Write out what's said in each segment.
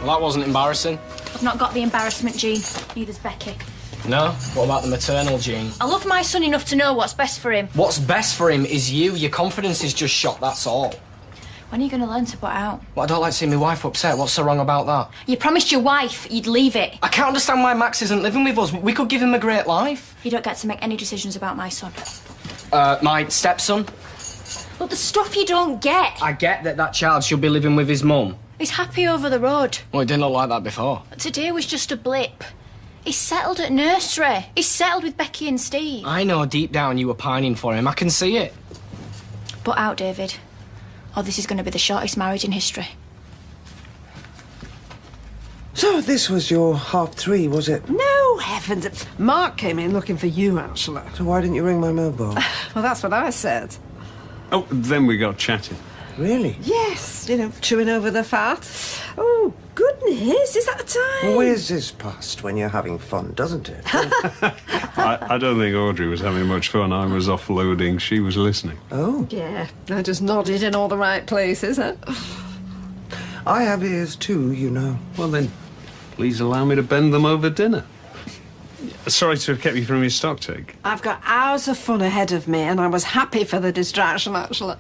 Well, that wasn't embarrassing. I've not got the embarrassment gene. Neither's Becky. No? What about the maternal gene? I love my son enough to know what's best for him. What's best for him is you. Your confidence is just shot, that's all. When are you going to learn to put out? Well, I don't like seeing my wife upset. What's so wrong about that? You promised your wife you'd leave it. I can't understand why Max isn't living with us. We could give him a great life. You don't get to make any decisions about my son. My stepson? Look, the stuff you don't get. I get that child should be living with his mum. He's happy over the road. Well, it didn't look like that before. Today was just a blip. He's settled at nursery. He's settled with Becky and Steve. I know deep down you were pining for him. I can see it. Put out, David. Or this is going to be the shortest marriage in history. So this was your 3:30, was it? No, heavens. Mark came in looking for you, actually. So why didn't you ring my mobile? Well, that's what I said. Oh, then we got chatting. Really? Yes, chewing over the fat. Oh, goodness, is that the time? Whiz is past when you're having fun, doesn't it? I don't think Audrey was having much fun. I was offloading. She was listening. Oh? Yeah, I just nodded in all the right places, huh? I have ears too, you know. Well, then, please allow me to bend them over dinner. Sorry to have kept you from your stock take. I've got hours of fun ahead of me, and I was happy for the distraction, actually.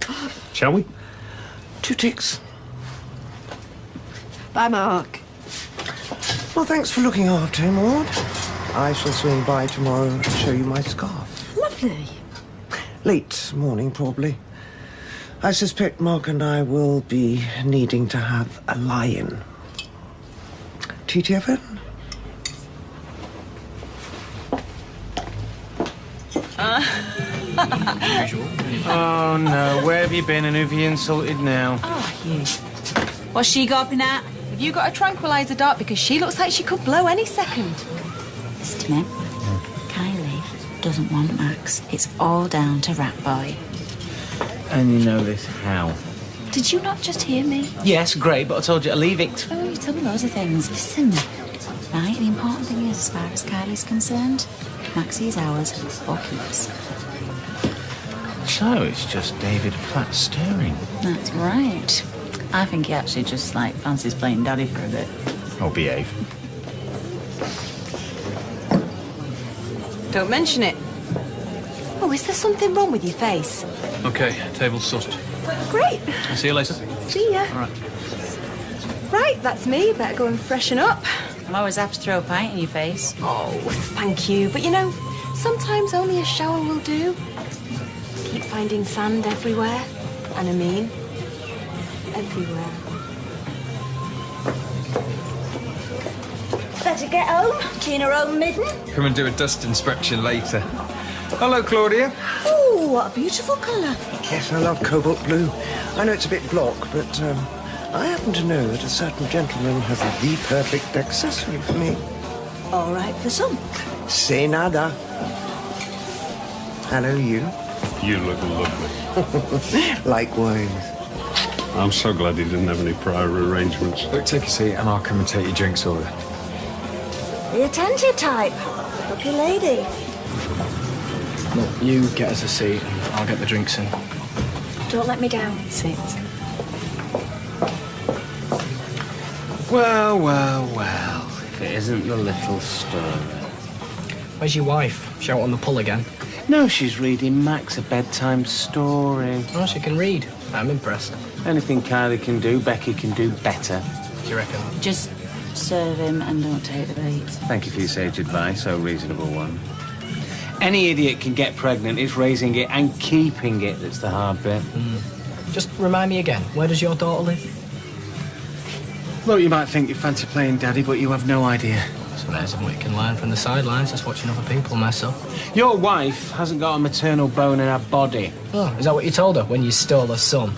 Shall we? 2 ticks. Bye, Mark. Well, thanks for looking after him, Maud. I shall swing by tomorrow and show you my scarf. Lovely. Late morning, probably. I suspect Mark and I will be needing to have a lie-in. TTFN? Oh, no. Where have you been and who've you insulted now? Oh, you. What's she gawping at? Have you got a tranquilizer dart? Because she looks like she could blow any second. Listen to me. Kylie doesn't want Max. It's all down to Rat Boy. And you know this how? Did you not just hear me? Yes, great, but I told you to leave it. Oh, you told me loads of things. Listen. Right, the important thing is, as far as Kylie's concerned, Maxie is ours for keeps. So it's just David Platt stirring. That's right. I think he actually just, fancies playing daddy for a bit. Oh, behave. Don't mention it. Oh, is there something wrong with your face? OK, table's sorted. Great. I'll see you later. See ya. All right. Right, that's me. Better go and freshen up. I'm always apt to throw a pint in your face. Oh, thank you. But, sometimes only a shower will do. Keep finding sand everywhere. And I mean, everywhere. Better get home, clean her own midden. Come and do a dust inspection later. Hello, Claudia. Oh, what a beautiful colour. Yes, I love cobalt blue. I know it's a bit block, but I happen to know that a certain gentleman has the perfect accessory for me. All right for some. Say nada. Hello, you. You look lovely. Likewise. I'm so glad he didn't have any prior arrangements. Look, take a seat and I'll come and take your drinks order. The attentive type. Lucky lady. Look, you get us a seat and I'll get the drinks in. Don't let me down. Sit. Well, well, well. If it isn't the little story. Where's your wife? She out on the pull again? No, she's reading Max a bedtime story. Oh, she can read. I'm impressed. Anything Kylie can do, Becky can do better. Do you reckon? Just serve him and don't take the bait. Thank you for your sage advice, so reasonable one. Any idiot can get pregnant. It's raising it and keeping it that's the hard bit. Just remind me again, where does your daughter live? Look, you might think you fancy playing daddy, but you have no idea. It's amazing what you can learn from the sidelines, just watching other people mess up. Your wife hasn't got a maternal bone in her body. Oh, is that what you told her when you stole her son?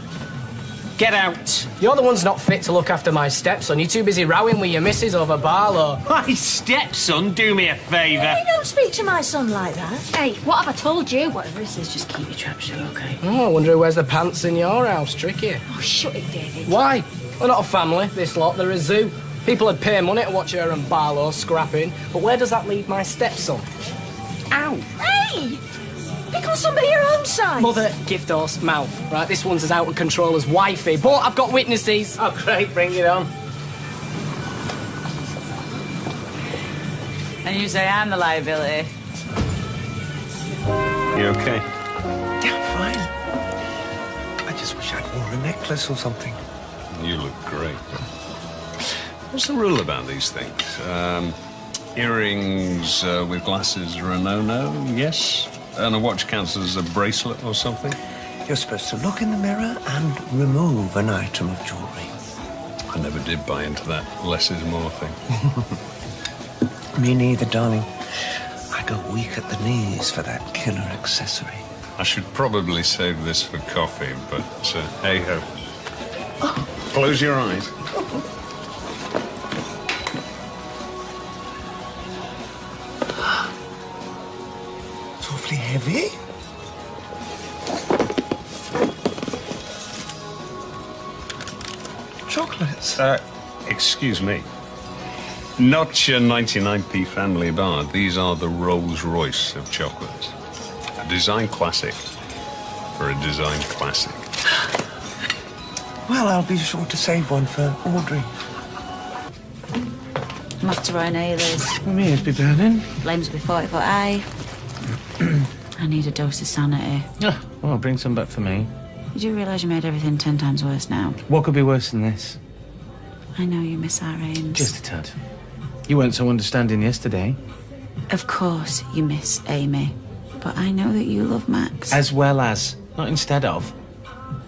Get out! You're the one's not fit to look after my stepson. You're too busy rowing with your missus over Barlow. My stepson? Do me a favour. Hey, don't speak to my son like that. Hey, what have I told you? Whatever it is, just keep your trap shut, OK? Oh, I wonder who wears the pants in your house. Tricky. Oh, shut it, David. Why? We're not a family, this lot. They're a zoo. People would pay money to watch her and Barlow scrapping. But where does that leave my stepson? Ow. Hey! Become somebody your own size. Mother, gift horse, mouth. Right, this one's as out of control as wifey. But I've got witnesses. Oh, great, bring it on. And you say I'm the liability. You okay? Yeah, fine. I just wish I'd worn a necklace or something. You look great. What's the rule about these things? Earrings with glasses are a no-no, yes? And a watch counts as a bracelet or something? You're supposed to look in the mirror and remove an item of jewellery. I never did buy into that less is more thing. Me neither, darling. I go weak at the knees for that killer accessory. I should probably save this for coffee, but hey-ho. Close your eyes. It's awfully heavy. Chocolates. Excuse me. Not your 99p family bar. These are the Rolls-Royce of chocolates. A design classic for a design classic. Well, I'll be sure to save one for Audrey. I'm off to Roy Naylor's. My ears be burning. Flames be 40 foot high. I need a dose of sanity. Oh, well, bring some back for me. Did you realise you made everything 10 times worse now? What could be worse than this? I know you miss our Ames. Just a tad. You weren't so understanding yesterday. Of course you miss Amy. But I know that you love Max. As well as, not instead of.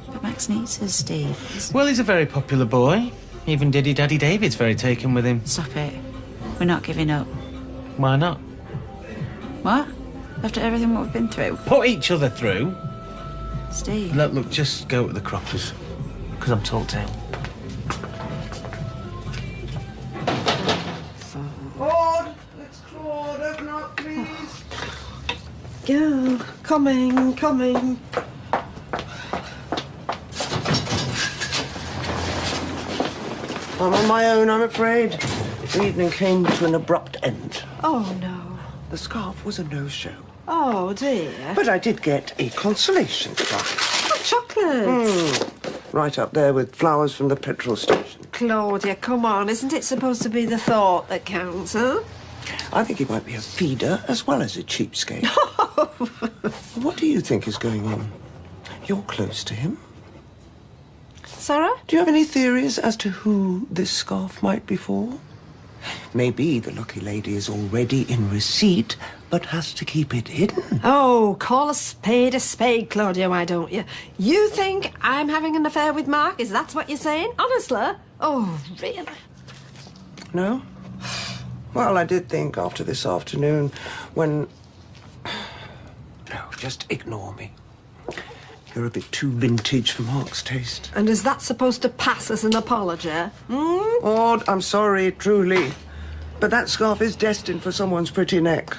But Max needs us, Steve. Well, he's a very popular boy. Even Diddy Daddy David's very taken with him. Stop it. We're not giving up. Why not? What? After everything what we've been through? Put each other through. Steve. Look, just go to the croppers. Because I'm talked out. Claude! It's Claude. Open up, please. Go. Coming. I'm on my own, I'm afraid. The evening came to an abrupt end. Oh, no. The scarf was a no-show. Oh, dear. But I did get a consolation prize. Oh, chocolates. Right up there with flowers from the petrol station. Claudia, come on. Isn't it supposed to be the thought that counts, huh? I think he might be a feeder as well as a cheapskate. What do you think is going on? You're close to him. Sarah? Do you have any theories as to who this scarf might be for? Maybe the lucky lady is already in receipt, but has to keep it hidden. Oh, call a spade, Claudia, why don't you? You think I'm having an affair with Mark? Is that what you're saying? Honestly? Oh, really? No? Well, I did think after this afternoon when... No, just ignore me. You're a bit too vintage for Mark's taste. And is that supposed to pass as an apology? Maud, I'm sorry, truly. But that scarf is destined for someone's pretty neck.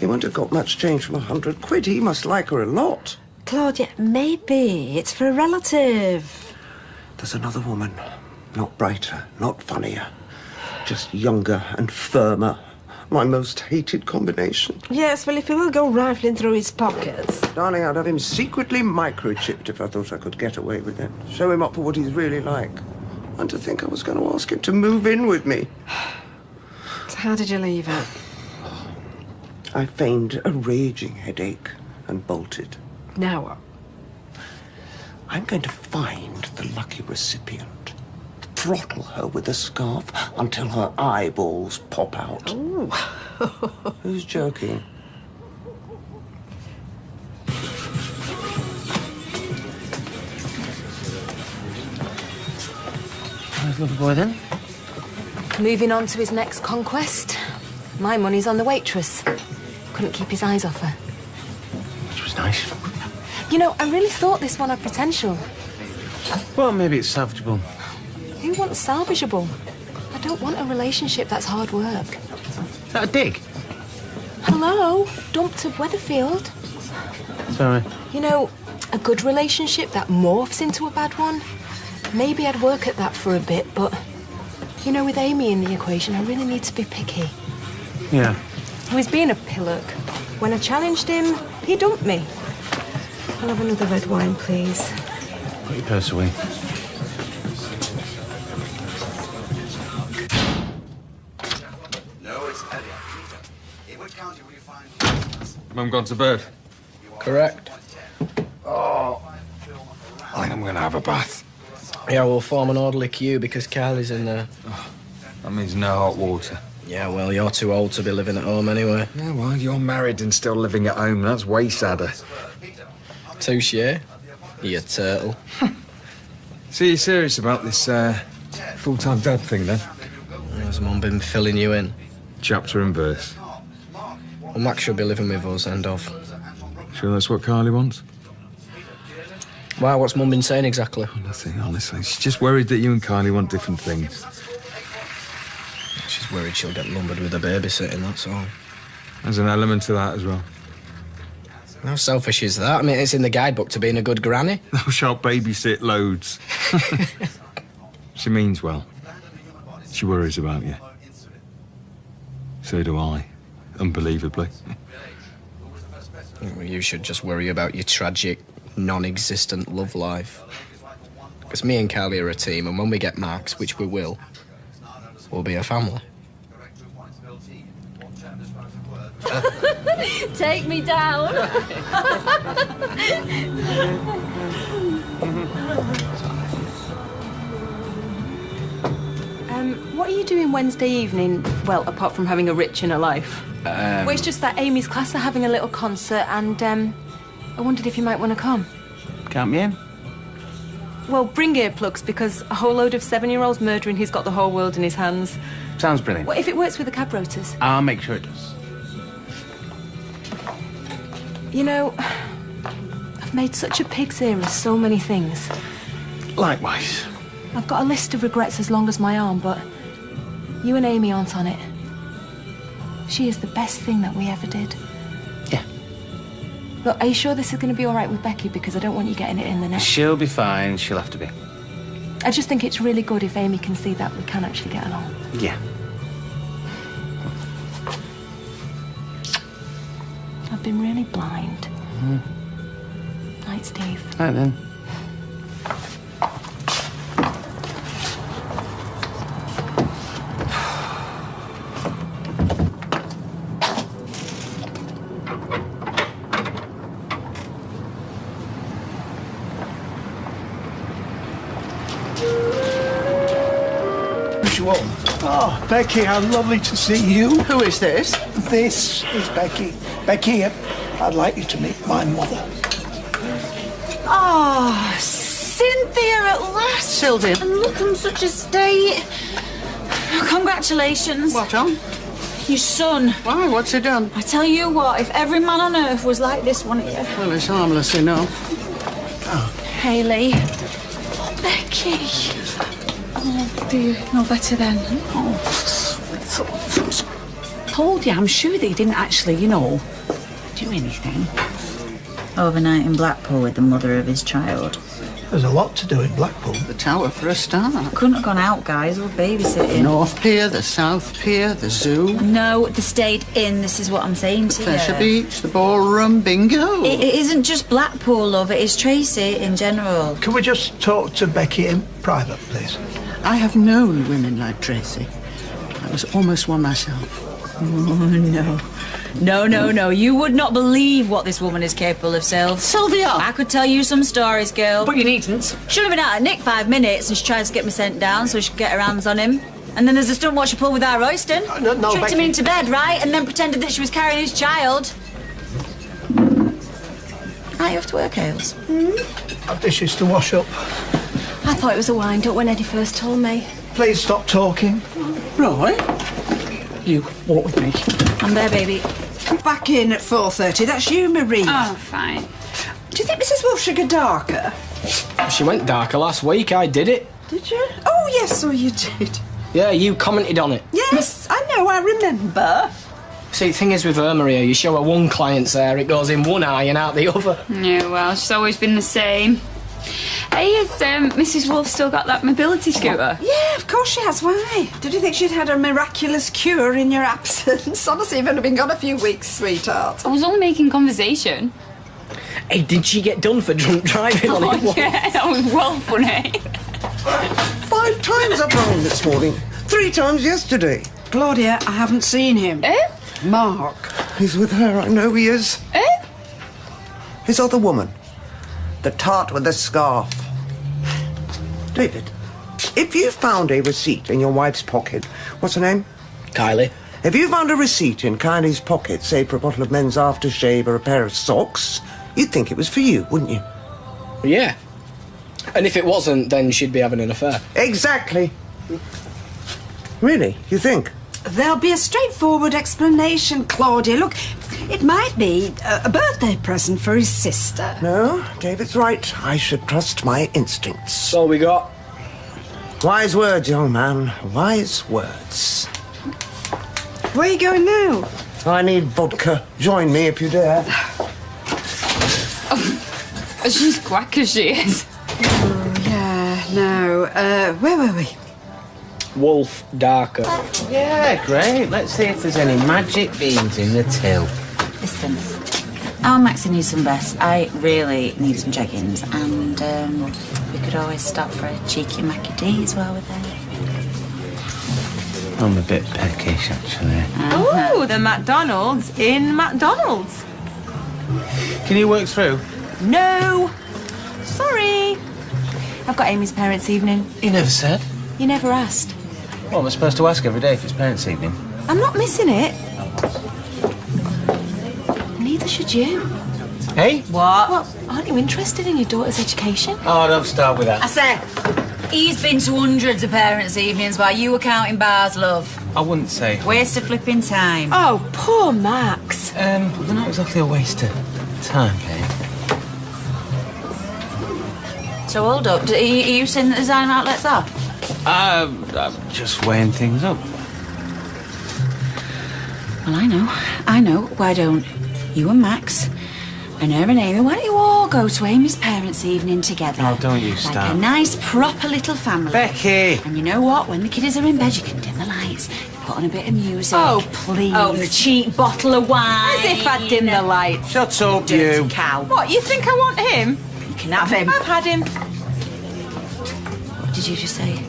He won't have got much change from 100 quid. He must like her a lot. Claudia, maybe it's for a relative. There's another woman. Not brighter, not funnier. Just younger and firmer. My most hated combination. Yes, well, if he will go rifling through his pockets. Darling, I'd have him secretly microchipped if I thought I could get away with it. Show him up for what he's really like. And to think I was going to ask him to move in with me. So how did you leave it? I feigned a raging headache and bolted. Now what? I'm going to find the lucky recipient, throttle her with a scarf until her eyeballs pop out. Ooh. Who's joking? Nice little boy, then. Moving on to his next conquest. My money's on the waitress. Couldn't keep his eyes off her. Which was nice. You know, I really thought this one had potential. Well, maybe it's salvageable. Who wants salvageable? I don't want a relationship that's hard work. Is that a dig? Hello? Dumped of Weatherfield. Sorry. You know, a good relationship that morphs into a bad one. Maybe I'd work at that for a bit, but... You know, with Amy in the equation, I really need to be picky. Yeah. He was being a pillock. When I challenged him, he dumped me. I'll have another red wine, please. Put your purse away. No, it's Mum gone to bed? Correct. Oh, I think I'm going to have a bath. Yeah, we'll form an orderly queue because Kylie's in there. Oh, that means no hot water. Yeah, well, you're too old to be living at home anyway. Yeah, well, you're married and still living at home. That's way sadder. Touche. You turtle. So you're serious about this full-time dad thing, then? Has Mum been filling you in? Chapter and verse. Well, Max should be living with us, end of. Sure that's what Kylie wants? Why, what's Mum been saying exactly? Oh, nothing, honestly. She's just worried that you and Kylie want different things. She's worried she'll get lumbered with the babysitting, that's all. There's an element to that as well. How selfish is that? I mean, it's in the guidebook to being a good granny. Thou shalt babysit loads. She means well. She worries about you. So do I, unbelievably. Well, you should just worry about your tragic, non-existent love life. Because me and Kylie are a team, and when we get Max, which we will, we'll be a family. Take me down. What are you doing Wednesday evening? Well, apart from having a rich inner life. Well, it's just that Amy's class are having a little concert, and I wondered if you might want to come. Count me in. Well, bring earplugs, because a whole load of 7-year-olds murdering who's got the whole world in his hands. Sounds brilliant. What if it works with the cab rotors? I'll make sure it does. You know, I've made such a pig's ear of so many things. Likewise. I've got a list of regrets as long as my arm, but you and Amy aren't on it. She is the best thing that we ever did. Yeah. Look, are you sure this is going to be all right with Becky? Because I don't want you getting it in the neck. She'll be fine. She'll have to be. I just think it's really good if Amy can see that we can actually get along. Yeah. I've been really blind. Night, Steve. Right then. Oh, Becky, how lovely to see you. Who is this? This is Becky. Becky, I'd like you to meet my mother. Oh, Cynthia at last. Sylvia. And look in such a state. Congratulations. What on? Your son. Why? What's he done? I tell you what, if every man on earth was like this one here. Well, it's harmless enough. Oh. Hayley. Oh, Becky. Oh, do you know better then? Oh. Told you, I'm sure they didn't actually, do anything. Overnight in Blackpool with the mother of his child. There's a lot to do in Blackpool. The tower for a start. Couldn't have gone out, guys. We're babysitting. North Pier, the South Pier, the zoo. No, they stayed in. This is what I'm saying to you. Pleasure Beach, the ballroom, bingo. It isn't just Blackpool, love. It is Tracy in general. Can we just talk to Becky in private, please? I have known women like Tracy. I was almost one myself. Oh, no. No. You would not believe what this woman is capable of, Syl. Sylvia! I could tell you some stories, girl. But you needn't. Should have been out at Nick 5 minutes and she tries to get me sent down so she could get her hands on him. And then there's a stunt what she pulled with our Royston. No, Tricked Becky. him into bed, right? And then pretended that she was carrying his child. Are you off to work, Hales? I've dishes to wash up. I thought it was a wind-up when Eddie first told me. Please stop talking. Right. You walk with me. I'm there, baby. Back in at 4:30. That's you, Marie. Oh, fine. Do you think Mrs. Wolf should go darker? She went darker last week. I did it. Did you? Oh, yes, so you did. Yeah, you commented on it. Yes, I know, I remember. See, the thing is with her, Maria, you show her one client's hair, it goes in one eye and out the other. Yeah, well, she's always been the same. Hey, has Mrs. Wolf still got that mobility scooter? Yeah, of course she has. Why? Did you think she'd had a miraculous cure in your absence? Honestly, you've only been gone a few weeks, sweetheart. I was only making conversation. Hey, did she get done for drunk driving on it? Yeah, that was well funny. 5 times I've rung this morning. 3 times yesterday. Claudia, I haven't seen him. Eh? Mark. He's with her, I know he is. Eh? His other woman. The tart with the scarf. David, if you found a receipt in your wife's pocket, what's her name? Kylie. If you found a receipt in Kylie's pocket, say for a bottle of men's aftershave or a pair of socks, you'd think it was for you, wouldn't you? Yeah. And if it wasn't, then she'd be having an affair. Exactly. Really, you think? There'll be a straightforward explanation, Claudia. Look, it might be a birthday present for his sister. No, David's right. I should trust my instincts. That's all we got. Wise words, young man. Wise words. Where are you going now? I need vodka. Join me if you dare. Oh, she's quack as she is. Oh, yeah, no. Where were we? Wolf Darker. Yeah, great. Let's see if there's any magic beans in the till. Listen, our Maxie needs some best. I really need some check-ins, and we could always stop for a cheeky Mackie D's while we're there. I'm a bit peckish, actually. Oh, the McDonald's in McDonald's. Can you work through? No. Sorry. I've got Amy's parents' evening. You never said. You never asked. Well, we're supposed to ask every day if it's parents' evening. I'm not missing it. Neither should you. Hey? What? Well, aren't you interested in your daughter's education? Oh, don't start with that. I say, he's been to hundreds of parents' evenings while you were counting bars, love. I wouldn't say. Waste of flipping time. Oh, poor Max. They're not exactly a waste of time, babe. So hold up, are you saying that design outlets are? I'm just weighing things up. Well, I know. Why don't you and Max and her and Amy, why don't you all go to Amy's parents' evening together? Oh, don't you like start. a nice, proper little family. Becky! And you know what? When the kiddies are in bed, you can dim the lights, put on a bit of music. Oh, please. Open a cheap bottle of wine. As if I'd dim the lights. Shut up, Dirty you. cow. What, you think I want him? You can have him. I've had him. What did you just say?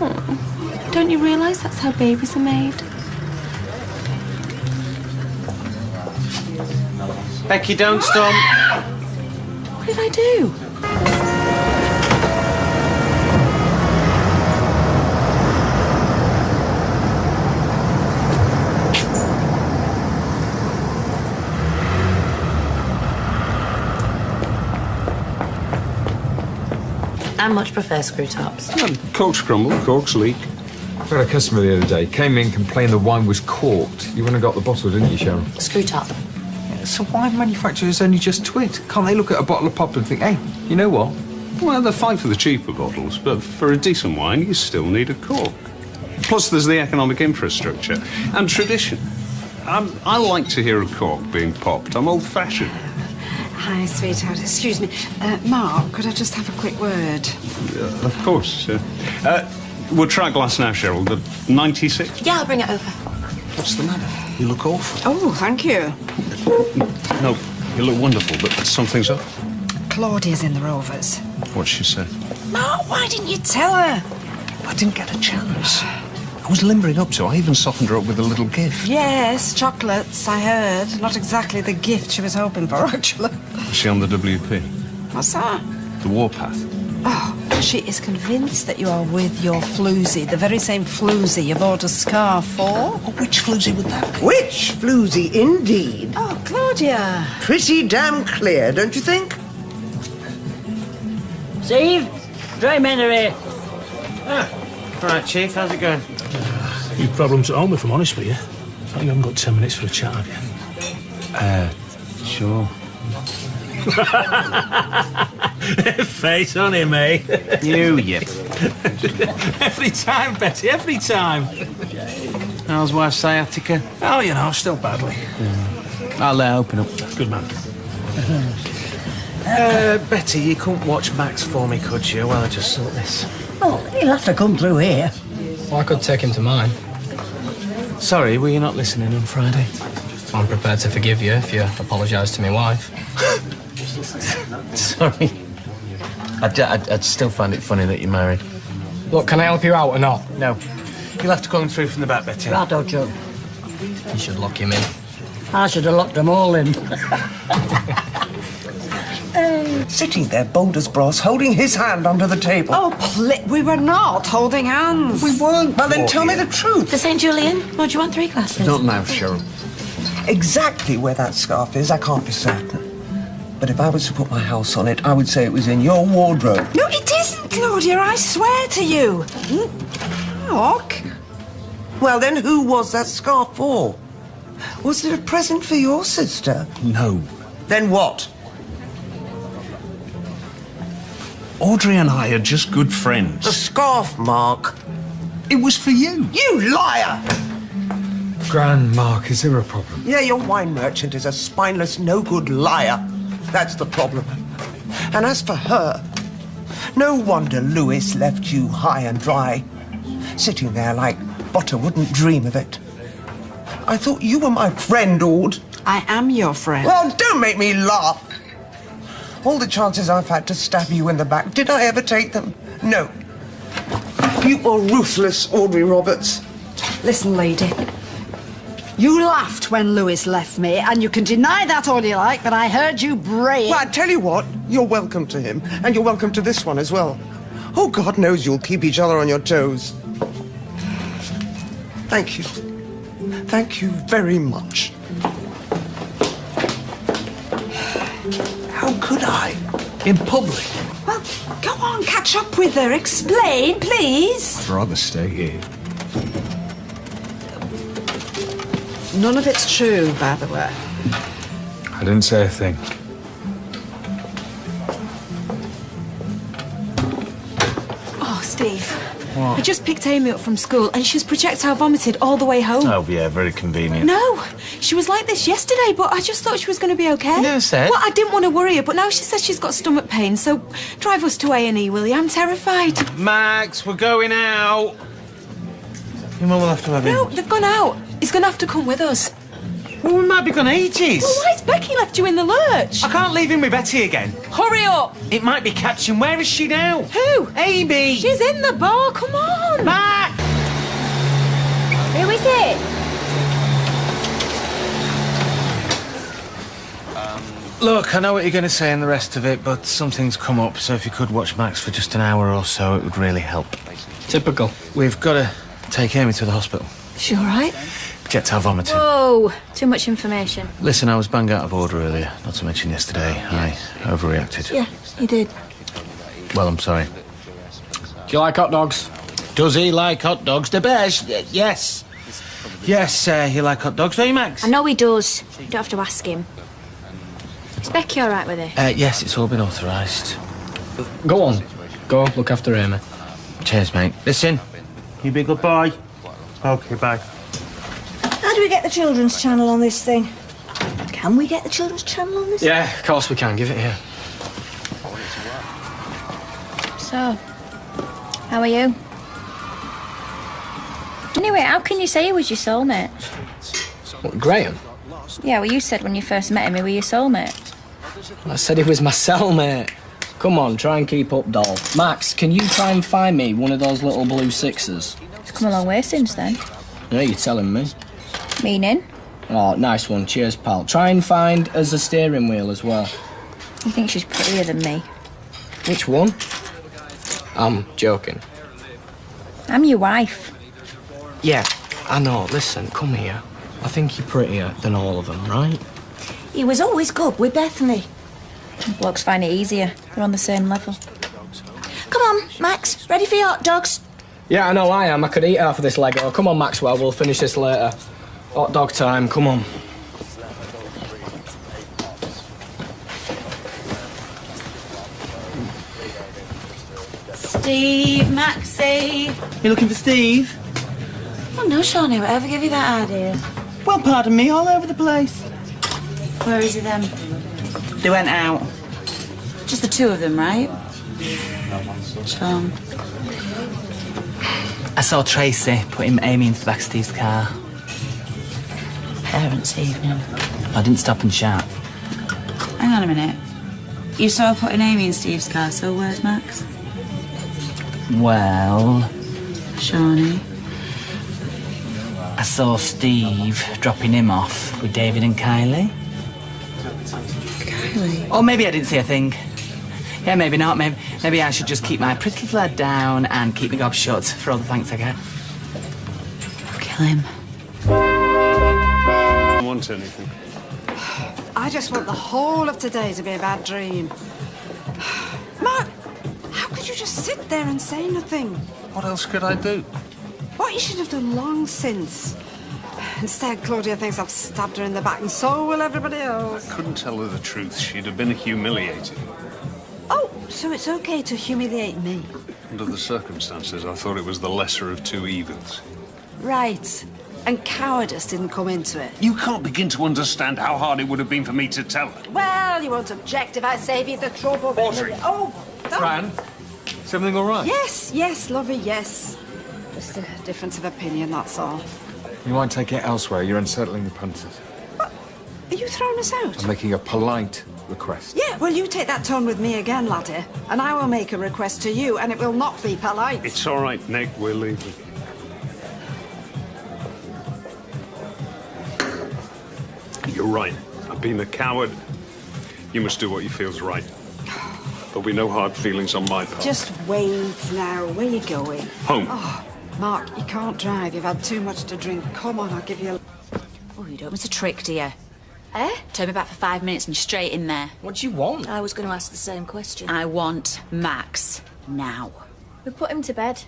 Oh, don't you realise that's how babies are made? Becky, don't stomp. What did I do? I much prefer screw tops. Corks crumble, corks leak. I had a customer the other day, came in, complained the wine was corked. You went and got the bottle, didn't you, Cheryl? Screw top. So why manufacturers only just twit? Can't they look at a bottle of pop and think, hey, you know what? Well, they're fine for the cheaper bottles, but for a decent wine, you still need a cork. Plus, there's the economic infrastructure and tradition. I like to hear a cork being popped. I'm old-fashioned. Hi, sweetheart. Excuse me. Mark, could I just have a quick word? Of course. We'll try glass now, Cheryl. The 96? Yeah, I'll bring it over. What's the matter? You look awful. Oh, thank you. No, you look wonderful, but something's up. Claudia's in the Rovers. What'd she say? Mark, why didn't you tell her? I didn't get a chance. I was limbering up to her. I even softened her up with a little gift. Yes, chocolates, I heard. Not exactly the gift she was hoping for, actually. Is she on the WP? What's that? The Warpath? Oh, she is convinced that you are with your floozy, the very same floozy you bought a scarf for. Oh, which floozy would that be? Which floozy, indeed? Oh, Claudia. Pretty damn clear, don't you think? Steve, dry men are here. All right, Chief, how's it going? Few problems at home, if I'm honest with you. I thought you haven't got 10 minutes for a chat, have you? Sure. Face on him, eh? You yip. Every time, Betty, every time. How's wife sciatica? Oh, you know, still badly. I'll let her open up. Good man. Betty, you couldn't watch Max for me, could you, while I just sort this? Oh, he'll have to come through here. Well, I could take him to mine. Sorry, were you not listening on Friday? I'm prepared to forgive you if you apologise to my wife. Sorry. I'd still find it funny that you're married. Look, can I help you out or not? No. You'll have to call him through from the back, Betty. Right, Joe. You should lock him in. I should have locked them all in. Sitting there, bold as brass, holding his hand under the table. Oh, we were not holding hands. We weren't. Well, then tell me the truth. The St. Julian? What, do you want 3 glasses? Not now, Cheryl. Exactly where that scarf is, I can't be certain. But if I was to put my house on it, I would say it was in your wardrobe. No, it isn't, Claudia, I swear to you. Look. Well, then who was that scarf for? Was it a present for your sister? No. Then what? Audrey and I are just good friends. The scarf, Mark. It was for you. You liar! Gran, Mark, is there a problem? Yeah, your wine merchant is a spineless, no-good liar. That's the problem. And as for her, no wonder Lewis left you high and dry, sitting there like butter wouldn't dream of it. I thought you were my friend, Aud. I am your friend. Well, don't make me laugh. All the chances I've had to stab you in the back, did I ever take them? No. You are ruthless, Audrey Roberts. Listen, lady. You laughed when Lewis left me, and you can deny that all you like, but I heard you braying. Well, I tell you what, you're welcome to him, and you're welcome to this one as well. Oh, God knows you'll keep each other on your toes. Thank you. Thank you very much. How could I? In public? Well, go on, catch up with her. Explain, please. I'd rather stay here. None of it's true, by the way. I didn't say a thing. Oh, Steve. What? I just picked Amy up from school and she's projectile vomited all the way home. Oh, yeah, very convenient. No, she was like this yesterday, but I just thought she was going to be okay. You never said. Well, I didn't want to worry her, but now she says she's got stomach pain, so drive us to A&E, will you? I'm terrified. Max, we're going out. Your mum will have to have him. No, they've gone out. He's going to have to come with us. Well, we might be gone ages. Well, why's Becky left you in the lurch? I can't leave him with Betty again. Hurry up! It might be catching. Where is she now? Who? Amy. She's in the bar, come on! Max! Who is it? Look, I know what you're going to say and the rest of it, but something's come up, so if you could watch Max for just an hour or so, it would really help. Typical. We've got to take Amy to the hospital. She all right? Projectile vomiting. Whoa, too much information. Listen, I was bang out of order earlier, not to mention yesterday. I overreacted. Yeah, you did. Well, I'm sorry. Do you like hot dogs? Does he like hot dogs? The bears? Yes. Yes, you like hot dogs, don't you, Max? I know he does. You don't have to ask him. Is Becky all right with it? Yes, it's all been authorised. Go on. Go, look after Amy. Cheers, mate. Listen, you be a good boy. OK, bye. How do we get the children's channel on this thing? Can we get the children's channel on this? Yeah, of course we can. Give it here. So, how are you? Anyway, how can you say he was your soulmate? What, Graham? Yeah, well, you said when you first met him he was your soulmate. I said he was my cellmate. Come on, try and keep up, doll. Max, can you try and find me one of those little blue sixes? It's come a long way since then. Yeah, you're telling me. Meaning? Oh, nice one. Cheers, pal. Try and find us a steering wheel as well. You think she's prettier than me? Which one? I'm joking. I'm your wife. Yeah, I know. Listen, come here. I think you're prettier than all of them, right? He was always good with Bethany. Blokes find it easier. They're on the same level. Come on, Max. Ready for your hot dogs? Yeah, I know I am. I could eat half of this Lego. Come on, Maxwell. We'll finish this later. Hot dog time. Come on. Steve, Maxie. You looking for Steve? Oh, no, Shawnee, whatever give you that idea? Well, pardon me, all over the place. Where is he then? They went out. Just the two of them, right? Sean. I saw Tracy putting Amy into the back of Steve's car. Parents' evening. I didn't stop and chat. Hang on a minute. You saw her putting Amy in Steve's car, so where's Max? Well... Shawnee. I saw Steve dropping him off with David and Kylie. Kylie? Or maybe I didn't see a thing. Yeah, maybe not. Maybe I should just keep my pretty little head down and keep my gob shut for all the thanks I get. Kill him. I don't want anything. I just want the whole of today to be a bad dream. Mark, how could you just sit there and say nothing? What else could I do? What you should have done long since. Instead, Claudia thinks I've stabbed her in the back, and so will everybody else. I couldn't tell her the truth. She'd have been humiliated. Oh, so it's okay to humiliate me? Under the circumstances, I thought it was the lesser of two evils. Right. And cowardice didn't come into it. You can't begin to understand how hard it would have been for me to tell her. Well, you won't object if I save you the trouble. Audrey. Oh, don't. Fran, is everything all right? Yes, lovey, yes. Just a difference of opinion, that's all. You might take it elsewhere. You're unsettling the punters. What? Are you throwing us out? I'm making a polite request. Yeah, well, you take that tone with me again, laddie, and I will make a request to you, and it will not be polite. It's all right, Nick. We're leaving. You're right. I've been a coward. You must do what you feel's right. There'll be no hard feelings on my part. Just wait now. Where you going? Home. Oh, Mark, you can't drive. You've had too much to drink. Come on, I'll give you a... Oh, you don't want a trick, do you? Eh? Turn me back for 5 minutes and you're straight in there. What do you want? I was going to ask the same question. I want Max now. We put him to bed.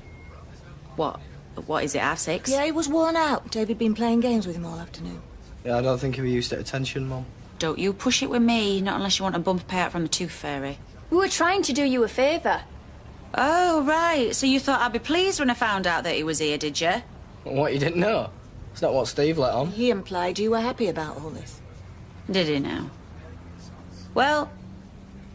What? What is it, 6:30? Yeah, he was worn out. David been playing games with him all afternoon. Yeah, I don't think he was used to attention, Mum. Don't you push it with me, not unless you want a bumper payout from the tooth fairy. We were trying to do you a favour. Oh, right. So you thought I'd be pleased when I found out that he was here, did you? What, you didn't know? It's not what Steve let on. He implied you were happy about all this. Did he now? Well,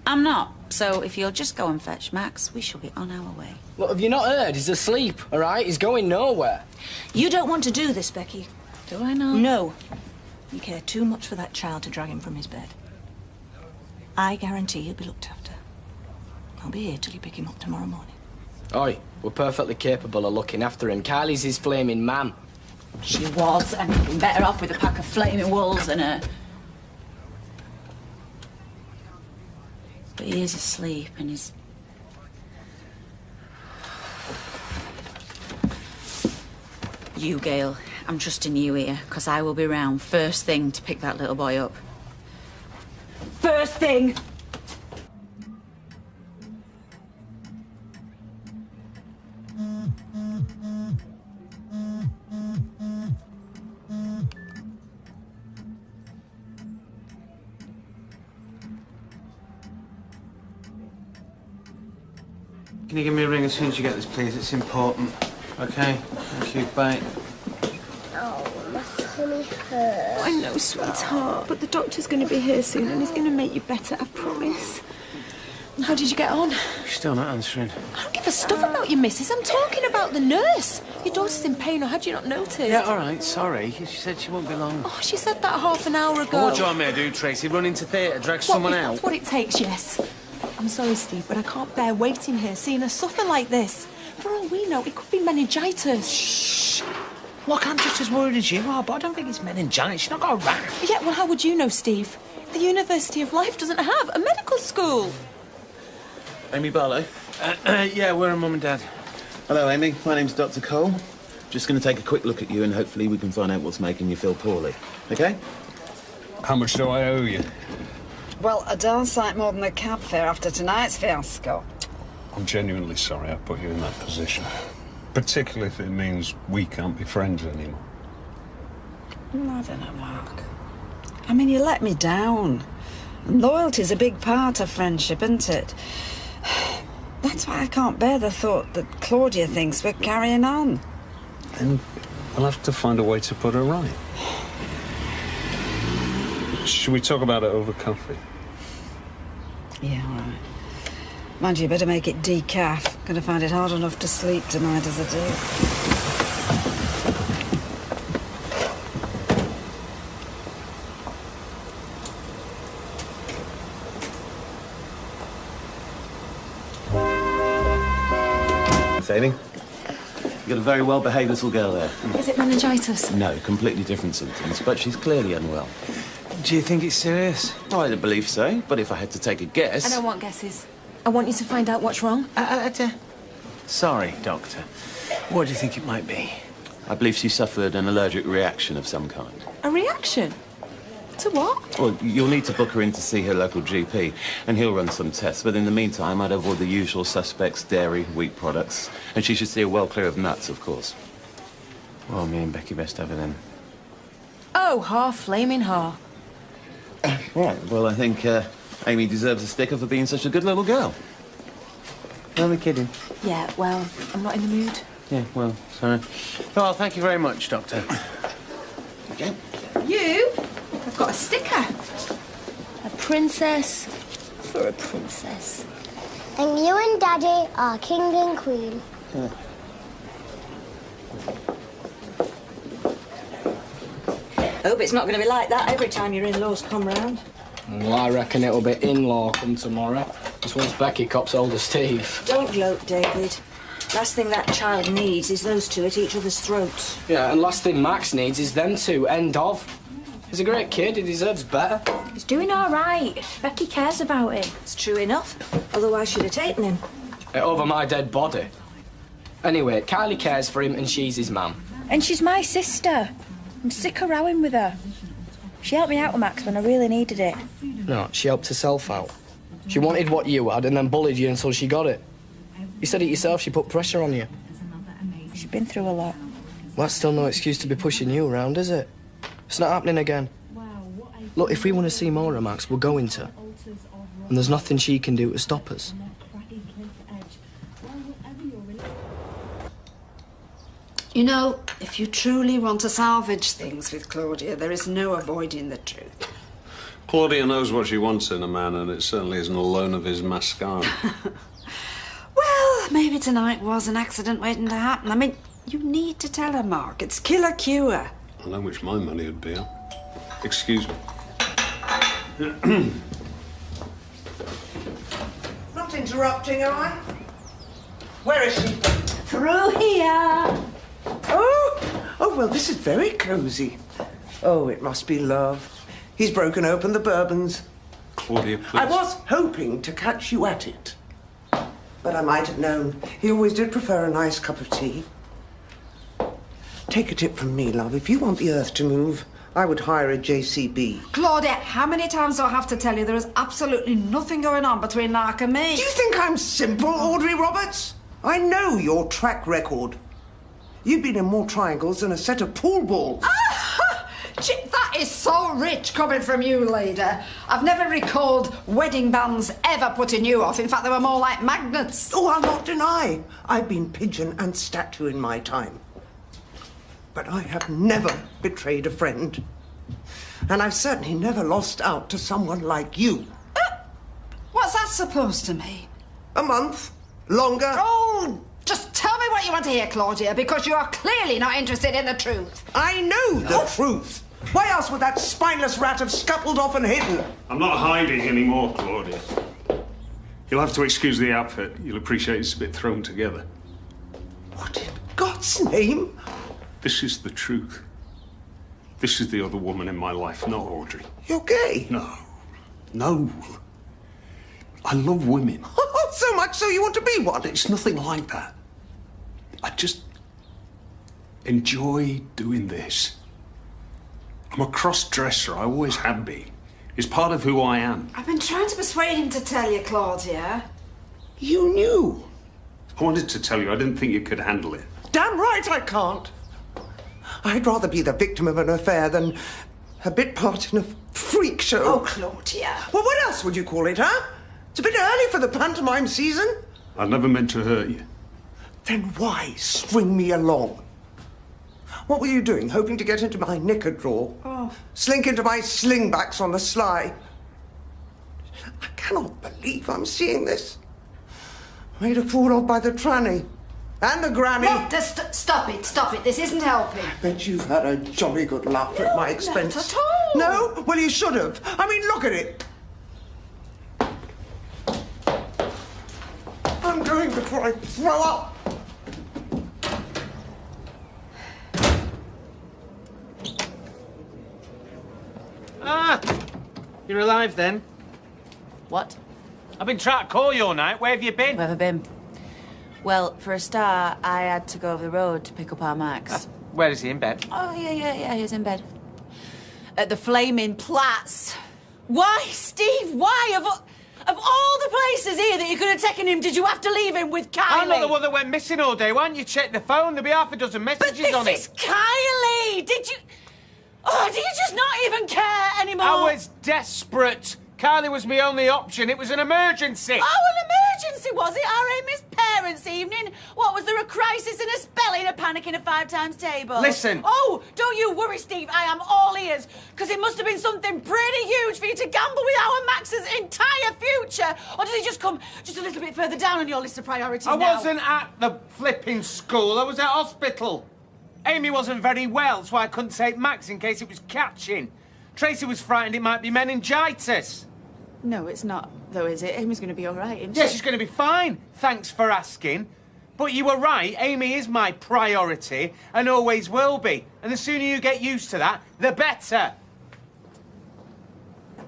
I'm not. So if you'll just go and fetch Max, we shall be on our way. Look, have you not heard? He's asleep, all right? He's going nowhere. You don't want to do this, Becky. Do I not? No. You care too much for that child to drag him from his bed. I guarantee he'll be looked after. I'll be here till you pick him up tomorrow morning. Oi, we're perfectly capable of looking after him. Kylie's his flaming man. She was, and he'd been better off with a pack of flaming wolves than her. But he is asleep, and he's... You, Gail, I'm trusting you here, because I will be round first thing to pick that little boy up. First thing! Can you give me a ring as soon as you get this, please? It's important. Okay? Thank you. Bye. Oh, my tummy hurts. I know, sweetheart, but the doctor's going to be here soon and he's going to make you better, I promise. How did you get on? She's still not answering. I don't give a stuff about your missus. I'm talking about the nurse. Your daughter's in pain, or had you not noticed? Yeah, all right, sorry. She said she won't be long. Oh, she said that half an hour ago. Well, what do you want me to do, Tracy? Run into theatre, drag someone if out? That's what it takes, yes. I'm sorry, Steve, but I can't bear waiting here, seeing her suffer like this. For all we know, it could be meningitis. Shh. Look, I'm just as worried as you are, but I don't think it's meningitis. She's not got a rash. Yeah, well, how would you know, Steve? The University of Life doesn't have a medical school. Amy Barlow? Yeah, where are Mum and Dad? Hello, Amy. My name's Dr. Cole. Just going to take a quick look at you and hopefully we can find out what's making you feel poorly. OK? How much do I owe you? Well, a darn sight more than the cab fare after tonight's fiasco. I'm genuinely sorry I put you in that position. Particularly if it means we can't be friends anymore. I don't know, Mark. I mean, you let me down. And loyalty's a big part of friendship, isn't it? That's why I can't bear the thought that Claudia thinks we're carrying on. Then we'll have to find a way to put her right. Should we talk about it over coffee? Yeah, all right. Mind you better make it decaf. Gonna find it hard enough to sleep tonight as I do. Sailing? You've got a very well-behaved little girl there. Is it meningitis? No, completely different symptoms, but she's clearly unwell. Do you think it's serious? Oh, I don't believe so, but if I had to take a guess... I don't want guesses. I want you to find out what's wrong. Sorry, Doctor. What do you think it might be? I believe she suffered an allergic reaction of some kind. A reaction? To what? Well, you'll need to book her in to see her local GP, and he'll run some tests. But in the meantime, I'd avoid the usual suspects, dairy, wheat products. And she should steer well clear of nuts, of course. Well, me and Becky best have her then. Oh, flaming ha. Right, well, I think Amy deserves a sticker for being such a good little girl. Only kidding. Yeah, well, I'm not in the mood. Yeah, well, sorry. Well, thank you very much, Doctor. Okay. You? I've got a sticker. A princess for a princess. And you and Daddy are king and queen. Hope it's not going to be like that every time your in-laws come round. Well, I reckon it'll be in-law come tomorrow. Just once Becky cops hold of Steve. Don't gloat, David. Last thing that child needs is those two at each other's throats. Yeah, and last thing Max needs is them two. End of. He's a great kid. He deserves better. He's doing all right. Becky cares about him. It's true enough. Otherwise, she'd have taken him. Over my dead body. Anyway, Kylie cares for him and she's his mum. And she's my sister. I'm sick of rowing with her. She helped me out with Max when I really needed it. No, she helped herself out. She wanted what you had and then bullied you until she got it. You said it yourself, she put pressure on you. She's been through a lot. Well, that's still no excuse to be pushing you around, is it? It's not happening again. Look, if we want to see more of Max, we're going to. And there's nothing she can do to stop us. You know, if you truly want to salvage things with Claudia, there is no avoiding the truth. Claudia knows what she wants in a man, and it certainly isn't a loan of his mascara. Well, maybe tonight was an accident waiting to happen. I mean, you need to tell her, Mark. It's killer cure. I know which my money would be on. Excuse me. Not interrupting, am I? Where is she? Through here. Oh, well, this is very cosy. Oh, it must be love. He's broken open the bourbons. Claudia, please. I was hoping to catch you at it. But I might have known. He always did prefer a nice cup of tea. Take a tip from me, love. If you want the earth to move, I would hire a JCB. Claudia, how many times do I have to tell you there is absolutely nothing going on between Mark and me? Do you think I'm simple, Audrey Roberts? I know your track record. You've been in more triangles than a set of pool balls. That is so rich coming from you, lady. I've never recalled wedding bands ever putting you off. In fact, they were more like magnets. Oh, I'll not deny. I've been pigeon and statue in my time. But I have never betrayed a friend. And I've certainly never lost out to someone like you. What's that supposed to mean? A month. Longer. Oh, just tell me what you want to hear, Claudia, because you are clearly not interested in the truth. I know the truth. Why else would that spineless rat have scuttled off and hidden? I'm not hiding anymore, Claudia. You'll have to excuse the outfit. You'll appreciate it's a bit thrown together. What in God's name? This is the truth. This is the other woman in my life, not Audrey. You're gay? No. I love women. So much so you want to be one? It's nothing like that. I just enjoy doing this. I'm a cross-dresser. I always have been. It's part of who I am. I've been trying to persuade him to tell you, Claudia. You knew. I wanted to tell you. I didn't think you could handle it. Damn right I can't. I'd rather be the victim of an affair than a bit part in a freak show. Oh, Claudia. Well, what else would you call it, huh? It's a bit early for the pantomime season. I never meant to hurt you. Then why string me along? What were you doing, hoping to get into my knicker drawer? Oh. Slink into my slingbacks on the sly? I cannot believe I'm seeing this. Made a fool of by the tranny. And the granny. Look, just stop it. This isn't helping. I bet you've had a jolly good laugh at my expense. Not at all. No? Well, you should have. I mean, look at it. I'm going before I throw up. You're alive then? What? I've been trying to call you all night. Where have you been? Where have I been? Well, for a start, I had to go over the road to pick up our Max. Where is he, in bed? Oh, yeah, he's in bed. At the flaming Platts. Why, Steve, why? Of all the places here that you could have taken him, did you have to leave him with Kylie? I'm not the one that went missing all day. Why don't you check the phone? There'll be half a dozen messages on it. But this is Kylie! Did you... Oh, do you just not even care anymore? I was desperate. Kylie was my only option. It was an emergency. Oh, an emergency, was it? Our Amy's parents' evening? What, was there a crisis and a spelling, a panic in a 5 times table? Listen. Oh, don't you worry, Steve. I am all ears. Because it must have been something pretty huge for you to gamble with our Max's entire future. Or did he just come just a little bit further down on your list of priorities I now? wasn't at the flipping school. I was at hospital. Amy wasn't very well, so I couldn't take Max in case it was catching. Tracy was frightened it might be meningitis. No, it's not, though, is it? Amy's going to be all right, isn't she? Yeah, she's going to be fine. Thanks for asking. But you were right. Amy is my priority and always will be. And the sooner you get used to that, the better.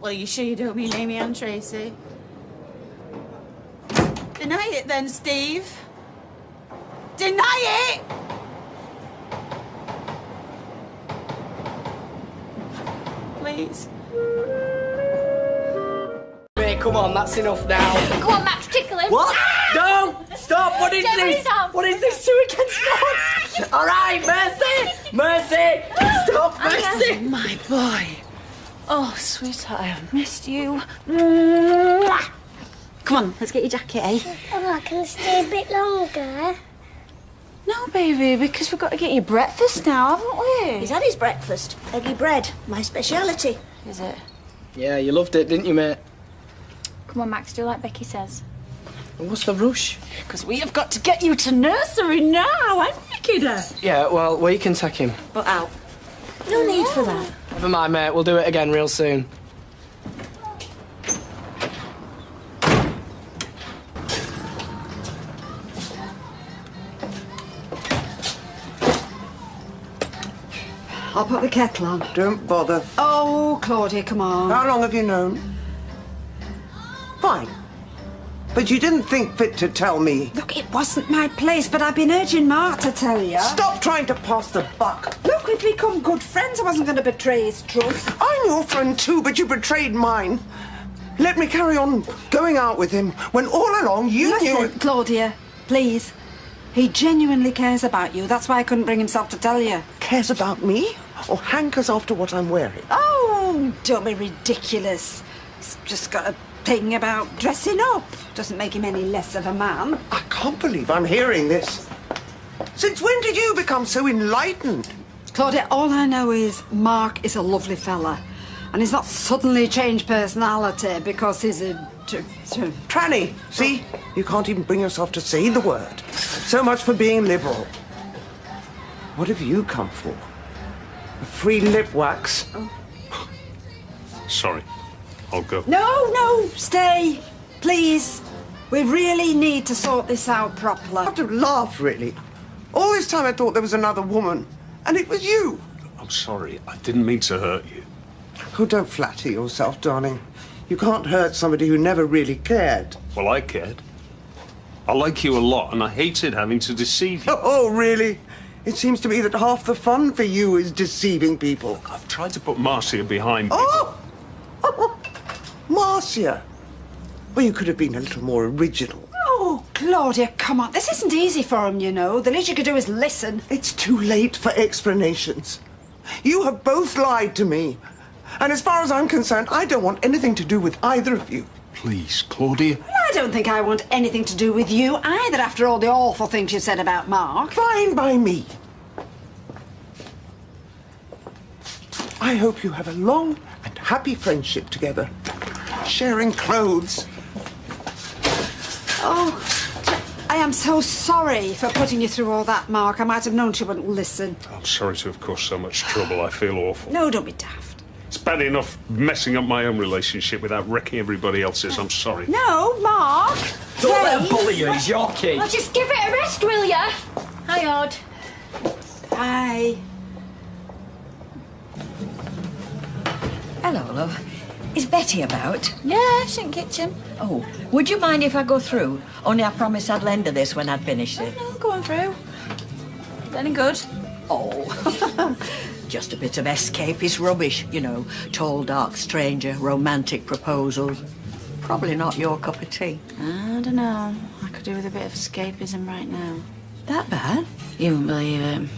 Well, you sure you don't mean Amy and Tracy? Deny it then, Steve. Deny it! Please. Hey, come on, that's enough now. Go on, Max, tickle him. What? No! Stop! What is Get rid this? of him. What is this? 2 against 1? All right, Mercy! Mercy! Stop, Mercy! Oh, my boy. Oh, sweetheart, I've missed you. Come on, let's get your jacket, eh? Oh, can I stay a bit longer? No, baby, because we've got to get you breakfast now, haven't we? He's had his breakfast. Eggy bread, my speciality. Is it? Yeah, you loved it, didn't you, mate? Come on, Max, do like Becky says. What's the rush? Because we have got to get you to nursery now, haven't we, kiddo? Yeah, well, we can take him. But out. No need for that. Never mind, mate. We'll do it again real soon. I'll put the kettle on. Don't bother. Oh, Claudia, come on. How long have you known? Fine. But you didn't think fit to tell me. Look, it wasn't my place, but I've been urging Mark to tell you. Stop trying to pass the buck. Look, we've become good friends. I wasn't going to betray his trust. I'm your friend too, but you betrayed mine. Let me carry on going out with him when all along you knew... Listen, Claudia, please. He genuinely cares about you. That's why I couldn't bring himself to tell you. Cares about me? Or hankers after what I'm wearing? Oh, don't be ridiculous. He's just got a thing about dressing up. Doesn't make him any less of a man. I can't believe I'm hearing this. Since when did you become so enlightened? Claudia, all I know is Mark is a lovely fella. And he's not suddenly changed personality because he's a... Tranny, see? You can't even bring yourself to say the word. So much for being liberal. What have you come for? A free lip wax? Oh. Sorry. I'll go. No, stay. Please. We really need to sort this out properly. I have to laugh, really. All this time I thought there was another woman. And it was you. I'm sorry. I didn't mean to hurt you. Oh, don't flatter yourself, darling. You can't hurt somebody who never really cared. Well, I cared. I like you a lot, and I hated having to deceive you. Oh, really? It seems to me that half the fun for you is deceiving people. I've tried to put Marcia behind me. Oh! Marcia! Well, you could have been a little more original. Oh, Claudia, come on. This isn't easy for him, you know. The least you could do is listen. It's too late for explanations. You have both lied to me. And as far as I'm concerned, I don't want anything to do with either of you. Please, Claudia. Well, I don't think I want anything to do with you either, after all the awful things you said about Mark. Fine by me. I hope you have a long and happy friendship together, sharing clothes. Oh, I am so sorry for putting you through all that, Mark. I might have known she wouldn't listen. I'm sorry to have caused so much trouble. I feel awful. No, don't be daft. It's bad enough messing up my own relationship without wrecking everybody else's. I'm sorry. No, Mark. Don't let him bully you. He's your kid. Well, just give it a rest, will ya? Hi, Odd. Hi. Hello, love. Is Betty about? Yeah, she's in the kitchen. Oh, would you mind if I go through? Only I promised I'd lend her this when I'd finished it. No, go on through. Is any good? Oh, just a bit of escapist rubbish, you know. Tall, dark stranger, romantic proposals. Probably not your cup of tea. I don't know. I could do with a bit of escapism right now. That bad? You won't believe it.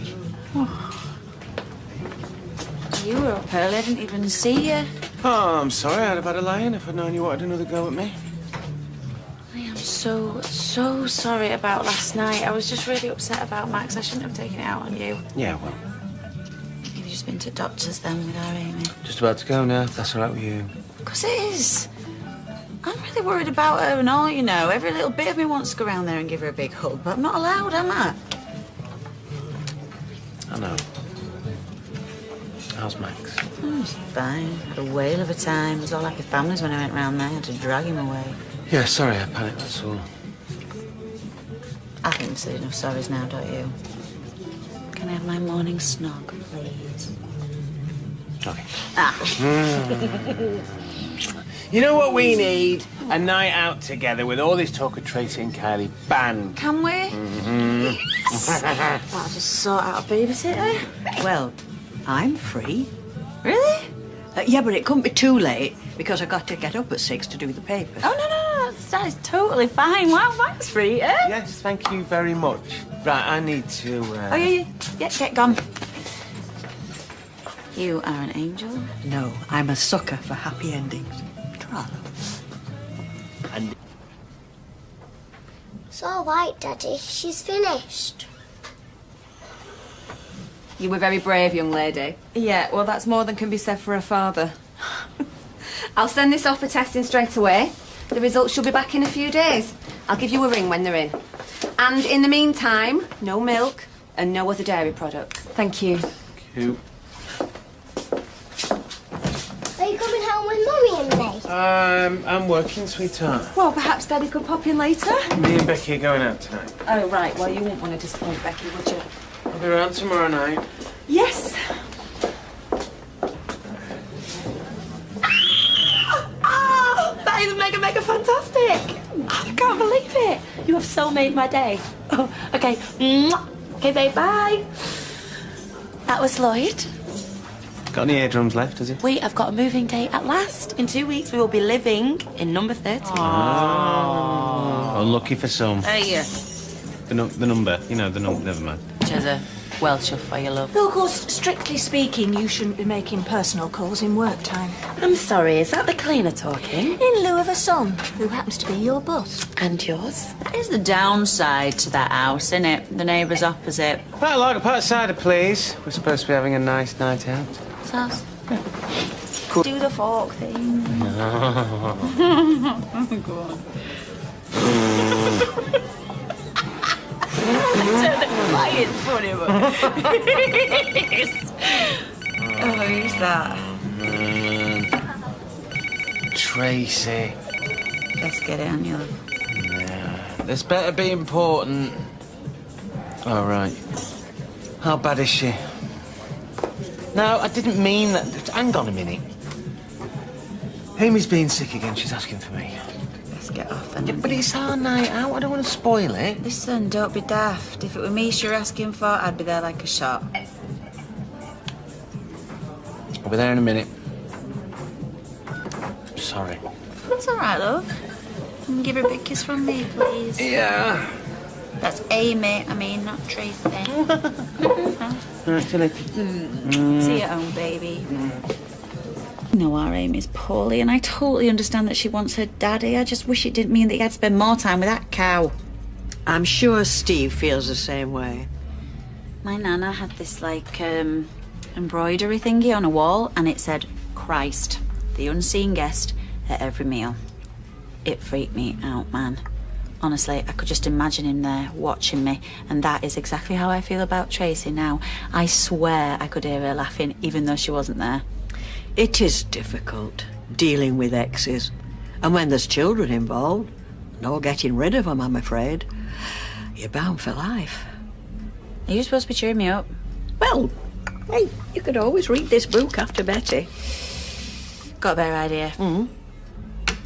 You were up early. I didn't even see you. Oh, I'm sorry. I'd have had a lie-in if I'd known you wanted another go at me. I am so sorry about last night. I was just really upset about Max. I shouldn't have taken it out on you. Yeah, well, You've just been to doctors then with our Amy. just about to go now, if that's all right with you. Because it is. I'm really worried about her and all, you know. Every little bit of me wants to go around there and give her a big hug, but I'm not allowed, am I? I know. How's Max? Oh, he's fine. Had a whale of a time. It was all happy families when I went round there. I had to drag him away. Yeah, sorry, I panicked, that's all. I think we've said enough sorries now, don't you? Can I have my morning snog, please? Okay. Ah. You know what we need? A night out together with all this talk of Tracy and Kylie banned. Can we? Yes. I'll just sort out a babysitter. Well, I'm free. Really? Yeah, but it couldn't be too late because I got to get up at 6 to do the papers. Oh, no. That is totally fine. Wow, that's free, eh? Yes, thank you very much. Right, I need to... Oh, yeah, get gone. You are an angel. No, I'm a sucker for happy endings. Try. And... It's all right, Daddy. She's finished. You were very brave, young lady. Yeah, well, that's more than can be said for a father. I'll send this off for testing straight away. The results should be back in a few days. I'll give you a ring when they're in. And in the meantime, no milk and no other dairy products. Thank you. Cute. Are you coming home with Mummy and me? I'm working, sweetheart. Well, perhaps Daddy could pop in later. Me and Becky are going out tonight. Oh, right. Well, you wouldn't want to disappoint Becky, would you? I'll be around tomorrow night. Yes. Oh, that is mega fantastic. Oh, I can't believe it. You have so made my day. Oh, okay. Okay, babe, bye. That was Lloyd. Got any eardrums left, has it? We have got a moving date at last. In 2 weeks, we will be living in number 13. Oh, unlucky for some. Hey, The number, you know, the number, never mind. Chezza, well chuffed for your love. Though, of course, strictly speaking, you shouldn't be making personal calls in work time. I'm sorry, is that the cleaner talking? In lieu of a son, who happens to be your boss. And yours? That is the downside to that house, isn't it? The neighbours opposite. Pat Lager, Pat cider, please. We're supposed to be having a nice night out. Sauce. Cool. Do the fork thing. Go on. It's funny, but oh, who's that? Tracy. Let's get it on you. Yeah. This better be important. All right. How bad is she? No, I didn't mean that. Hang on a minute. Amy's being sick again. She's asking for me. Let's get off and... But it's our night out. I don't want to spoil it. Listen, don't be daft. If it were me you're asking for, I'd be there like a shot. I'll be there in a minute. Sorry. That's all right, love. Can you give her a big kiss from me, please? Yeah. That's Amy. I mean, not Tracy. See you later. See you at home, baby. No, our Amy's poorly, and I totally understand that she wants her daddy. I just wish it didn't mean that you had to spend more time with that cow. I'm sure Steve feels the same way. My nana had this, like, embroidery thingy on a wall, and it said, Christ, the unseen guest at every meal. It freaked me out, man. Honestly, I could just imagine him there watching me, and that is exactly how I feel about Tracy now. I swear I could hear her laughing, even though she wasn't there. It is difficult dealing with exes. And when there's children involved, no getting rid of them, I'm afraid. You're bound for life. Are you supposed to be cheering me up? Well, hey, you could always read this book after Betty. Got a better idea.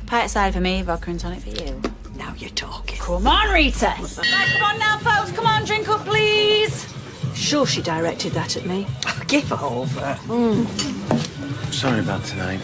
Pint aside for me, vodka and tonic for you. Now you're talking. Come on, Rita. Right, come on now, folks. Come on, drink up, please. Sure she directed that at me. Give over. Sorry about tonight.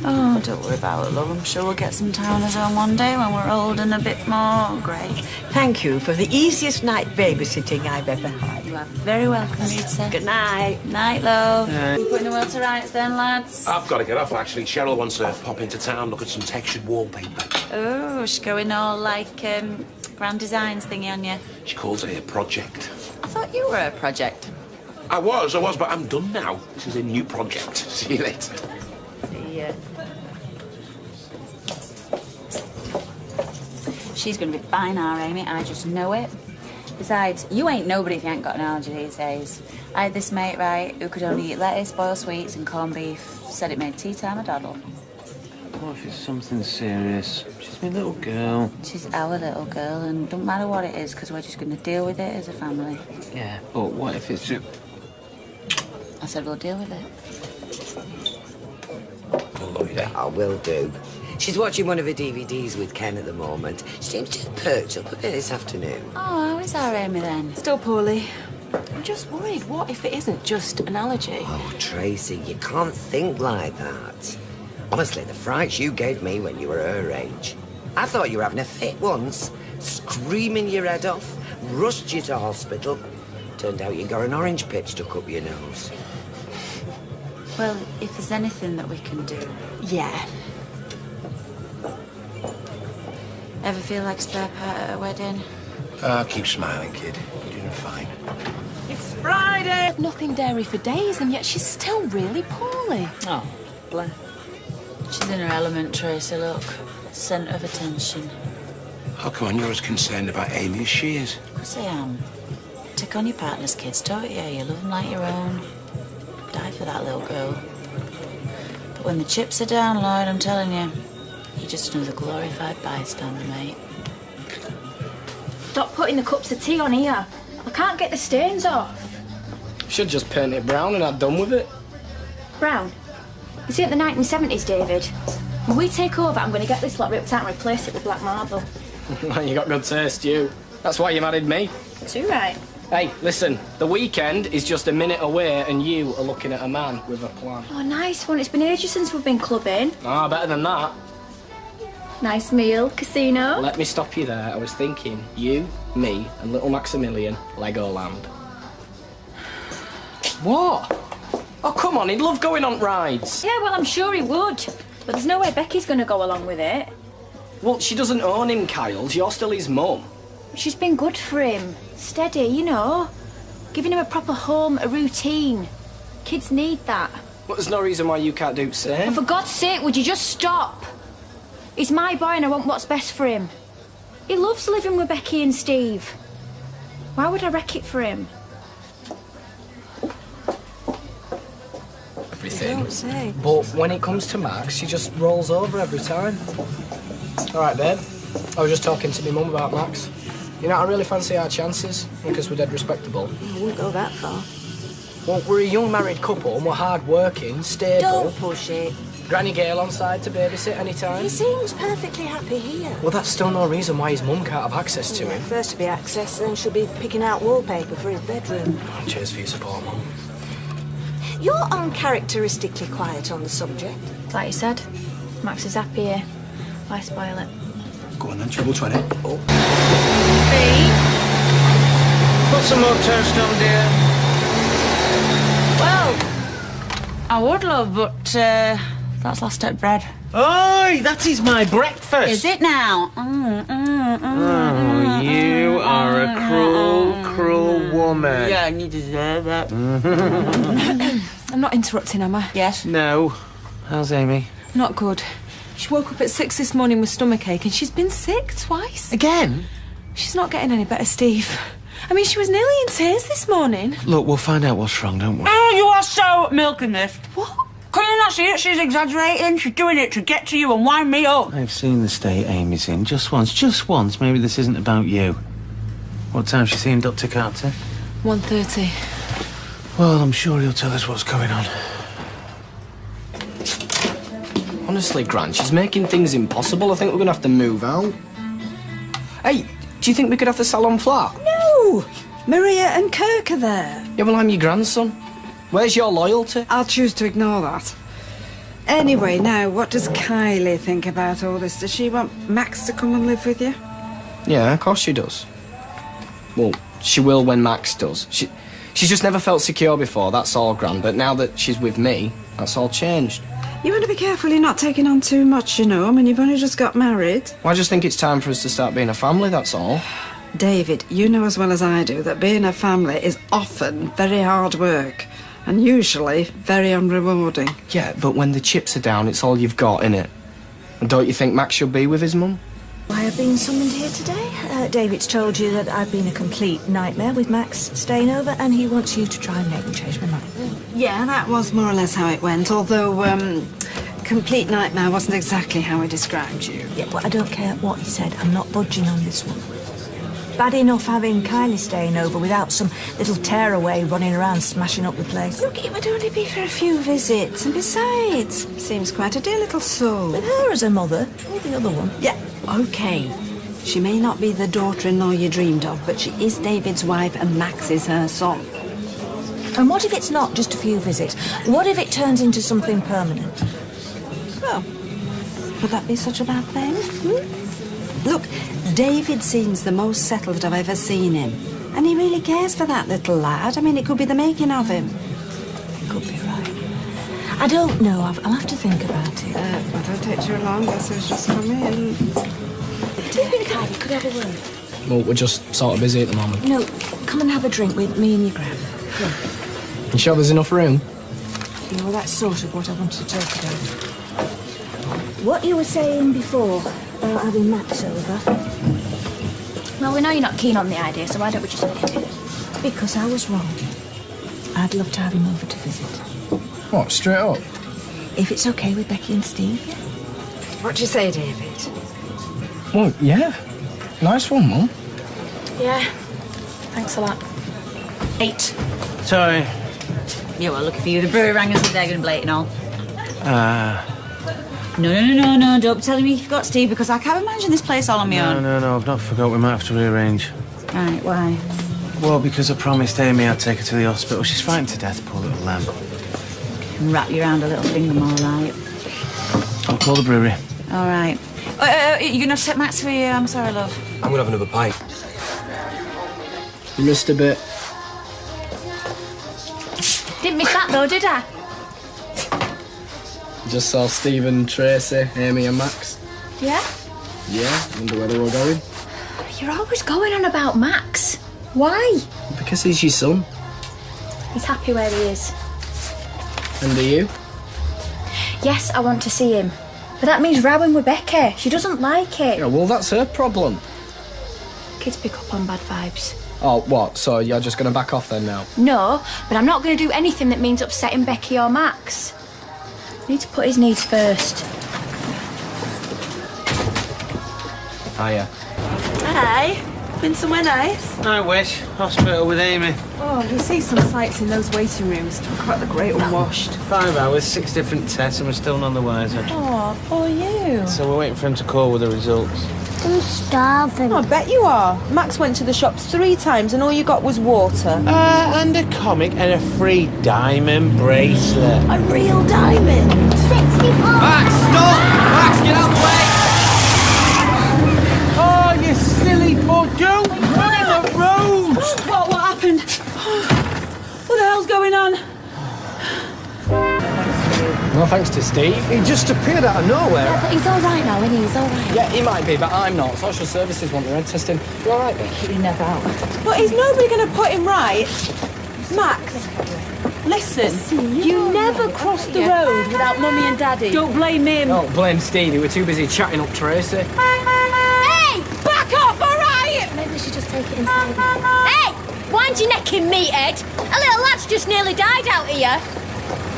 Oh, don't worry about it, love. I'm sure we'll get some time on our own one day when we're old and a bit more grey. Thank you for the easiest night babysitting I've ever had. You are very welcome, Rita. Good night. Night, love. You putting the world to rights then, lads? I've got to get off, actually. Cheryl wants to pop into town, look at some textured wallpaper. Oh, she's going all like grand designs thingy on you. She calls it a project. I thought you were a project. I was, but I'm done now. This is a new project. See you later. See ya. She's going to be fine, our Amy. I just know it. Besides, you ain't nobody if you ain't got an allergy these days. I had this mate, right, who could only eat lettuce, boiled sweets and corned beef. Said it made tea time a doddle. What if it's something serious? She's my little girl. She's our little girl, and don't matter what it is, because we're just going to deal with it as a family. Yeah, but what if it's... I said we'll deal with it. I will do. She's watching one of her DVDs with Ken at the moment. She seems to have perked up a bit this afternoon. Oh, how is our Amy then? Still poorly. I'm just worried. What if it isn't just an allergy? Oh, Tracy, you can't think like that. Honestly, the frights you gave me when you were her age. I thought you were having a fit once, screaming your head off, rushed you to hospital. Turned out you got an orange pip stuck up your nose. Well, if there's anything that we can do. Yeah. Ever feel like a spare part at a wedding? Keep smiling, kid. You're doing fine. It's Friday. Nothing dairy for days, and yet she's still really poorly. Oh, bless. She's in her element, Tracy, look. Centre of attention. How come on, you're as concerned about Amy as she is? Of course I am. Take on your partner's kids, don't you? You love them like your own. Die for that little girl. But when the chips are down, Lloyd, I'm telling you, you're just another glorified bystander, mate. Stop putting the cups of tea on here. I can't get the stains off. Should just paint it brown and have done with it. Brown? You see, at the 1970s, David, when we take over, I'm going to get this lot ripped out and replace it with black marble. You got good taste, you. That's why you married me. Too right. Hey, listen, the weekend is just a minute away and you are looking at a man with a plan. Oh, nice one. It's been ages since we've been clubbing. Ah, better than that. Nice meal, casino. Let me stop you there. I was thinking you, me, and little Maximilian, Legoland. What? Oh, come on, he'd love going on rides. Yeah, well, I'm sure he would. But there's no way Becky's going to go along with it. Well, she doesn't own him, Kyle. You're still his mum. She's been good for him. Steady, you know. Giving him a proper home, a routine. Kids need that. Well, there's no reason why you can't do the same. And for God's sake, would you just stop? He's my boy and I want what's best for him. He loves living with Becky and Steve. Why would I wreck it for him? Everything. Don't say. But when it comes to Max, she just rolls over every time. All right, babe. I was just talking to my mum about Max. You know, I really fancy our chances because we're dead respectable. I wouldn't go that far. Well, we're a young married couple and we're hard-working, stable. Don't push it. Granny Gale on side to babysit any time. He seems perfectly happy here. Well, that's still no reason why his mum can't have access to him. First to be access, then she'll be picking out wallpaper for his bedroom. Cheers for your support, Mum. You're uncharacteristically quiet on the subject. Like you said, Max is happy here. Why spoil it? Go on then, treble 20. Oh. Put some more toast on, dear. Well, I would love, but that's last step bread. Oi, that is my breakfast. Is it now? Oh, you are a cruel, cruel woman. Yeah, and you deserve that. I'm not interrupting, am I? Yes. No. How's Amy? Not good. She woke up at 6 this morning with stomachache and she's been sick twice. Again? She's not getting any better, Steve. I mean, she was nearly in tears this morning. Look, we'll find out what's wrong, don't we? Oh, you are so milking this. What? Can you not see it? She's exaggerating. She's doing it to get to you and wind me up. I've seen the state Amy's in just once. Maybe this isn't about you. What time's she seeing Dr. Carter? 1:30. Well, I'm sure he'll tell us what's going on. Honestly, Gran, she's making things impossible. I think we're going to have to move out. Hey, do you think we could have the salon flat? No! Maria and Kirk are there. Yeah, well, I'm your grandson. Where's your loyalty? I'll choose to ignore that. Anyway, now, what does Kylie think about all this? Does she want Max to come and live with you? Yeah, of course she does. Well, she will when Max does. She's just never felt secure before, that's all, Gran. But now that she's with me, that's all changed. You want to be careful you're not taking on too much, you know. I mean, you've only just got married. Well, I just think it's time for us to start being a family, that's all. David, you know as well as I do that being a family is often very hard work and usually very unrewarding. Yeah, but when the chips are down, it's all you've got, innit? And don't you think Max should be with his mum? I have been summoned here today. David's told you that I've been a complete nightmare with Max staying over, and he wants you to try and make me change my mind. Yeah, that was more or less how it went, although, complete nightmare wasn't exactly how I described you. Yeah, well, I don't care what he said. I'm not budging on this one. Bad enough having Kylie staying over without some little tearaway running around smashing up the place. Look, it would only be for a few visits, and besides, seems quite a dear little soul. With her as a mother, or the other one. Yeah, okay. She may not be the daughter-in-law you dreamed of, but she is David's wife and Max is her son. And what if it's not just a few visits? What if it turns into something permanent? Well, would that be such a bad thing? Look, David seems the most settled that I've ever seen him. And he really cares for that little lad. I mean, it could be the making of him. Could be right. I don't know. I'll have to think about it. Well, don't take too long. Guess just come in. Do you think Kylie could have a word? Well, we're just sort of busy at the moment. No, come and have a drink with me and your gran. Come. You sure there's enough room? You know, that's sort of what I wanted to talk about. What you were saying before about having Max over. Well, we know you're not keen on the idea, so why don't we just make it? Because I was wrong. I'd love to have him over to visit. What, straight up? If it's okay with Becky and Steve. What do you say, David? Well, yeah. Nice one, Mum. Yeah. Thanks a lot. 8. Sorry. Yeah, well, lucky for you. The brewery rang us with they're going to blate and all. No. Don't be telling me you forgot Steve, because I can't imagine this place all on my own. No, I've not forgot. We might have to rearrange. Right, why? Well, because I promised Amy I'd take her to the hospital. She's frightened to death, poor little lamb. Wrap you around a little finger, all right. I'll call the brewery. All right. You're going to have to take Max for you. I'm sorry, love. I'm going to have another pint. You missed a bit. Didn't miss that though, did I? Just saw Stephen, Tracy, Amy and Max. Yeah? Yeah, wonder where they were going. You're always going on about Max. Why? Because he's your son. He's happy where he is. And are you? Yes, I want to see him. But that means rowing with Becky. She doesn't like it. Yeah, well, that's her problem. Kids pick up on bad vibes. Oh, what? So you're just going to back off then now? No, but I'm not going to do anything that means upsetting Becky or Max. I need to put his needs first. Hiya. Hey, been somewhere nice? I wish. Hospital with Amy. Oh, you see some sights in those waiting rooms. Talk about the great unwashed. 5 hours, 6 different tests, and we're still none the wiser. Oh, poor you. So we're waiting for him to call with the results. I'm starving. Oh, I bet you are. Max went to the shops 3 times and all you got was water. And a comic and a free diamond bracelet. A real diamond? 64. Max, stop! Max, get out the way! Oh, you silly boy, don't run in the road! What happened? What the hell's going on? No thanks to Steve. He just appeared out of nowhere. Yeah, but he's all right now, isn't he? He's all right. Yeah, he might be, but I'm not. Social services want their own testing. You all right, Becky? You never out. But is nobody going to put him right? Max, listen. You never cross the road without Mummy and Daddy. Don't blame him. Don't blame Steve. We were too busy chatting up Tracy. Hey! Back off, all right? Maybe we should just take it inside. Hey! Wind your neck in, meathead. A little lad's just nearly died out here.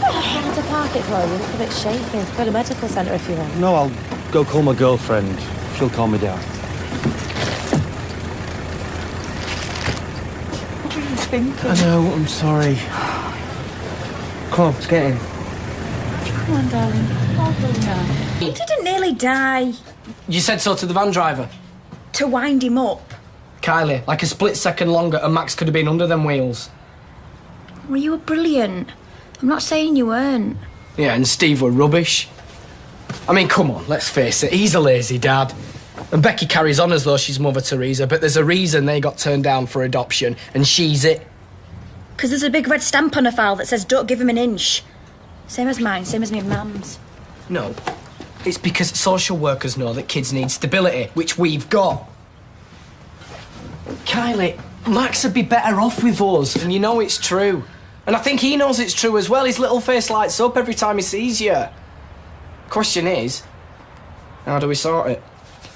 I had to park it for you. Look a bit shaky. Go to the medical centre if you want. No, I'll go call my girlfriend. She'll calm me down. What are you thinking? I know, I'm sorry. Come on, let's get in. Come on, darling. Hold on now. He didn't nearly die. You said so to the van driver? To wind him up. Kylie, like a split second longer and Max could have been under them wheels. Well, you were brilliant. I'm not saying you weren't. Yeah, and Steve were rubbish. I mean, come on, let's face it, he's a lazy dad. And Becky carries on as though she's Mother Teresa, but there's a reason they got turned down for adoption, and she's it. Because there's a big red stamp on her file that says don't give him an inch. Same as mine, same as me mum's. No, it's because social workers know that kids need stability, which we've got. Kylie, Max would be better off with us, and you know it's true. And I think he knows it's true as well. His little face lights up every time he sees you. Question is, how do we sort it?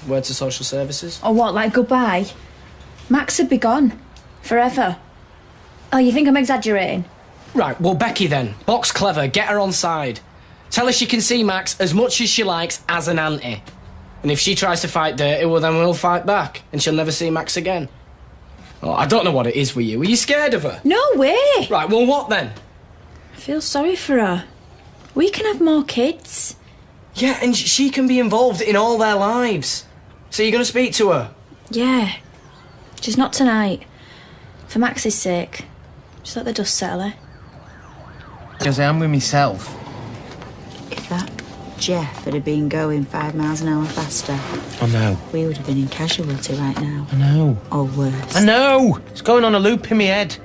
Word to social services? Or what, like goodbye? Max would be gone. Forever. Oh, you think I'm exaggerating? Right, well, Becky then. Box clever, get her on side. Tell her she can see Max as much as she likes as an auntie. And if she tries to fight dirty, well, then we'll fight back, and she'll never see Max again. Oh, I don't know what it is with you. Are you scared of her? No way! Right, well, what then? I feel sorry for her. We can have more kids. Yeah, and she can be involved in all their lives. So you're going to speak to her? Yeah. Just not tonight. For Max's sake. Just let the dust settle, eh? Because I am with myself. If that Jeff had been going 5 miles an hour faster, I know. we would have been in casualty right now. I know. Or worse. I know! It's going on a loop in my head.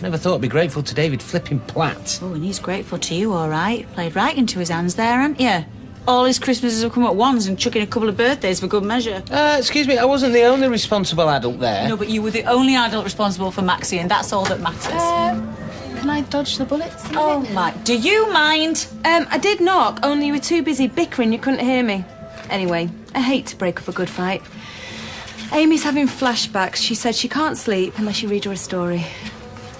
Never thought I'd be grateful to David flipping Platt. Oh, and he's grateful to you, all right. Played right into his hands there, haven't you? All his Christmases have come at once and chucking a couple of birthdays for good measure. Excuse me, I wasn't the only responsible adult there. No, but you were the only adult responsible for Maxie, and that's all that matters. Can I dodge the bullets? Oh, my. Do you mind? I did knock, only you were too busy bickering you couldn't hear me. Anyway, I hate to break up a good fight. Amy's having flashbacks. She said she can't sleep unless you read her a story.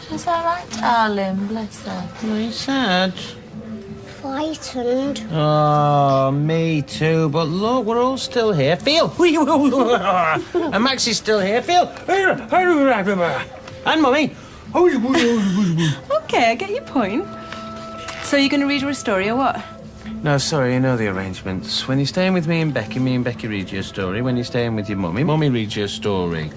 She's all right, darling. Bless her. Are you sad? Frightened. Oh, me too. But look, we're all still here. Feel. And Max is still here. Feel. And Mummy. Okay, I get your point. So you're going to read her a story or what? No, sorry, you know the arrangements. When you're staying with me and Becky read you a story. When you're staying with your Mummy reads you a story.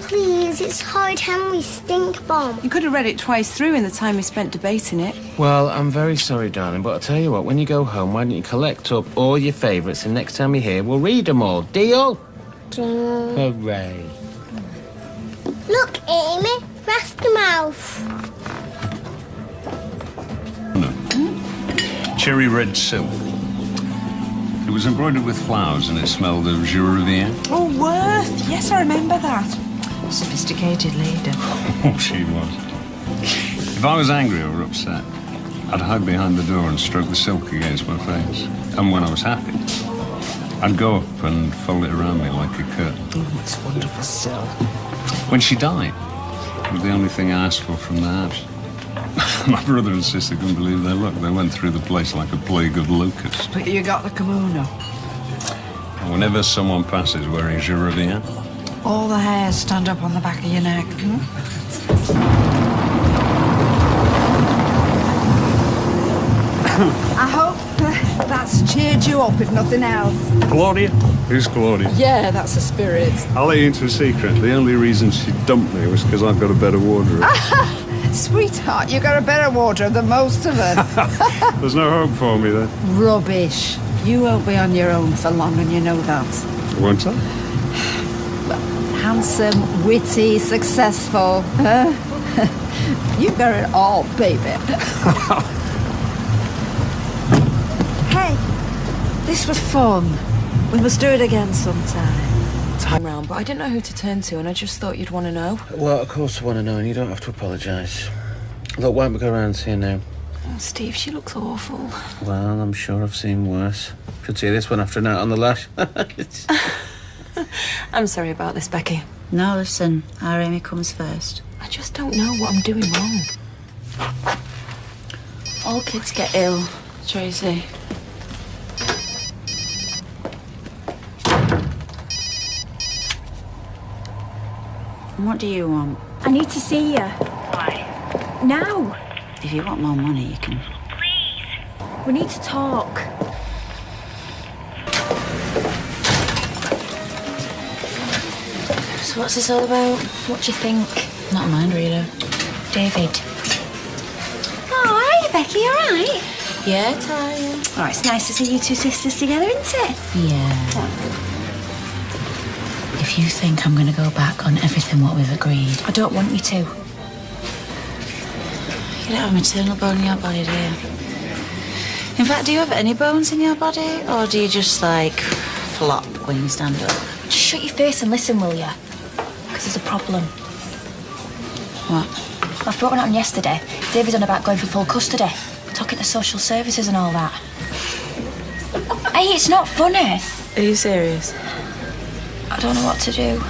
Please, it's Horrid Henry's stink bomb. You could have read it twice through in the time we spent debating it. Well, I'm very sorry, darling, but I'll tell you what, when you go home, why don't you collect up all your favourites and next time you're here, we'll read them all. Deal? Deal. Hooray. Look, Amy, rest the mouth. Cherry red silk. It was embroidered with flowers and it smelled of Jurevien. Oh, Worth. Yes, I remember that. Sophisticated lady. Oh, she was. If I was angry or upset, I'd hide behind the door and stroke the silk against my face. And when I was happy, I'd go up and fold it around me like a curtain. Oh, it's wonderful silk. When she died, it was the only thing I asked for from the house. My brother and sister couldn't believe their luck. They went through the place like a plague of locusts. But you got the kimono. And whenever someone passes wearing Jurevien, All the hairs stand up on the back of your neck. I hope that's cheered you up, if nothing else. Claudia? Who's Claudia? Yeah, that's a spirit. I'll let you into a secret. The only reason she dumped me was because I've got a better wardrobe. Sweetheart, you got a better wardrobe than most of us. There's no hope for me then. Rubbish. You won't be on your own for long, and you know that. Won't I? Handsome, witty, successful. You've got it all, baby. Hey, this was fun. We must do it again sometime. Time round, but I didn't know who to turn to, and I just thought you'd want to know. Well, of course I want to know, and you don't have to apologise. Look, why don't we go around and see her now? Oh, Steve, she looks awful. Well, I'm sure I've seen worse. Could see this one after a night on the lash. I'm sorry about this, Becky. No, listen, our Amy comes first. I just don't know what I'm doing wrong. All kids get ill, Tracy. And what do you want? I need to see you. Why? Now. If you want more money, you can... We need to talk. So what's this all about? What do you think? Not a mind reader. David. Oh, hi, Becky, you alright? Yeah, tired. Oh, it's nice to see you two sisters together, isn't it? Yeah. If you think I'm going to go back on everything what we've agreed... I don't want you to. You don't have a maternal bone in your body, do you? In fact, do you have any bones in your body? Or do you just, like, flop when you stand up? Just shut your face and listen, will ya? Because there's a problem. What? I thought one happened yesterday. David's on about going for full custody. Talking to social services and all that. Hey, it's not funny. Are you serious? I don't know what to do.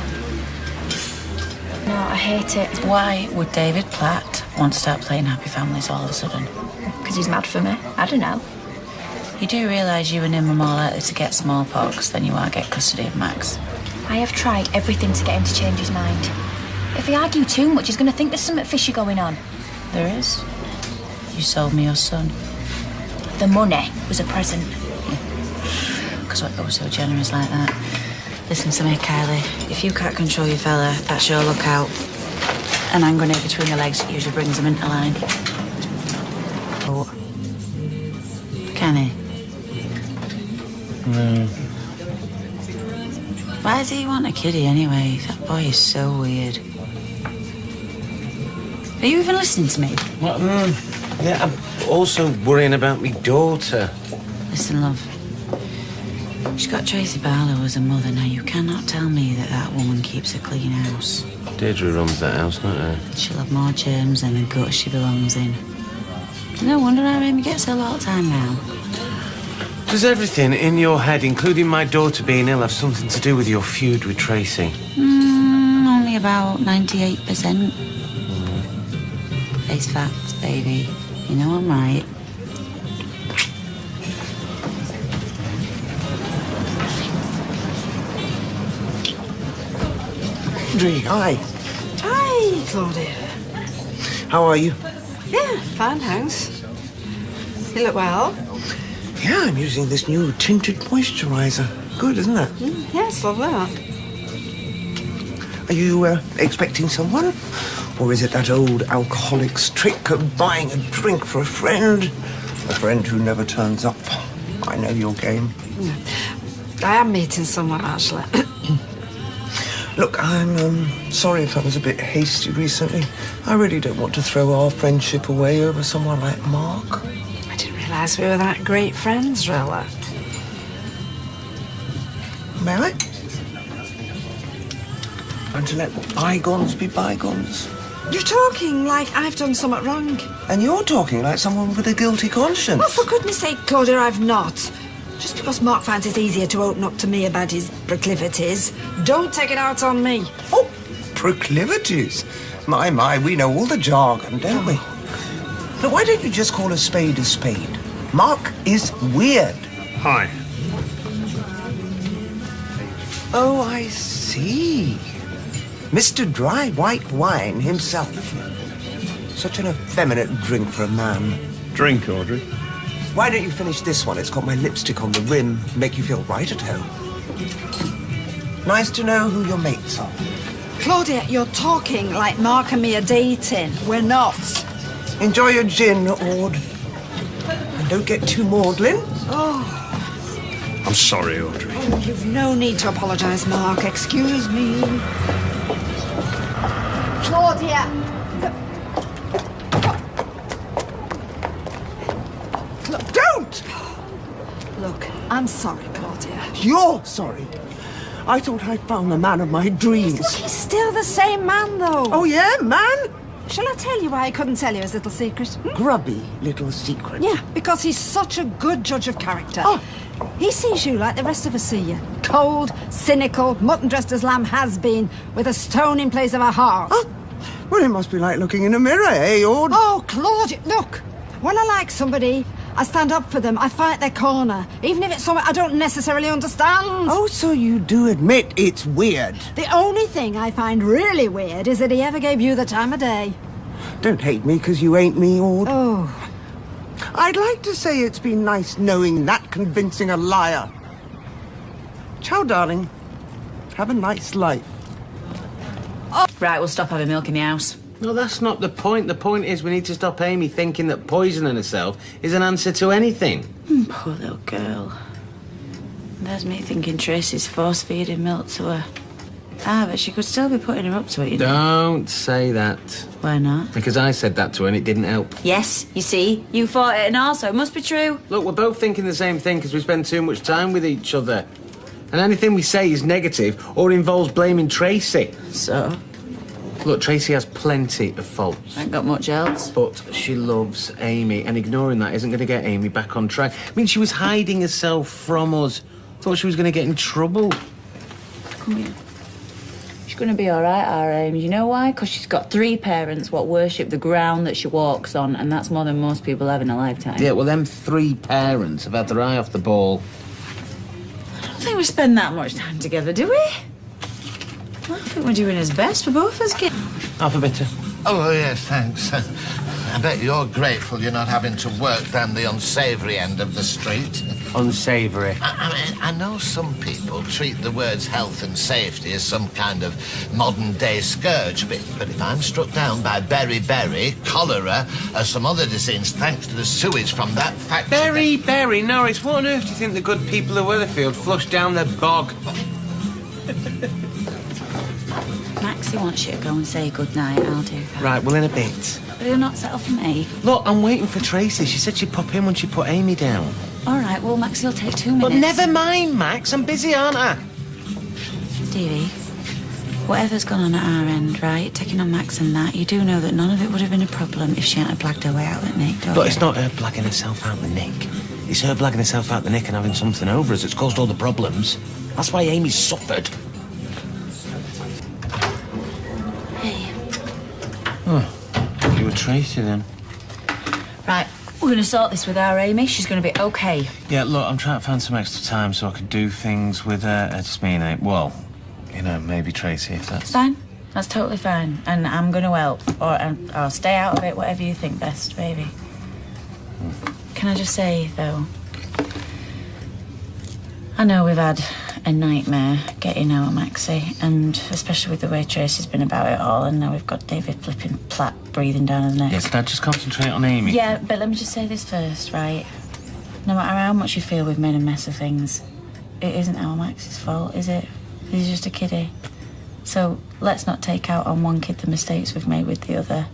No, I hate it. Why would David Platt want to start playing Happy Families all of a sudden? Because he's mad for me. I don't know. You do realise you and him are more likely to get smallpox than you are get custody of Max? I have tried everything to get him to change his mind. If he argues too much, he's going to think there's something fishy going on. There is. You sold me your son. The money was a present. Because I was so generous like that. Listen to me, Kylie. If you can't control your fella, that's your lookout. An hand grenade between your legs usually brings him into line. Oh. Can he? Why does he want a kiddie anyway? That boy is so weird. Are you even listening to me? What? Yeah, I'm also worrying about my daughter. Listen, love. She's got Tracy Barlow as a mother. Now, you cannot tell me that that woman keeps a clean house. Deirdre runs that house, not her. She'll have more germs than the gutter she belongs in. No wonder our Amy gets a lot of time now. Does everything in your head, including my daughter being ill, have something to do with your feud with Tracy? Only about 98%. Face facts, baby. You know I'm right. Audrey, hi. Hi, Claudia. How are you? Yeah, fine, thanks. You look well. Yeah, I'm using this new tinted moisturiser. Good, isn't it? Yes, love that. Are you expecting someone? Or is it that old alcoholic's trick of buying a drink for a friend? A friend who never turns up. I know your game. I am meeting someone, actually. Look, I'm sorry if I was a bit hasty recently. I really don't want to throw our friendship away over someone like Mark. I didn't realise we were that great friends, really. May I? And to let bygones be bygones. You're talking like I've done something wrong. And you're talking like someone with a guilty conscience. Oh, for goodness sake, Claudia, I've not. Just because Mark finds it easier to open up to me about his proclivities, don't take it out on me. Oh, proclivities? My, we know all the jargon, don't we? But why don't you just call a spade a spade? Mark is weird. Hi. Oh, I see. Mr. Dry White Wine himself. Such an effeminate drink for a man. Drink, Audrey. Why don't you finish this one? It's got my lipstick on the rim. Make you feel right at home. Nice to know who your mates are. Claudia, you're talking like Mark and me are dating. We're not. Enjoy your gin, Aud. And don't get too maudlin. Oh. I'm sorry, Audrey. Oh, you've no need to apologise, Mark. Excuse me. Claudia! Look, don't! Look, I'm sorry, Claudia. You're sorry. I thought I'd found the man of my dreams. Look, he's still the same man, though. Oh, yeah, man? Shall I tell you why I couldn't tell you his little secret? Grubby little secret. Yeah, because he's such a good judge of character. Oh. He sees you like the rest of us see you. Cold, cynical, mutton-dressed as lamb has been, with a stone in place of a heart. Oh. Well, it must be like looking in a mirror, eh, Aud? Oh, Claudia, look. When I like somebody, I stand up for them. I fight their corner, even if it's something I don't necessarily understand. Oh, so you do admit it's weird. The only thing I find really weird is that he ever gave you the time of day. Don't hate me because you ain't me, Aud. Oh. I'd like to say it's been nice knowing that convincing a liar. Ciao, darling. Have a nice life. Oh. Right, we'll stop having milk in the house. No, that's not the point. The point is we need to stop Amy thinking that poisoning herself is an answer to anything. Poor little girl. There's me thinking Tracy's force-feeding milk to her. But she could still be putting her up to it, you know. Don't say that. Why not? Because I said that to her and it didn't help. Yes, you see, you thought it and also it must be true. Look, we're both thinking the same thing because we spend too much time with each other. And anything we say is negative or involves blaming Tracy. So? Look, Tracy has plenty of faults. I ain't got much else. But she loves Amy, and ignoring that isn't going to get Amy back on track. I mean, she was hiding herself from us. Thought she was going to get in trouble. Come here. She's going to be all right, our Amy. You know why? Because she's got 3 parents what worship the ground that she walks on, and that's more than most people have in a lifetime. Yeah, well, them 3 parents have had their eye off the ball. I don't think we spend that much time together, do we? Well, I think we're doing his best for both of us, kid. Half a bitter. Oh, yes, thanks. I bet you're grateful you're not having to work down the unsavoury end of the street. Unsavoury? I mean, I know some people treat the words health and safety as some kind of modern-day scourge, but if I'm struck down by beriberi, cholera, or some other disease thanks to the sewage from that factory... Beriberi? Norris, what on earth do you think the good people of Weatherfield flushed down their bog? Maxie wants you to go and say goodnight. I'll do that. Right, well, in a bit. But you'll not settle for me. Look, I'm waiting for Tracy. She said she'd pop in when she put Amy down. All right, well, Maxie will take 2 minutes. But never mind, Max. I'm busy, aren't I? Stevie, whatever's gone on at our end, right, taking on Max and that, you do know that none of it would have been a problem if she hadn't blagged her way out at Nick, don't But you? it's not her blagging herself out the Nick. It's her blagging herself out the Nick and having something over us that's caused all the problems. That's why Amy's suffered. Oh, you were Tracy then? Right, we're going to sort this with our Amy. She's going to be okay. Yeah, look, I'm trying to find some extra time so I can do things with her. I just mean, well, you know, maybe Tracy, if that's... Fine. That's totally fine. And I'm going to help. Or I'll stay out of it, whatever you think best, baby. Can I just say, though, I know we've had a nightmare getting out of Maxie, and especially with the way Tracy's been about it all, and now we've got David flipping Platt breathing down his neck. Yes, Dad, just concentrate on Amy. Yeah, but let me just say this first, right? No matter how much you feel we've made a mess of things, it isn't our Max's fault, is it? He's just a kiddie. So let's not take out on one kid the mistakes we've made with the other.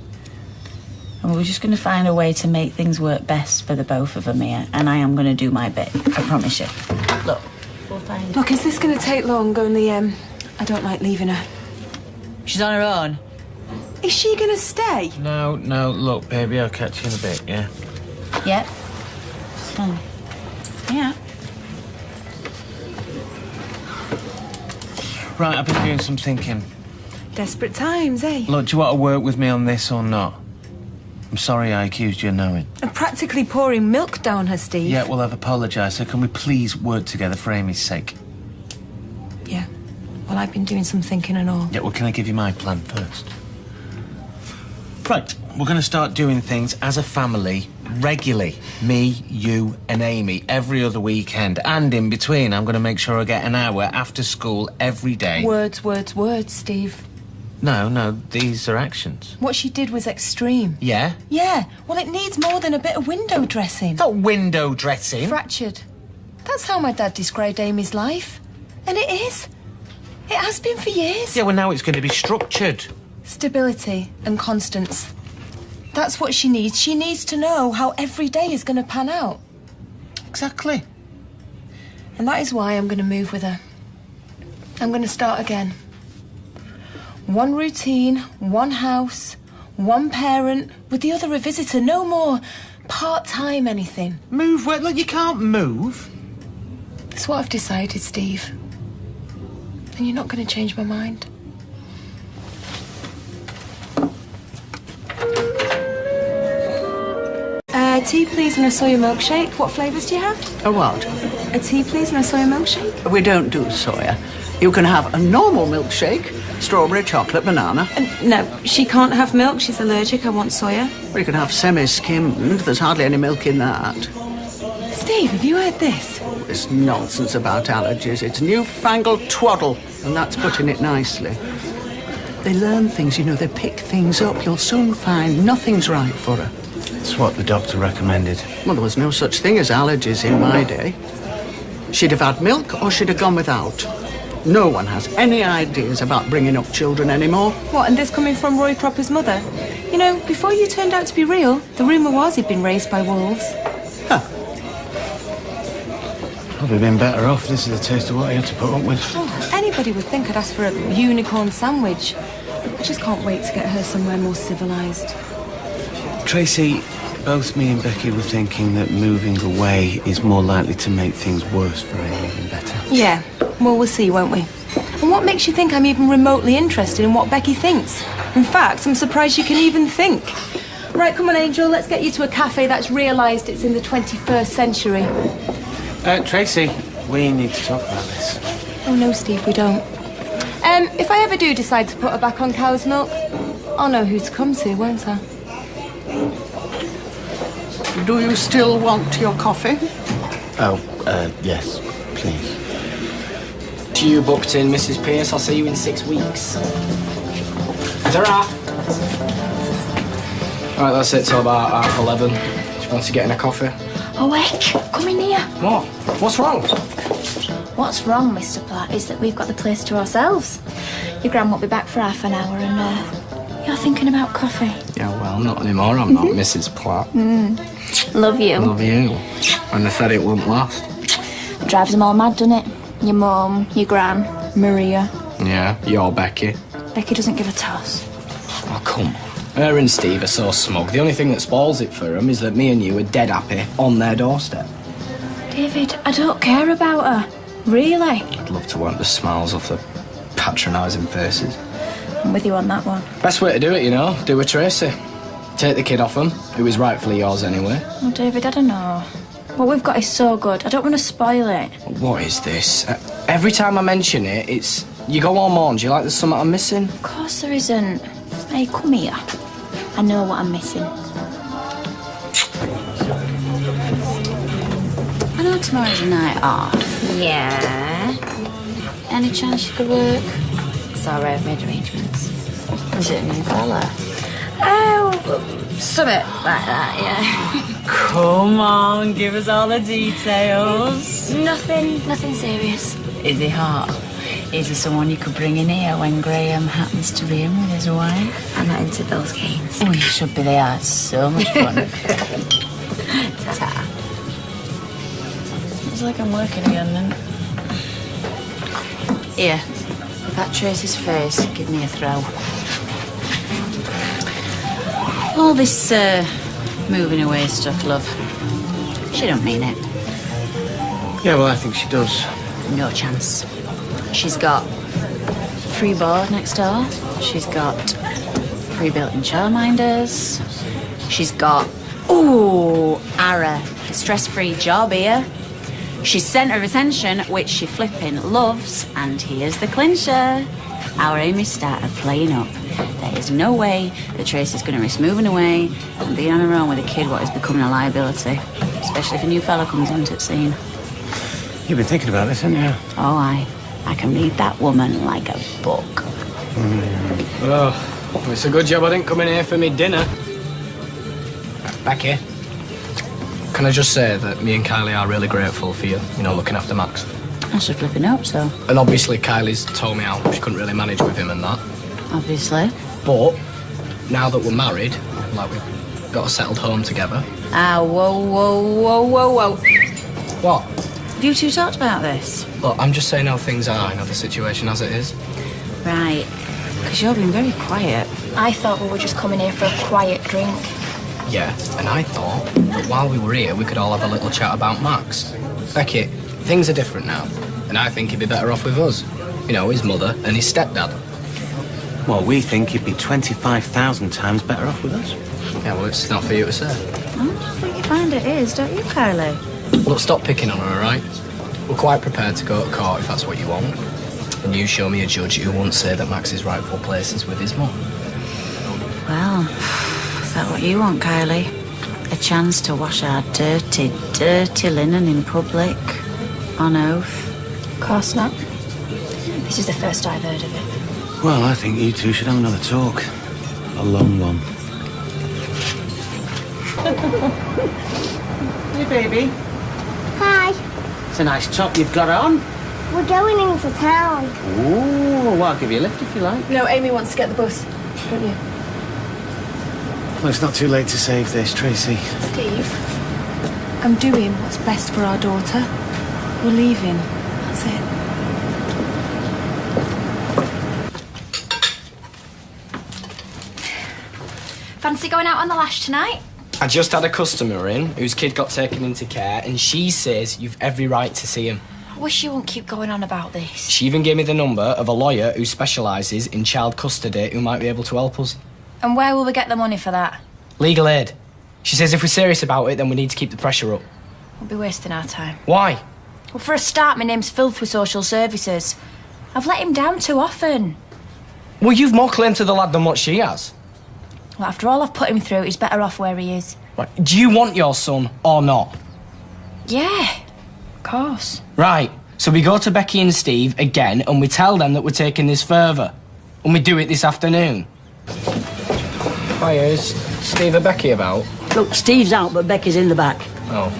And we're just going to find a way to make things work best for the both of them here, and I am going to do my bit, I promise you. Look. Look, is this going to take long? Only, I don't like leaving her. She's on her own. Is she going to stay? No, look, baby, I'll catch you in a bit, yeah? Yep. It's fine. Yeah. Right, I've been doing some thinking. Desperate times, eh? Look, do you want to work with me on this or not? I'm sorry I accused you of knowing. And practically pouring milk down her, Steve. Yeah, well, I've apologised, so can we please work together for Amy's sake? Yeah. Well, I've been doing some thinking and all. Yeah, well, can I give you my plan first? Right, we're going to start doing things as a family regularly. Me, you and Amy every other weekend. And in between, I'm going to make sure I get an hour after school every day. Words, Steve. No, these are actions. What she did was extreme. Yeah? Yeah. Well, it needs more than a bit of window dressing. Not window dressing. Fractured. That's how my dad described Amy's life. And it is. It has been for years. Yeah, well, now it's going to be structured. Stability and constance. That's what she needs. She needs to know how every day is going to pan out. Exactly. And that is why I'm going to move with her. I'm going to start again. One routine, one house, one parent, with the other a visitor. No more part-time anything. Move where? Look, you can't move. It's what I've decided, Steve. And you're not going to change my mind. Tea, please, and a soya milkshake. What flavours do you have? A what? A tea, please, and a soya milkshake. We don't do soya. You can have a normal milkshake, strawberry, chocolate, banana. No, she can't have milk. She's allergic. I want soya. Or you can have semi-skimmed. There's hardly any milk in that. Steve, have you heard this? This nonsense about allergies. It's newfangled twaddle, and that's putting it nicely. They learn things, you know, they pick things up. You'll soon find nothing's right for her. It's what the doctor recommended. Well, there was no such thing as allergies in my day. She'd have had milk or she'd have gone without. No one has any ideas about bringing up children anymore. What, and this coming from Roy Cropper's mother? You know, before you turned out to be real, the rumour was he'd been raised by wolves. Huh. Probably been better off. This is a taste of what I had to put up with. Oh, anybody would think I'd ask for a unicorn sandwich. I just can't wait to get her somewhere more civilised. Tracy, both me and Becky were thinking that moving away is more likely to make things worse for Amy than better. Yeah, well, we'll see, won't we? And what makes you think I'm even remotely interested in what Becky thinks? In fact, I'm surprised you can even think. Right, come on, Angel, let's get you to a cafe that's realised it's in the 21st century. Tracy, we need to talk about this. Oh, no, Steve, we don't. If I ever do decide to put her back on cow's milk, I'll know who to come to, won't I? Do you still want your coffee? Oh, yes, please. You booked in, Mrs. Pierce. I'll see you in 6 weeks. Ta-ra! Right, that's it till about 11:30. Do you fancy getting a coffee? Awake, come in here. What? What's wrong? What's wrong, Mr. Platt, is that we've got the place to ourselves. Your gran won't be back for half an hour and you're thinking about coffee. Yeah, well, not anymore. I'm not Mrs. Platt. Love you. Love you. And they said it wouldn't last. Drives them all mad, doesn't it? Your mum, your gran, Maria. Yeah, you're Becky. Becky doesn't give a toss. Oh, come on. Her and Steve are so smug. The only thing that spoils it for them is that me and you are dead happy on their doorstep. David, I don't care about her. Really. I'd love to wipe the smiles off the patronising faces. I'm with you on that one. Best way to do it, you know, do a Tracy. Take the kid off him, who is rightfully yours anyway. Oh, David, I don't know. What we've got is so good. I don't want to spoil it. What is this? Every time I mention it, it's... You go on mourn. Do you like there's something I'm missing? Of course there isn't. Hey, come here. I know what I'm missing. I know tomorrow's your night off. Yeah. Any chance you could work? Sorry, I've made arrangements. Is it a new fella? Oh, something like that, yeah. Come on, give us all the details. Nothing serious. Is he hot? Is he someone you could bring in here when Graham happens to be in with his wife? I'm not into those games. Oh, you should be. They are so much fun. Ta-ta. It's like I'm working again then. Here, if that Tracy's face, give me a throw. All this moving away stuff, love. She don't mean it. Yeah, well, I think she does. No chance. She's got free board next door. She's got free built-in childminders. She's got, ooh, Ara, a stress-free job here. She's centre of attention, which she flipping loves. And here's the clincher. Our Amy started playing up. There is no way that Tracy's going to risk moving away and being on her own with a kid what is becoming a liability. Especially if a new fella comes onto the scene. You've been thinking about this, haven't you? Oh, I can read that woman like a book. Oh, well, it's a good job I didn't come in here for me dinner. Becky, can I just say that me and Kylie are really grateful for you, looking after Max. I should flipping hope so. And obviously Kylie's told me how she couldn't really manage with him and that. Obviously. But now that we're married, like we've got a settled home together. Ah, whoa. What? Have you two talked about this? Look, I'm just saying how things are, the situation as it is. Right. Because you're being very quiet. I thought we were just coming here for a quiet drink. Yeah, and I thought that while we were here, we could all have a little chat about Max. Becky, things are different now, and I think he'd be better off with us. His mother and his stepdad. Well, we think he'd be 25,000 times better off with us. Yeah, well, it's not for you to say. I just think you find it is, don't you, Kylie? Look, stop picking on her, all right? We're quite prepared to go to court if that's what you want. and you show me a judge who won't say that Max's rightful place is with his mum. Well, is that what you want, Kylie? A chance to wash our dirty, dirty linen in public? On oath? Of course not. This is the first I've heard of it. Well, I think you two should have another talk. A long one. Hey, baby. Hi. It's a nice top you've got on. We're going into town. Ooh, well, I'll give you a lift if you like. No, Amy wants to get the bus, don't you? Well, it's not too late to save this, Tracy. Steve, I'm doing what's best for our daughter. We're leaving. That's it. Fancy going out on the lash tonight? I just had a customer in whose kid got taken into care, and she says you've every right to see him. I wish you wouldn't keep going on about this. She even gave me the number of a lawyer who specialises in child custody who might be able to help us. And where will we get the money for that? Legal aid. She says if we're serious about it, then we need to keep the pressure up. We'll be wasting our time. Why? Well, for a start, my name's Filth with social services. I've let him down too often. Well, you've more claim to the lad than what she has. Well, after all I've put him through, he's better off where he is. Right. Do you want your son or not? Yeah, of course. Right. So we go to Becky and Steve again and we tell them that we're taking this further. And we do it this afternoon. Hiya, is Steve or Becky about? Look, Steve's out, but Becky's in the back. Oh,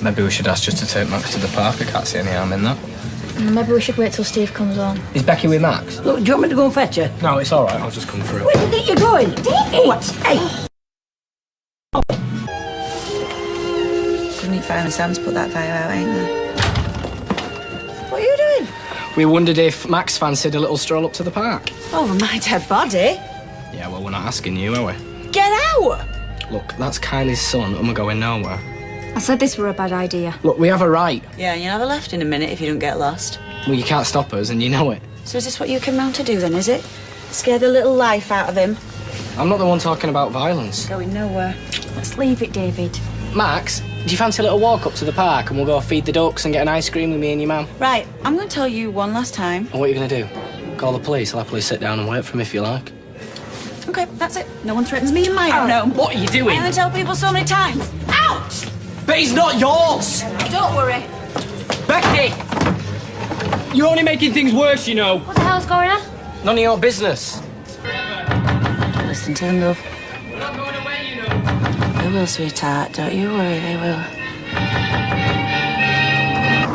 maybe we should ask just to take Max to the park. I can't see any harm in that. Maybe we should wait till Steve comes on. Is Becky with Max? Look, do you want me to go and fetch her? No, it's all right. I'll just come through. Where do you think you're going? David! What? Hey! Couldn't it fire and Sam's put that fire out, ain't there? What are you doing? We wondered if Max fancied a little stroll up to the park. Over my dead body? Yeah, well, we're not asking you, are we? Get out! Look, that's Kylie's son and we're going nowhere. I said this were a bad idea. Look, we have a right. Yeah, you'll have a left in a minute if you don't get lost. Well, you can't stop us and you know it. So is this what you came round to do then, is it? Scare the little life out of him? I'm not the one talking about violence. Going nowhere. Let's leave it, David. Max, do you fancy a little walk up to the park and we'll go feed the ducks and get an ice cream with me and your mum? Right, I'm going to tell you one last time. And what are you going to do? Call the police? I'll happily sit down and wait for him if you like. OK, that's it. No one threatens me in my own home. What are you doing? I only tell people so many times. Out! But he's not yours! Don't worry. Becky! You're only making things worse, you know. What the hell's going on? None of your business. Listen to them, love. We're not going away, you know. They will, sweetheart. Don't you worry, they will.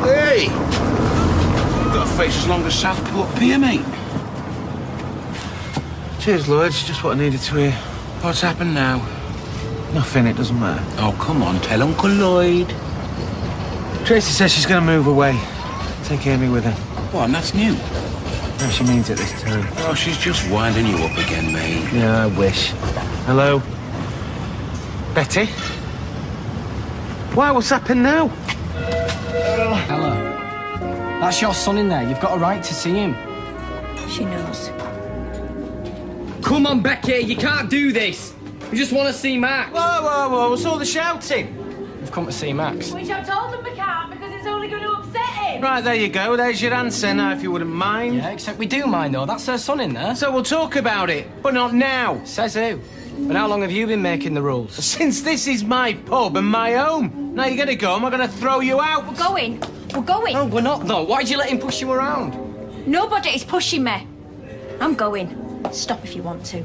Hey! You've got a face as long as Southport Pier, mate. Cheers, Lloyd. It's just what I needed to hear. What's happened now? Nothing, it doesn't matter. Oh, come on, tell Uncle Lloyd. Tracy says she's going to move away. Take Amy with her. What, and that's new? No, she means it this time. Oh, she's just winding you up again, mate. Yeah, I wish. Hello? Betty? Why, what's happened now? Ella, that's your son in there. You've got a right to see him. She knows. Come on, Becky, you can't do this. We just want to see Max. Whoa, whoa, whoa, what's all the shouting? We've come to see Max. Which I've told them we can't because it's only going to upset him. Right, there you go. There's your answer now, if you wouldn't mind. Yeah, except we do mind, though. That's her son in there. So we'll talk about it, but not now. Says who? And how long have you been making the rules? Since this is my pub and my home. Now you're going to go, am I going to throw you out? We're going. We're going. No, we're not, though. Why'd you let him push you around? Nobody is pushing me. I'm going. Stop if you want to.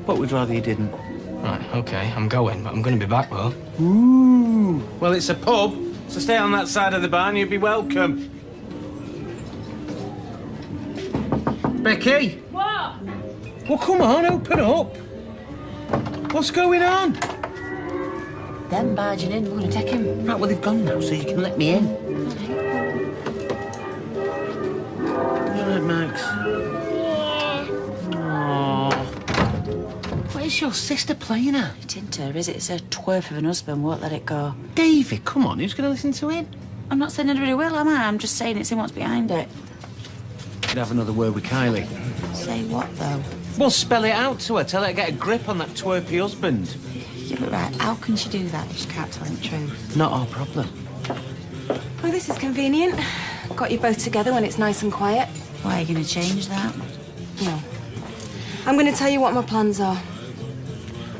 But we'd rather you didn't. Right, OK, I'm going, but I'm going to be back, though. Ooh. Well, it's a pub, so stay on that side of the bar and you'll be welcome. Becky? What? Well, come on, open up. What's going on? Them barging in, we're going to take him. Right, well, they've gone now, so you can let me in. You all right, Max? Where's your sister playing at? It isn't her, is it? It's a twerp of an husband, won't let it go. David, come on, who's going to listen to it? I'm not saying anybody will, am I? I'm just saying it's in what's behind it. Could have another word with Kylie. Say what, though? Well, spell it out to her. Tell her to get a grip on that twerpy husband. Yeah, but right, how can she do that if she can't tell him the truth? Not our problem. Oh, this is convenient. Got you both together when it's nice and quiet. Why, are you going to change that? No. I'm going to tell you what my plans are.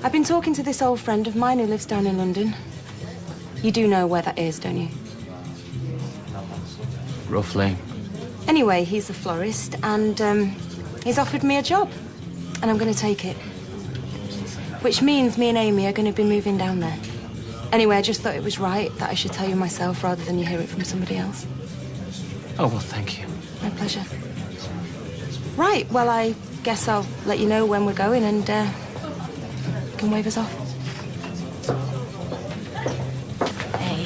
I've been talking to this old friend of mine who lives down in London. You do know where that is, don't you? Roughly. Anyway, he's a florist, and he's offered me a job. And I'm going to take it. Which means me and Amy are going to be moving down there. Anyway, I just thought it was right that I should tell you myself rather than you hear it from somebody else. Oh, well, thank you. My pleasure. Right, well, I guess I'll let you know when we're going and you can wave us off. Hey,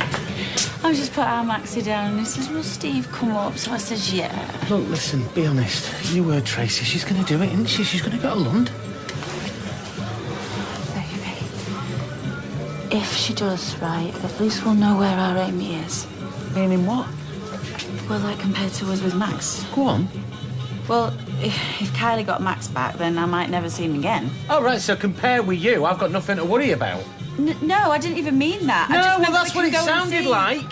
I just put our Maxie down and he says, will Steve come up? So I says, yeah. Look, listen, be honest. You heard Tracy. She's going to do it, isn't she? She's going to go to London. If she does, right, at least we'll know where our Amy is. Meaning what? Well, like compared to us with Max. Go on. Well, if Kylie got Max back, then I might never see him again. Oh, right, so compare with you, I've got nothing to worry about. No, I didn't even mean that. No, I just well, that's what it go and sounded see. like.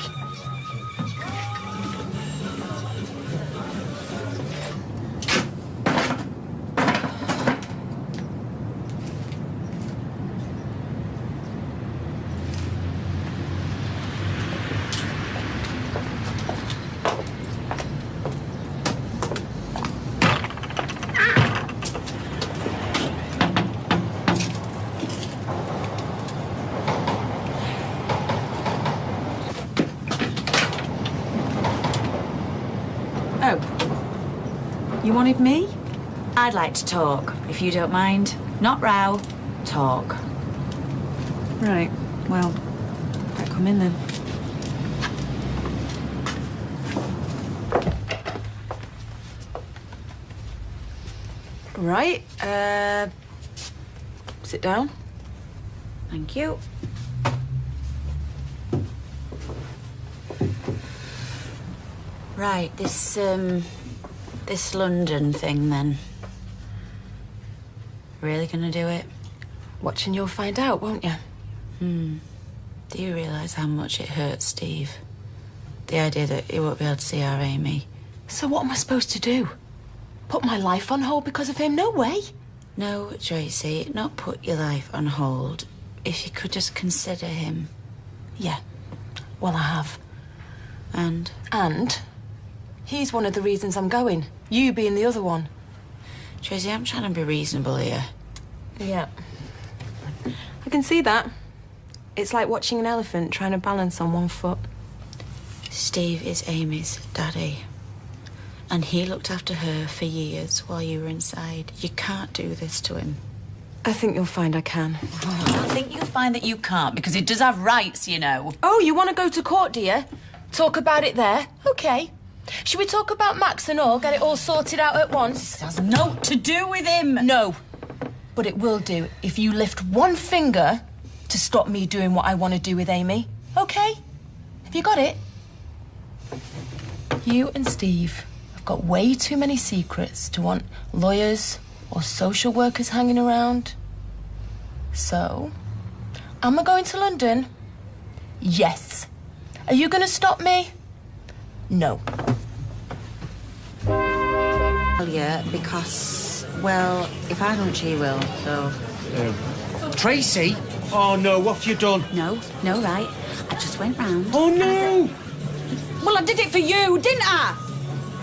You wanted me? I'd like to talk, if you don't mind. Not row, talk. Right, well, I'll come in then. Right, sit down. Thank you. Right, this London thing, then. Really gonna do it? Watching you'll find out, won't you? Do you realise how much it hurts Steve? The idea that he won't be able to see our Amy. So what am I supposed to do? Put my life on hold because of him? No way. No, Tracy, not put your life on hold. If you could just consider him. Yeah, well, I have. And? And he's one of the reasons I'm going. You being the other one. Tracy, I'm trying to be reasonable here. Yeah. I can see that. It's like watching an elephant trying to balance on one foot. Steve is Amy's daddy. And he looked after her for years while you were inside. You can't do this to him. I think you'll find I can. I think you'll find that you can't, because he does have rights, you know. Oh, you want to go to court, do you? Talk about it there? OK. Should we talk about Max and all, get it all sorted out at once? It has no to do with him. No. But it will do if you lift one finger to stop me doing what I want to do with Amy. OK? Have you got it? You and Steve have got way too many secrets to want lawyers or social workers hanging around. So, am I going to London? Yes. Are you going to stop me? No. Yeah, because, well, if I don't, she will, so... Tracy? Oh, no, what have you done? No, right. I just went round. Oh, no! Well, I did it for you, didn't I?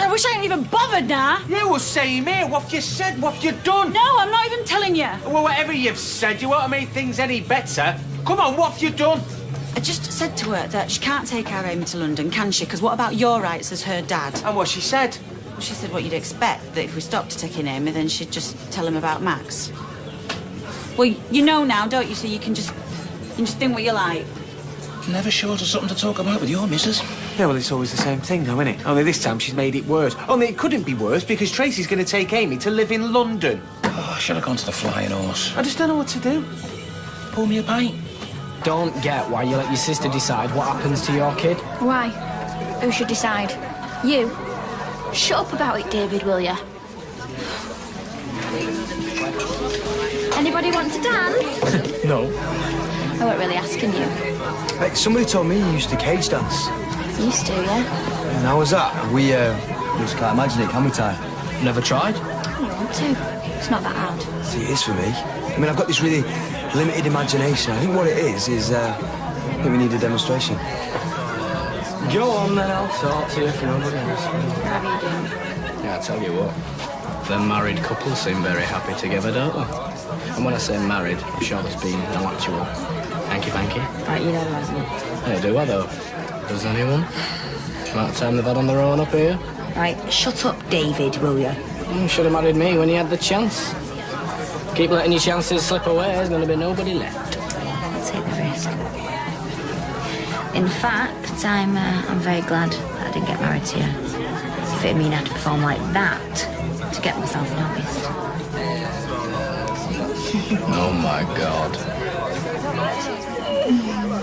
I wish I hadn't even bothered now. Yeah, well, same here. What have you said? What have you done? No, I'm not even telling you. Well, whatever you've said, you won't have made things any better. Come on, what have you done? I just said to her that she can't take our Amy to London, can she? Because what about your rights as her dad? And what she said? She said what you'd expect, that if we stopped taking Amy, then she'd just tell him about Max. Well, you know now, don't you? So you can just think what you like. Never short of something to talk about with your missus. Yeah, well, it's always the same thing, though, isn't it? Only this time she's made it worse. Only it couldn't be worse because Tracy's going to take Amy to live in London. Oh, I should have gone to the Flying Horse. I just don't know what to do. Pour me a pint. Don't get why you let your sister decide what happens to your kid. Why? Who should decide? You? Shut up about it, David, will ya? Anybody want to dance? No. I weren't really asking you. Hey, somebody told me you used to cage dance. Used to, yeah? And how was that? We just can't imagine it, can we, Ty? Never tried? You want to. It's not that hard. See, it is for me. I mean, I've got this really limited imagination. I think what it is I think we need a demonstration. Go on then, I'll talk to you if nobody else. How are you doing? Yeah, I tell you what, the married couple seem very happy together, don't they? And when I say married, I'm sure there's been no actual hanky-panky. Right, you know there hasn't. Hey, do I though? Does anyone? About time they've had on their own up here. Right, shut up, David, will you? You should have married me when you had the chance. Keep letting your chances slip away, there's going to be nobody left. I'll take the risk. In fact, I'm very glad that I didn't get married to you. If it'd mean I had to perform like that to get myself noticed. Oh, my God.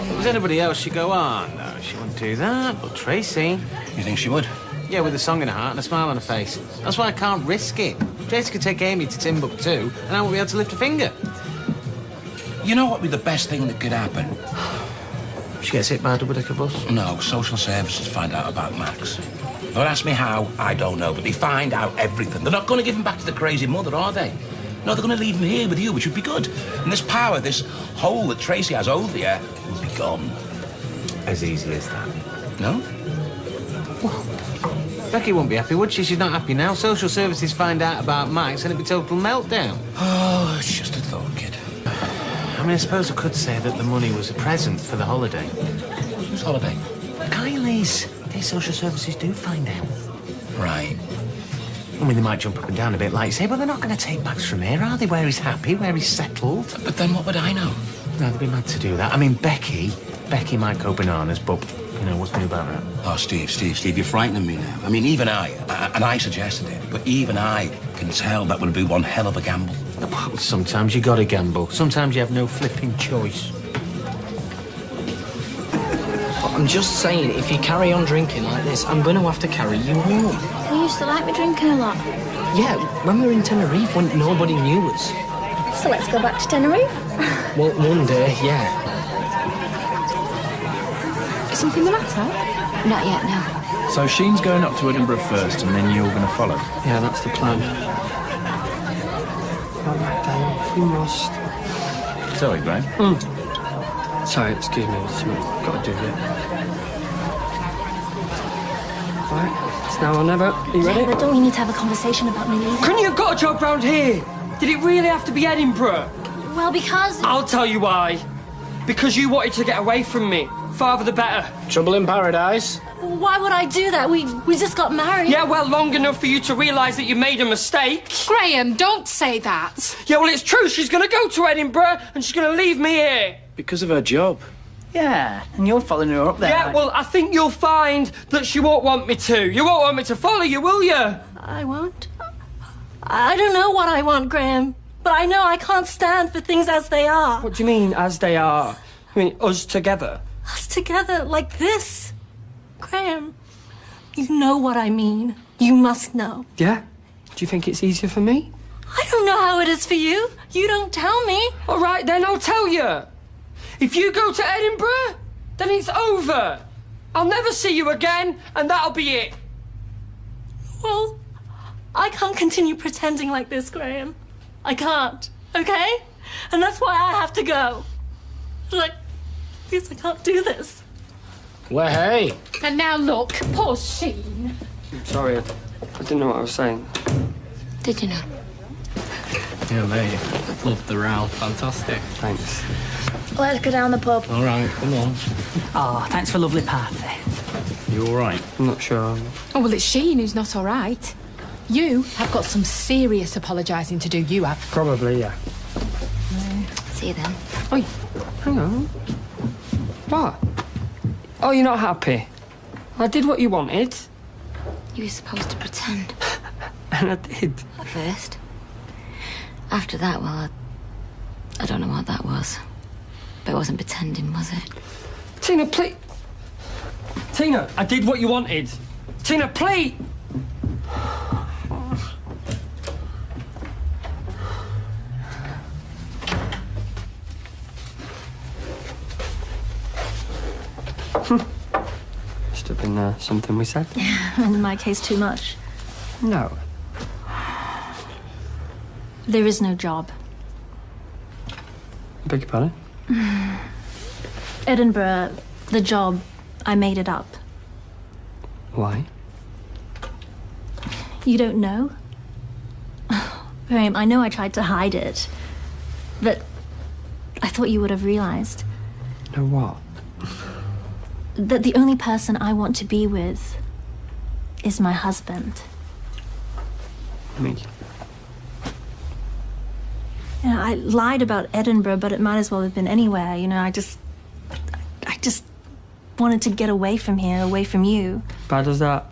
If it was anybody else, she'd go, oh, no, she wouldn't do that. But Tracy... You think she would? Yeah, with a song in her heart and a smile on her face. That's why I can't risk it. Tracy could take Amy to Timbuktu, and I won't be able to lift a finger. You know what would be the best thing that could happen? She gets hit by a double-decker bus? No, social services find out about Max. Don't ask me how, I don't know, but they find out everything. They're not going to give him back to the crazy mother, are they? No, they're going to leave him here with you, which would be good. And this power, this hole that Tracy has over you, will be gone. As easy as that. No? Well, Becky won't be happy, would she? She's not happy now. Social services find out about Max and it'd be total meltdown. Oh, it's just a thought, kid. I mean, I suppose I could say that the money was a present for the holiday. Whose holiday? Kylie's. These social services do find out. Right. I mean, they might jump up and down a bit, like you say, but they're not going to take Max from here, are they? Where he's happy, where he's settled. But then what would I know? No, they'd be mad to do that. I mean, Becky might go bananas, but, you know, what's new about that? Oh, Steve, you're frightening me now. I mean, even I suggested it, but even I can tell that would be one hell of a gamble. Well, sometimes you gotta gamble. Sometimes you have no flipping choice. I'm just saying, if you carry on drinking like this, I'm going to have to carry you home. You used to like me drinking a lot. Yeah, when we were in Tenerife, when nobody knew us. So let's go back to Tenerife. Well, one day, yeah. Is something the matter? Not yet, no. So Sheen's going up to Edinburgh first, and then you're going to follow? Yeah, that's the plan. All right, then, we must. Sorry, Graham. Sorry, excuse me, it's got to do it. Right, it's now or never. Are you ready? David, don't we need to have a conversation about me leaving? Couldn't you have got a job round here? Did it really have to be Edinburgh? Well, because... I'll tell you why. Because you wanted to get away from me. Farther the better. Trouble in paradise. Why would I do that? We just got married. Yeah, well, long enough for you to realise that you made a mistake. Graham, don't say that. Yeah, well, it's true. She's going to go to Edinburgh and she's going to leave me here. Because of her job. Yeah, and you're following her up there. Yeah, well, I think you'll find that she won't want me to. You won't want me to follow you, will you? I won't. I don't know what I want, Graham. But I know I can't stand for things as they are. What do you mean, as they are? I mean, us together. Us together like this. Graham, you know what I mean. You must know. Yeah? Do you think it's easier for me? I don't know how it is for you. You don't tell me. All right, then I'll tell you. If you go to Edinburgh, then it's over. I'll never see you again, and that'll be it. Well, I can't continue pretending like this, Graham. I can't, okay? And that's why I have to go. Like, because I can't do this. Well, hey. And now look, poor Sheen. Sorry, I didn't know what I was saying. Did you know? Yeah, mate. Love the row. Fantastic. Thanks. Let's go down the pub. All right, come on. Oh, thanks for a lovely party. You all right? I'm not sure. Oh, well, it's Sheen who's not all right. You have got some serious apologising to do, you have. Probably, yeah. See you then. Oi, hang on. What? Oh, you're not happy? I did what you wanted. You were supposed to pretend. And I did. At first. After that, well, I don't know what that was. But it wasn't pretending, was it? Tina, please. Tina, I did what you wanted. Tina, please. Must have been something we said. Yeah, and in my case, too much. No. There is no job. Beg your pardon? Edinburgh, the job, I made it up. Why? You don't know? Graham, I know I tried to hide it, but I thought you would have realized. No what? That the only person I want to be with is my husband. Me? You know, I lied about Edinburgh, but it might as well have been anywhere. You know, I just wanted to get away from here, away from you. Bad as that.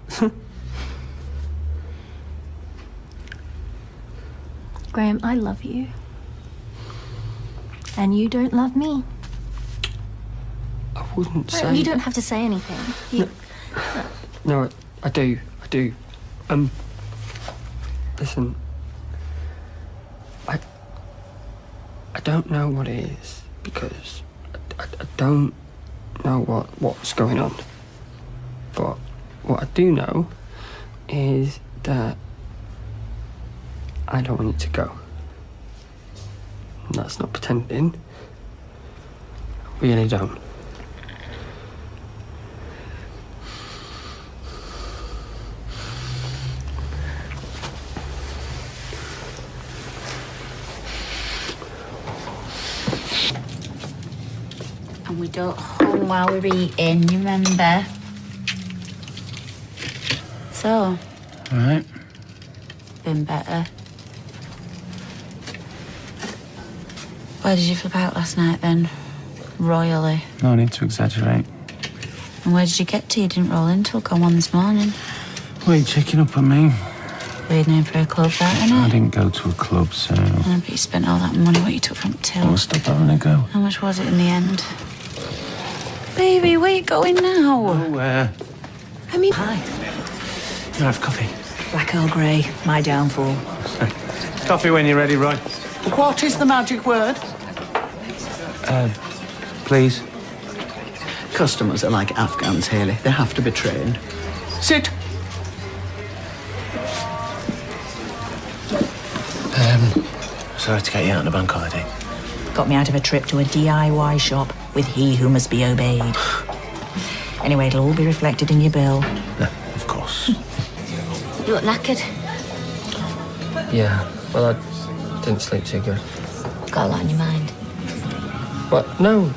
Graham, I love you. And you don't love me. I wouldn't say... You don't have to say anything. You... No, I do. Listen. I don't know what it is, because I don't know what's going on. But what I do know is that I don't want you to go. And that's not pretending. I really don't. And we don't hum while we're eating, you remember? So? All right. Been better. Why did you flip out last night then? Royally. No need to exaggerate. And where did you get to? You didn't roll in till gone 1 this morning. What are you checking up on me? Waiting in for a club, that, innit? I didn't go to a club, so... I bet you spent all that money what you took from Till. Oh, stop having a go. How much was it in the end? Baby, where you going now? Nowhere. I mean... Hi. You have coffee? Black Earl Grey, my downfall. Coffee when you're ready, Roy. What is the magic word? Please. Customers are like Afghans, Haley. They have to be trained. Sit. Sorry to get you out on a bank holiday. Got me out of a trip to a DIY shop with he who must be obeyed. Anyway, it'll all be reflected in your bill. Yeah, of course. You look knackered. Yeah, well, I didn't sleep too good. Got a lot on your mind. What? No,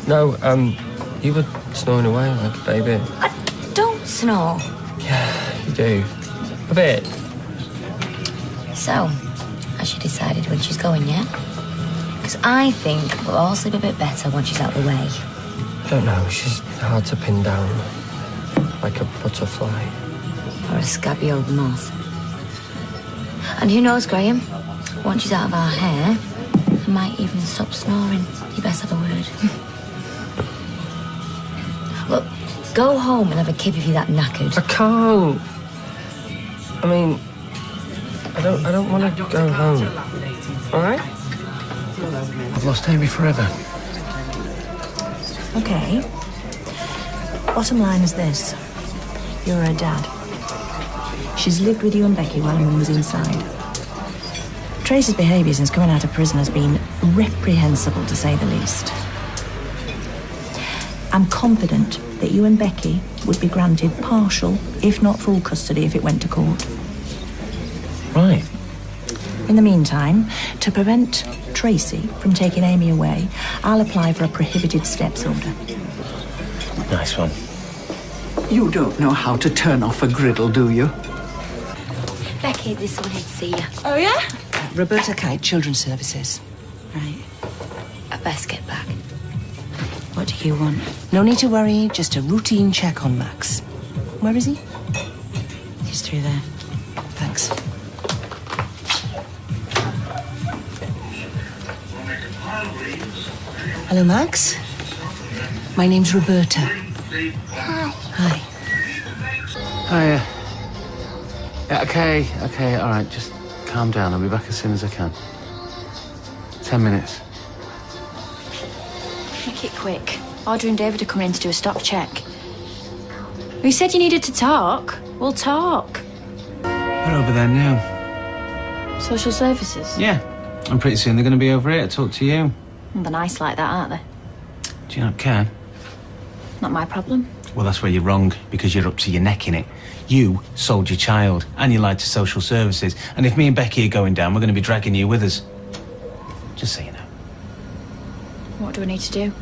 you were snoring away like a baby. I don't snore. Yeah, you do. A bit. So, has she decided when she's going yet? Because I think we'll all sleep a bit better once she's out of the way. I don't know, she's hard to pin down. Like a butterfly. Or a scabby old moth. And who knows, Graham? Once she's out of our hair, I might even stop snoring. You best have a word. Look, go home and have a kip if you're that knackered. I can't. I mean, I don't want to go home. All right? I've lost Amy forever. Okay. Bottom line is this. You're her dad. She's lived with you and Becky while Mum was inside. Tracy's behaviour since coming out of prison has been reprehensible, to say the least. I'm confident that you and Becky would be granted partial, if not full custody if it went to court. Right. In the meantime, to prevent Tracy from taking Amy away, I'll apply for a prohibited steps order. Nice one. You don't know how to turn off a griddle, do you? Becky, this one here to see you. Oh, yeah? Roberta Kite, Children's Services. Right. I best get back. What do you want? No need to worry, just a routine check on Max. Where is he? He's through there. Thanks. Hello, Max. My name's Roberta. Hi. Hi. Hiya. Yeah, okay, all right, just calm down. I'll be back as soon as I can. 10 minutes. Make it quick. Audrey and David are coming in to do a stock check. We said you needed to talk. We'll talk. They're over there now. Social services? Yeah. And pretty soon they're going to be over here to talk to you. Well, they're nice like that, aren't they? Do you not care? Not my problem. Well, that's where you're wrong, because you're up to your neck in it. You sold your child, and you lied to social services. And if me and Becky are going down, we're going to be dragging you with us. Just so you know. What do I need to do?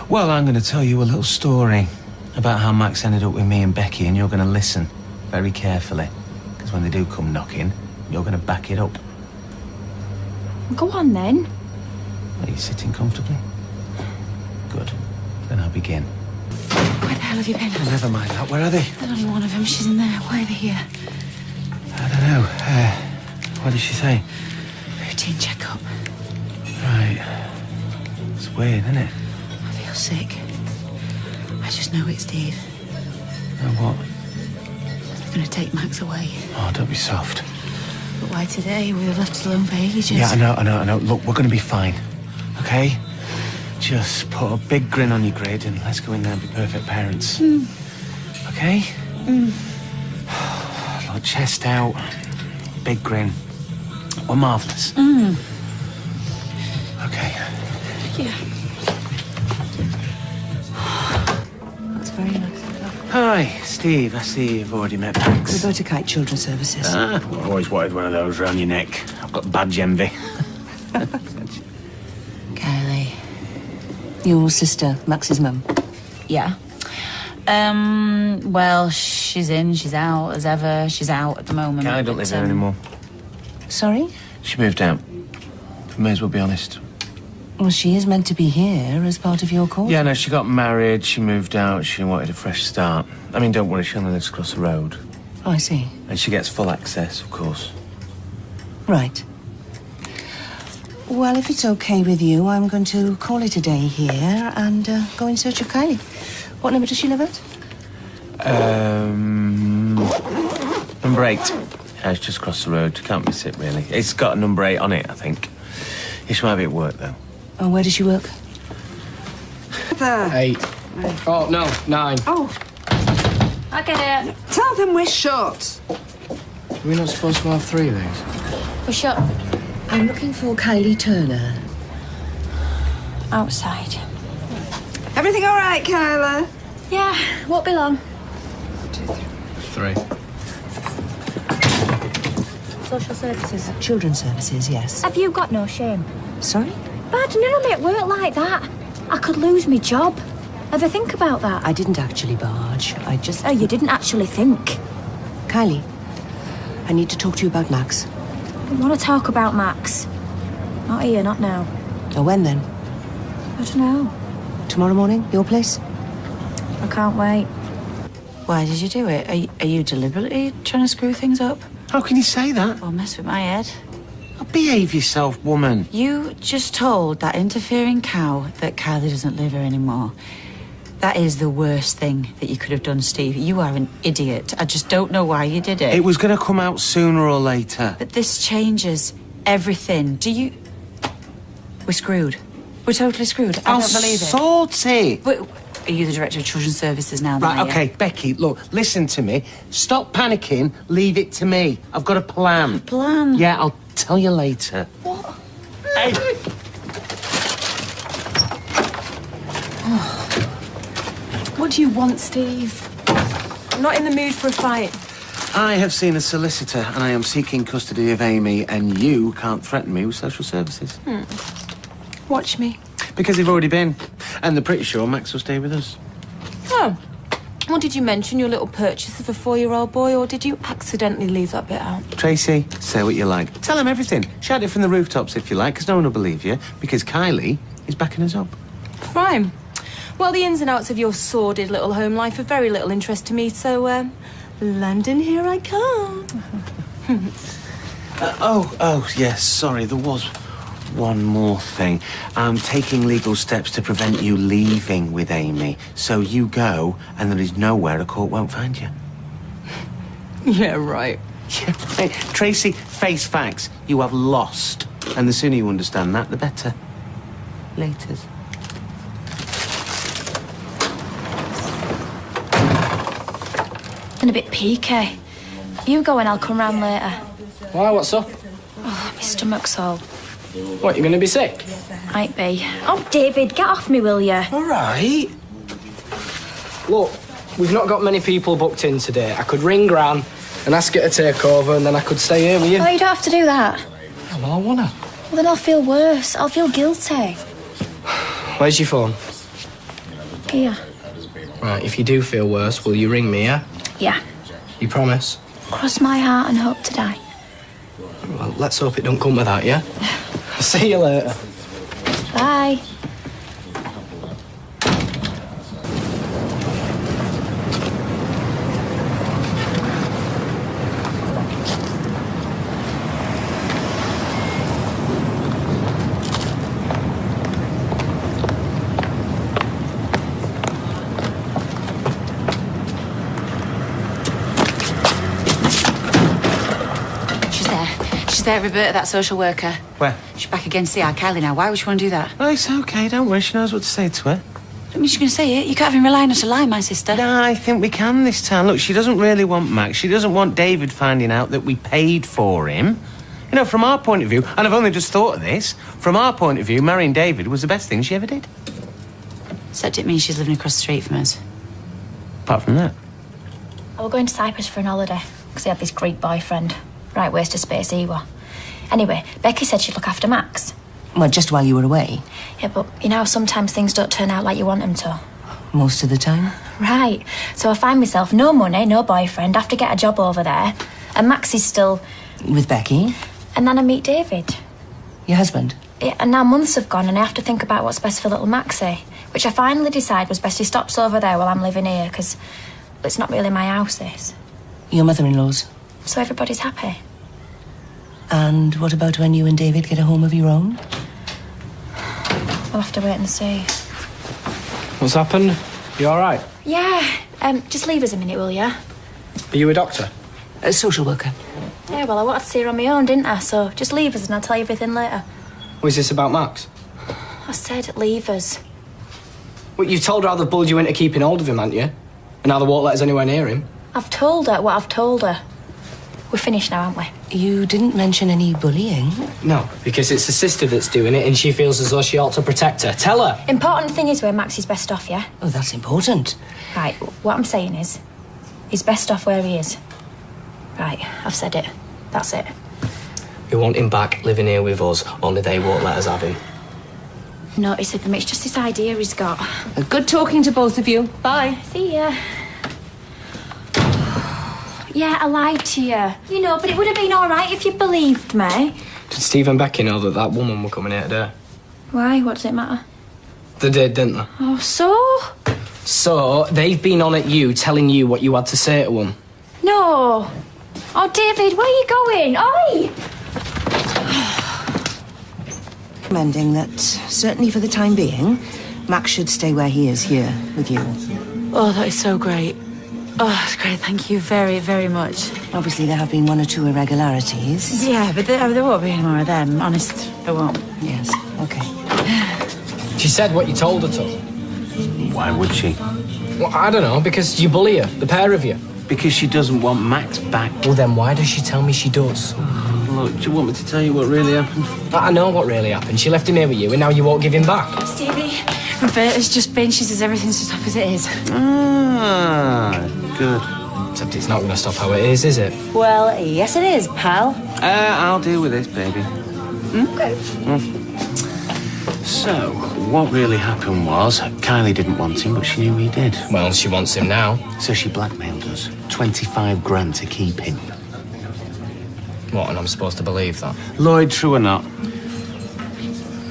Well, I'm going to tell you a little story about how Max ended up with me and Becky, and you're going to listen very carefully. Because when they do come knocking, you're going to back it up. Go on, then. Are you sitting comfortably? Good. Then I'll begin. Where the hell have you been? Oh, never mind that. Where are they? There's only one of them. She's in there. Why are they here? I don't know. What did she say? Routine checkup. Right. It's weird, isn't it? I feel sick. I just know it's Steve. And what? They're going to take Max away. Oh, don't be soft. But why today? We were left alone for ages. Yeah, I know. Look, we're going to be fine. Okay? Just put a big grin on your grid and let's go in there and be perfect parents. Okay? Look, chest out. Big grin. We're marvellous. Okay. Yeah. That's very nice. Hi, Steve. I see you've already met Max. We go to Kite Children's Services. I've always wanted one of those around your neck. I've got badge envy. Kylie. Your sister, Max's mum. Yeah. Well, she's in, she's out, as ever. She's out at the moment. I don't live here anymore. Sorry? She moved out. May as well be honest. Well, she is meant to be here as part of your course. Yeah, no, she got married, she moved out, she wanted a fresh start. I mean, don't worry, she only lives across the road. Oh, I see. And she gets full access, of course. Right. Well, if it's okay with you, I'm going to call it a day here and go in search of Kylie. What number does she live at? Number 8. Yeah, it's just across the road. You can't miss it, really. It's got a number 8 on it, I think. She might be at work, though. Oh, where does she work? 8. Oh, no, 9. Oh, I get it. tell them we're short. Are we not supposed to have 3 of these? We're shut. I'm looking for Kylie Turner. Outside. Everything all right, Kyla? Yeah, won't be long. 3. Social services. Children's Services, yes. Have you got no shame? Sorry? Badging in on me at work like that. I could lose my job. Ever think about that? I didn't actually barge. I just... Oh, you didn't actually think. Kylie, I need to talk to you about Max. I want to talk about Max. Not here, not now. Oh, when then? I don't know. Tomorrow morning, your place? I can't wait. Why did you do it? Are you deliberately trying to screw things up? How can you say that? Or mess with my head? Oh, behave yourself, woman. You just told that interfering cow that Kylie doesn't live here anymore. That is the worst thing that you could have done, Steve. You are an idiot. I just don't know why you did it. It was going to come out sooner or later. But this changes everything. We're screwed. We're totally screwed. I don't believe it. Sort it. But are you the director of Children's Services now? Right, okay, Becky, look, listen to me. Stop panicking. Leave it to me. I've got a plan. Plan? Yeah, I'll tell you later. What? Hey! What do you want, Steve? I'm not in the mood for a fight. I have seen a solicitor and I am seeking custody of Amy, and you can't threaten me with social services. Watch me. Because they've already been. And they're pretty sure Max will stay with us. Oh. Well, did you mention your little purchase of a 4-year-old boy, or did you accidentally leave that bit out? Tracy, say what you like. Tell him everything. Shout it from the rooftops if you like, because no one will believe you, because Kylie is backing us up. Fine. Well, the ins and outs of your sordid little home life are very little interest to me, so, London, here I come. Yes, sorry, there was one more thing. I'm taking legal steps to prevent you leaving with Amy. So you go, and there is nowhere a court won't find you. Yeah, right. Yeah, hey, Tracy, face facts. You have lost. And the sooner you understand that, the better. Laters. Been a bit peaky. You go and I'll come round later. Why, what's up? Oh, my stomach's all What, you're going to be sick? Might be. Oh, David, get off me, will you? All right. Look, we've not got many people booked in today. I could ring Gran and ask her to take over, and then I could stay here with you. Oh, you don't have to do that. Oh, well, I want to. Well, then I'll feel worse. I'll feel guilty. Where's your phone? Here. Right, if you do feel worse, will you ring me, yeah? Yeah. You promise? Cross my heart and hope to die. Well, let's hope it don't come with that, yeah? I'll see you later. Bye. She's there, Roberta, that social worker. Where? She's back again to see our Kylie now. Why would she want to do that? Oh, it's okay, don't worry. She knows what to say to her. I mean, she's going to say it. You can't even rely on her to lie, my sister. No, I think we can this time. Look, she doesn't really want Max. She doesn't want David finding out that we paid for him. You know, from our point of view, and I've only just thought of this, from our point of view, marrying David was the best thing she ever did. Except it means she's living across the street from us. Apart from that. I was going to Cyprus for an holiday because he had this Greek boyfriend. Right waste of space he were. Anyway, Becky said she'd look after Max. Well, just while you were away? Yeah, but you know, sometimes things don't turn out like you want them to. Most of the time? Right. So I find myself no money, no boyfriend, have to get a job over there. And Max is still... With Becky? And then I meet David. Your husband? Yeah, and now months have gone and I have to think about what's best for little Maxie. Which I finally decide was best he stops over there while I'm living here, because it's not really my house, this. Your mother-in-law's? So everybody's happy. And what about when you and David get a home of your own? We'll have to wait and see. What's happened? You all right? Yeah, just leave us a minute, will ya? Are you a doctor? A social worker. Yeah, well, I wanted to see her on my own, didn't I? So just leave us and I'll tell you everything later. Was this about Max? I said leave us. Well, you've told her how they've bullied you into keeping hold of him, haven't you? And how they won't let us anywhere near him. I've told her what I've told her. We're finished now, aren't we? You didn't mention any bullying? No, because it's the sister that's doing it and she feels as though she ought to protect her. Tell her. Important thing is where Max is best off, yeah? Oh, that's important. Right, what I'm saying is, he's best off where he is. Right, I've said it. That's it. We want him back living here with us, only they won't let us have him. Notice of them, it's just this idea he's got. Good talking to both of you. Bye. See ya. Yeah, I lied to you. You know, but it would have been all right if you believed me. Did Steve and Becky know that that woman were coming here today? Why? What does it matter? They did, didn't they? Oh, so? So, they've been on at you, telling you what you had to say to them. No. Oh, David, where are you going? Oi! Recommending that, certainly for the time being, Max should stay where he is here with you. Oh, that is so great. Oh, that's great. Thank you very, very much. Obviously, there have been one or two irregularities. Yeah, but there won't be any more of them. Honest, there won't. Yes, okay. She said what you told her to. Why would she? Well, I don't know, because you bully her, the pair of you. Because she doesn't want Max back. Well, then why does she tell me she does? Look, do you want me to tell you what really happened? I know what really happened. She left him here with you, and now you won't give him back. Stevie, Roberta's just been. She says everything's to stop as it is. Ah, good. Except it's not going to stop how it is it? Well, yes it is, pal. I'll deal with this, baby. Okay. So, what really happened was, Kylie didn't want him, but she knew he did. Well, she wants him now. So she blackmailed us. 25 grand to keep him. What, and I'm supposed to believe that? Lloyd, true or not?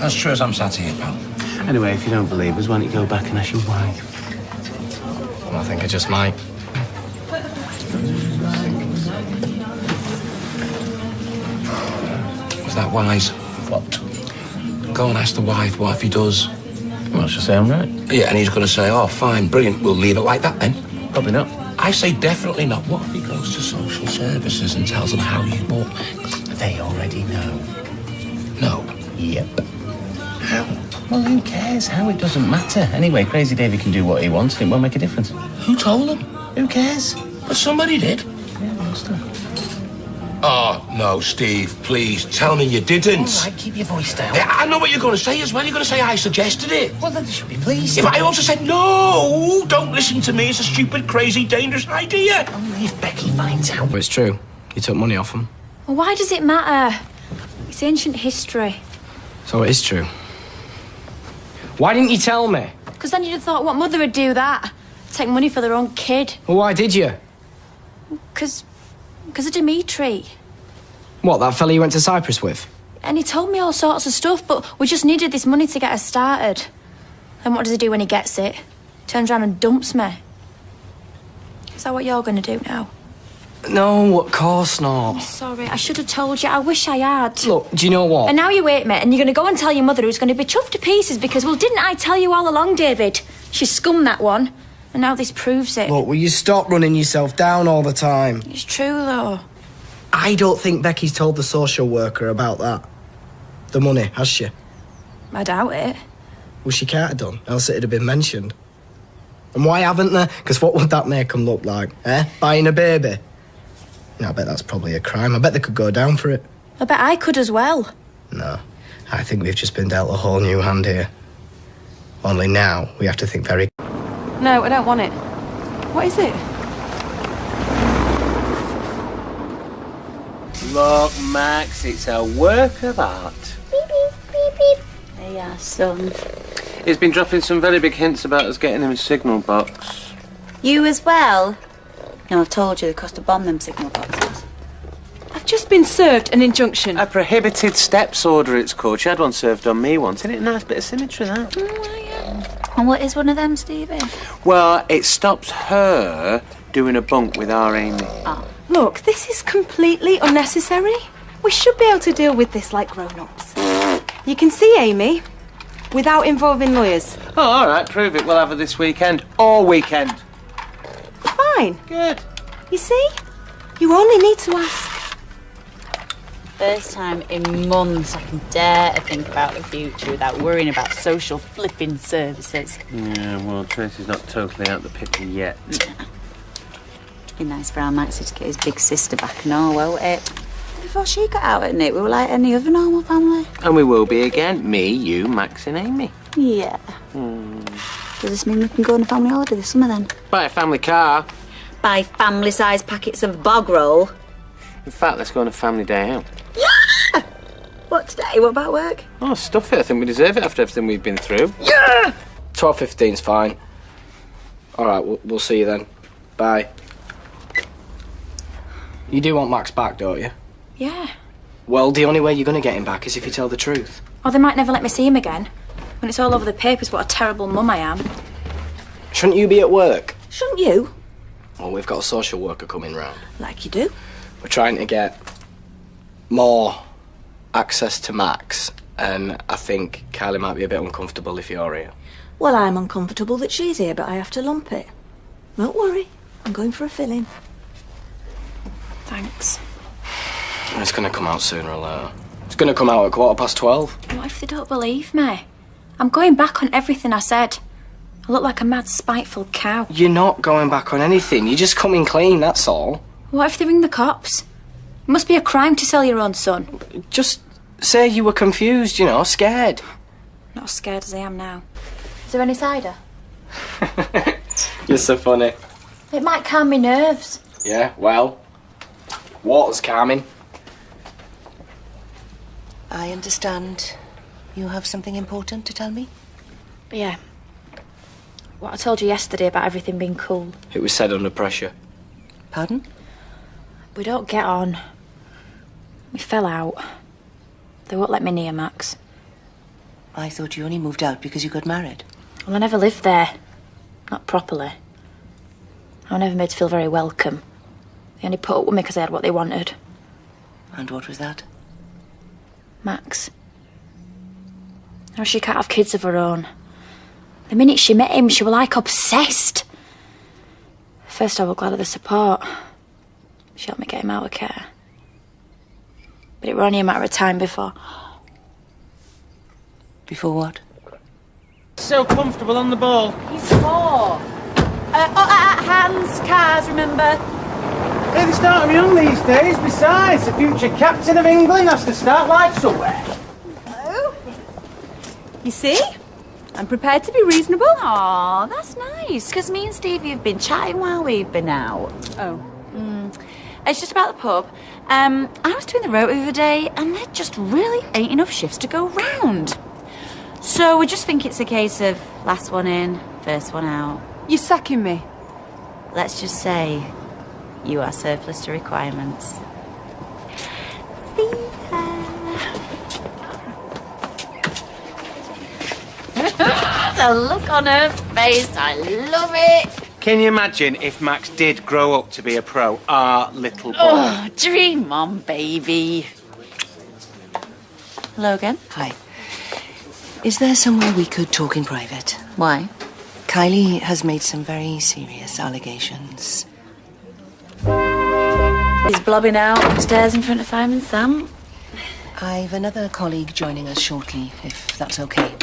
As true as I'm sat here, pal. Anyway, if you don't believe us, why don't you go back and ask your wife? Well, I think I just might. Was that wise? What? Go and ask the wife what if he does. Well, she'll say I'm right. Yeah, and he's going to say, oh, fine, brilliant, we'll leave it like that then. Probably not. I say definitely not. What if he goes to social services and tells them how you bought... They already know. No. Yep. How? Well, who cares? How? It doesn't matter. Anyway, Crazy David can do what he wants and it won't make a difference. Who told him? Who cares? But somebody did. Yeah, must have. Oh, no, Steve, please, tell me you didn't. All right, keep your voice down. I know what you're going to say as well. You're going to say I suggested it. Well, then you should be pleased. Yeah, but I also said, no, don't listen to me. It's a stupid, crazy, dangerous idea. Only if Becky finds out. But it's true. You took money off him. Well, why does it matter? It's ancient history. So it is true. Why didn't you tell me? Because then you'd have thought, what mother would do that? Take money for their own kid. Well, why did you? Because of Dimitri. What, that fella you went to Cyprus with? And he told me all sorts of stuff, but we just needed this money to get us started. Then what does he do when he gets it? Turns around and dumps me. Is that what you're going to do now? No, of course not. I'm sorry, I should have told you. I wish I had. Look, do you know what? And now you wait, mate, and you're going to go and tell your mother, who's going to be chuffed to pieces because, well, didn't I tell you all along, David? She scummed that one, and now this proves it. Look, will you stop running yourself down all the time? It's true, though. I don't think Becky's told the social worker about that. The money, has she? I doubt it. Well, she can't have done, else it'd have been mentioned. And why haven't they? Because what would that make them look like, eh? Buying a baby? No, I bet that's probably a crime. I bet they could go down for it. I bet I could as well. No, I think we've just been dealt a whole new hand here. Only now, we have to think very... No, I don't want it. What is it? Look, Max, it's a work of art. Beep, beep, beep, beep. There you are, son. He's been dropping some very big hints about us getting him a signal box. You as well? No, I've told you the cost to bomb them signal boxes. I've just been served an injunction. A prohibited steps order, it's called. She had one served on me once. Isn't it a nice bit of symmetry, that? And what is one of them, Stevie? Well, it stops her doing a bunk with our Amy. Oh. Look, this is completely unnecessary. We should be able to deal with this like grown-ups. You can see Amy without involving lawyers. Oh, all right, prove it. We'll have her this weekend. All weekend. Fine. Good. You see? You only need to ask. First time in months I can dare to think about the future without worrying about social flipping services. Yeah, well, Tracy's not totally out the picture yet. Be nice for our Maxie to get his big sister back and all, won't it? Before she got out at it, we were like any other normal family. And we will be again. Me, you, Max and Amy. Yeah. Does this mean we can go on a family holiday this summer then? Buy a family car. Buy family-sized packets of bog roll. In fact, let's go on a family day out. Yeah! What today? What about work? Oh, stuff it. I think we deserve it after everything we've been through. Yeah! 12:15's fine. All right, we'll see you then. Bye. You do want Max back, don't you? Yeah. Well, the only way you're going to get him back is if you tell the truth. Or they might never let me see him again. When it's all over the papers what a terrible mum I am. Shouldn't you be at work? Shouldn't you? Well, we've got a social worker coming round. Like you do. We're trying to get more access to Max, and I think Kylie might be a bit uncomfortable if you're here. Well, I'm uncomfortable that she's here, but I have to lump it. Don't worry, I'm going for a fill-in. Thanks. It's going to come out sooner or later. It's going to come out at 12:15. What if they don't believe me? I'm going back on everything I said. I look like a mad, spiteful cow. You're not going back on anything. You're just coming clean, that's all. What if they ring the cops? It must be a crime to sell your own son. Just say you were confused, scared. Not as scared as I am now. Is there any cider? You're so funny. It might calm me nerves. Yeah, well, water's calming. I understand you have something important to tell me? Yeah. What I told you yesterday about everything being cool. It was said under pressure. Pardon? We don't get on. We fell out. They won't let me near Max. I thought you only moved out because you got married. Well, I never lived there. Not properly. I was never made to feel very welcome. They only put up with me because I had what they wanted. And what was that? Max. Now she can't have kids of her own. The minute she met him, she was like obsessed. First I was glad of the support. She helped me get him out of care. But it was only a matter of time before... Before what? So comfortable on the ball. He's 4. Hands, cars, remember? Hey, they start them young these days. Besides, the future captain of England has to start life somewhere. Hello? You see? I'm prepared to be reasonable. Aw, that's nice, because me and Stevie have been chatting while we've been out. Oh. It's just about the pub. I was doing the rota the other day, and there just really ain't enough shifts to go round. So we just think it's a case of last one in, first one out. You're sacking me. Let's just say you are surplus to requirements. The look on her face, I love it. Can you imagine if Max did grow up to be a pro, our little boy? Oh, dream on, baby. Hello again. Hi. Is there somewhere we could talk in private? Why? Kylie has made some very serious allegations. He's blobbing out upstairs in front of Fireman Sam. I've another colleague joining us shortly, if that's okay.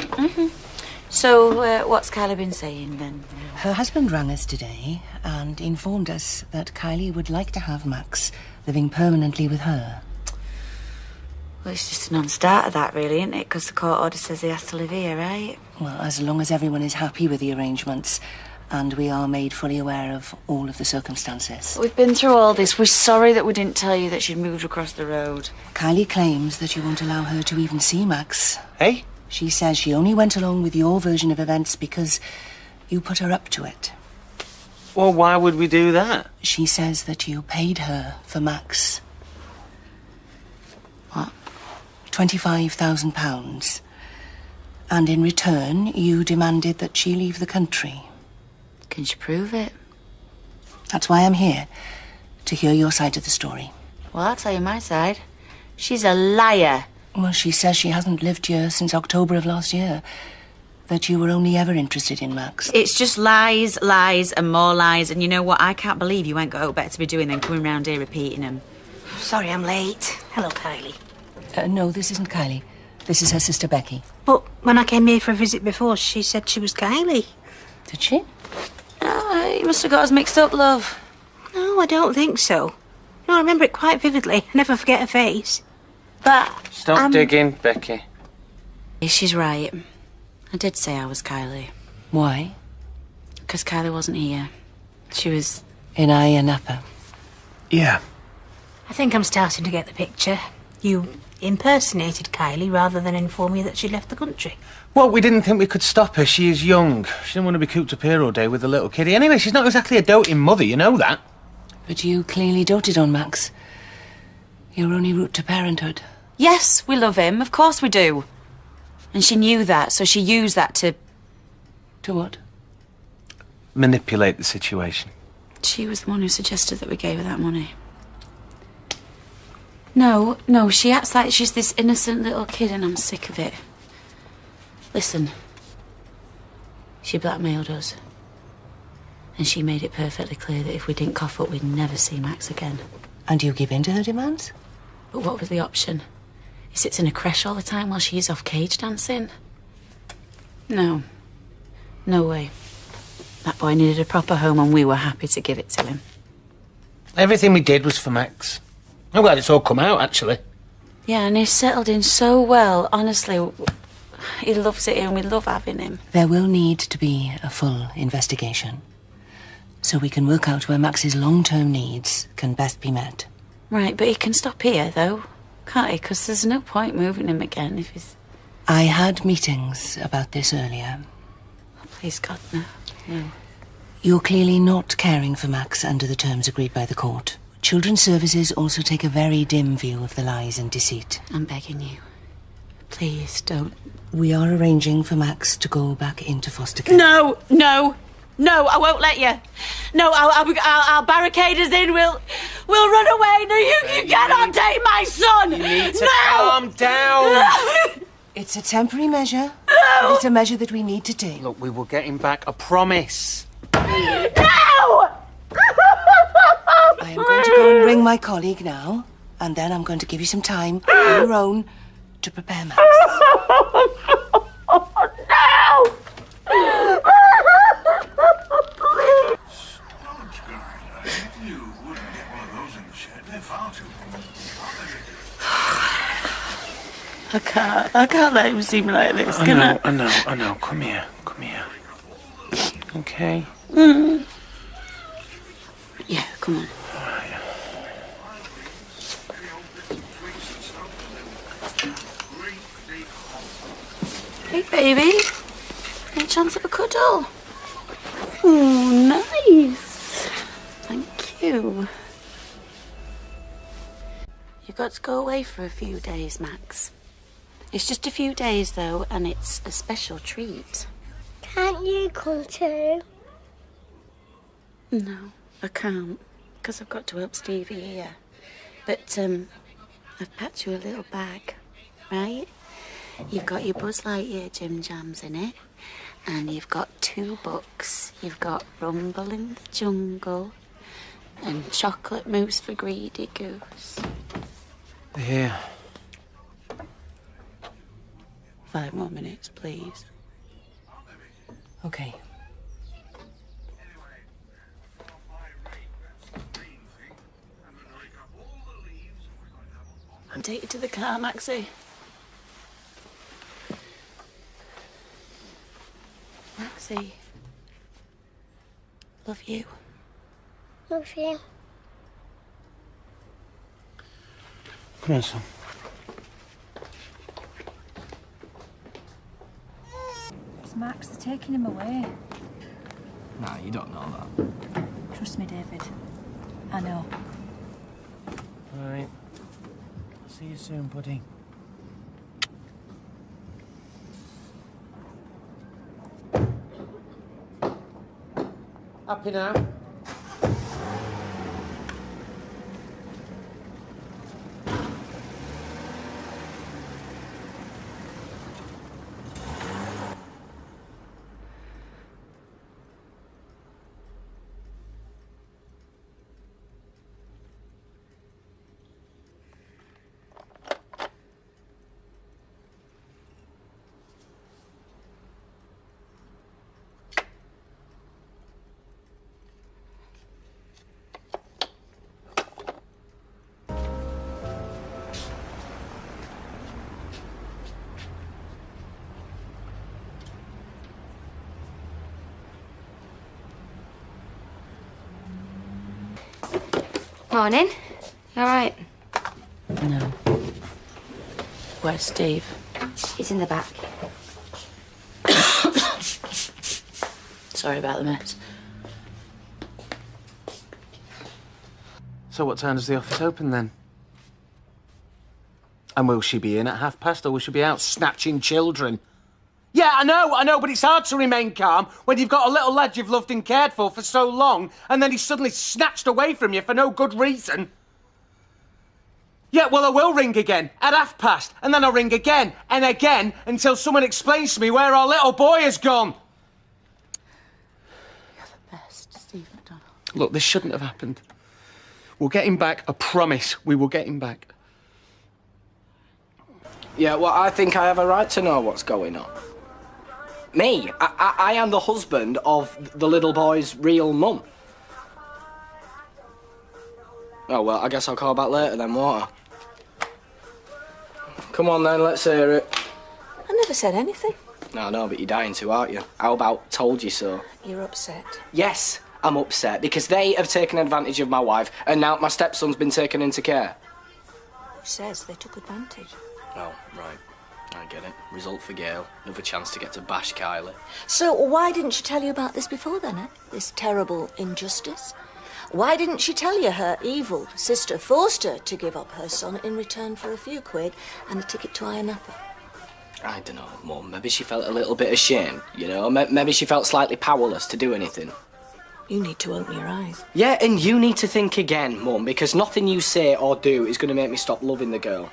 So, what's Kylie been saying then? Her husband rang us today and informed us that Kylie would like to have Max living permanently with her. Well, it's just a non-starter, that, really, isn't it? Because the court order says he has to live here, right? Well, as long as everyone is happy with the arrangements and we are made fully aware of all of the circumstances. We've been through all this. We're sorry that we didn't tell you that she'd moved across the road. Kylie claims that you won't allow her to even see Max. Hey? She says she only went along with your version of events because you put her up to it. Well, why would we do that? She says that you paid her for Max. What? £25,000. And in return, you demanded that she leave the country. Can she prove it? That's why I'm here, to hear your side of the story. Well, I'll tell you my side. She's a liar. Well, she says she hasn't lived here since October of last year. That you were only ever interested in Max. It's just lies, lies, and more lies. And you know what? I can't believe you ain't got better to be doing than coming round here repeating them. Sorry I'm late. Hello, Kylie. No, this isn't Kylie. This is her sister Becky. But when I came here for a visit before, she said she was Kylie. Did she? Oh, you must have got us mixed up, love. No, I don't think so. No, I remember it quite vividly. I never forget her face. But... Stop digging, Becky. She's right. I did say I was Kylie. Why? Because Kylie wasn't here. She was... in Ayia Napa. Yeah. I think I'm starting to get the picture. You impersonated Kylie rather than inform you that she'd left the country. Well, we didn't think we could stop her. She is young. She didn't want to be cooped up here all day with a little kiddie. Anyway, she's not exactly a doting mother, you know that. But you clearly doted on Max. Your only route to parenthood. Yes, we love him. Of course we do. And she knew that, so she used that to... To what? Manipulate the situation. She was the one who suggested that we gave her that money. No, she acts like she's this innocent little kid and I'm sick of it. Listen. She blackmailed us. And she made it perfectly clear that if we didn't cough up, we'd never see Max again. And you give in to her demands? But what was the option? He sits in a creche all the time while she's off cage dancing? No. No way. That boy needed a proper home and we were happy to give it to him. Everything we did was for Max. I'm glad it's all come out, actually. Yeah, and he's settled in so well, honestly. He loves it here and we love having him. There will need to be a full investigation, so we can work out where Max's long-term needs can best be met. Right, but he can stop here, though, can't he? Because there's no point moving him again if he's... I had meetings about this earlier. Oh, please, God, no. No. You're clearly not caring for Max under the terms agreed by the court. Children's Services also take a very dim view of the lies and deceit. I'm begging you. Please, don't. We are arranging for Max to go back into foster care. No, I won't let you. No, I'll barricade us in. We'll run away. No, you cannot take my son. You need to calm down. No. It's a temporary measure. No. It's a measure that we need to take. Look, we will get him back, I promise. No! I am going to go and ring my colleague now, and then I'm going to give you some time on your own to prepare Max. No! I can't let him see me like this, can I? I know. Come here. Okay. Yeah, come on. Hey, baby. Any chance of a cuddle? Oh, nice. Thank you. You've got to go away for a few days, Max. It's just a few days, though, and it's a special treat. Can't you come too? No, I can't, because I've got to help Stevie here. But, I've packed you a little bag, right? You've got your Buzz Lightyear Jim Jams in it, and you've got 2 books. You've got Rumble in the Jungle and Chocolate Mousse for Greedy Goose. Here. 5 more minutes, please. Okay. I'll take you to the car, Maxie. Maxie. Love you. Love you. Come on, son. It's Max, they're taking him away. Nah, you don't know that. Trust me, David. I know. All right. See you soon, buddy. Happy now? Morning. You all right? No. Where's Steve? He's in the back. Sorry about the mess. So what time does the office open then? And will she be in at past, or will she be out snatching children? Yeah, I know, but it's hard to remain calm when you've got a little lad you've loved and cared for so long, and then he's suddenly snatched away from you for no good reason. Yeah, well, I will ring again at past, and then I'll ring again and again until someone explains to me where our little boy has gone. You're the best, Steve McDonald. Look, this shouldn't have happened. We'll get him back, I promise. We will get him back. Yeah, well, I think I have a right to know what's going on. Me? I am the husband of the little boy's real mum. Oh, well, I guess I'll call back later then, won't I? Come on then, let's hear it. I never said anything. No, but you're dying to, aren't you? How about told you so? You're upset. Yes, I'm upset because they have taken advantage of my wife and now my stepson's been taken into care. Who says they took advantage? Oh, right. I get it. Result for Gail. Another chance to get to bash Kylie. So why didn't she tell you about this before then, eh? This terrible injustice? Why didn't she tell you her evil sister forced her to give up her son in return for a few quid and a ticket to Ayia Napa? I don't know, Mum. Maybe she felt a little bit ashamed, you know? Maybe she felt slightly powerless to do anything. You need to open your eyes. Yeah, and you need to think again, Mum, because nothing you say or do is going to make me stop loving the girl.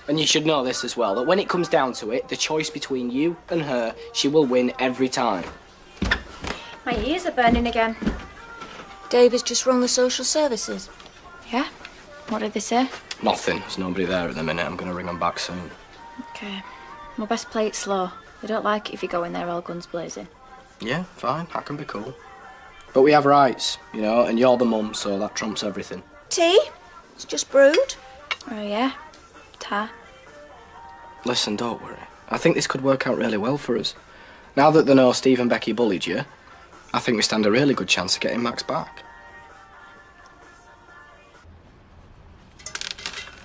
And you should know this as well, that when it comes down to it, the choice between you and her, she will win every time. My ears are burning again. David's just rung the social services. Yeah? What did they say? Nothing. There's nobody there at the minute. I'm going to ring them back soon. Okay. Well, best play it slow. They don't like it if you go in there all guns blazing. Yeah, fine. That can be cool. But we have rights, you know, and you're the mum, so that trumps everything. Tea? It's just brewed. Oh, yeah? Ta. Listen, don't worry. I think this could work out really well for us. Now that they know Steve and Becky bullied you, I think we stand a really good chance of getting Max back.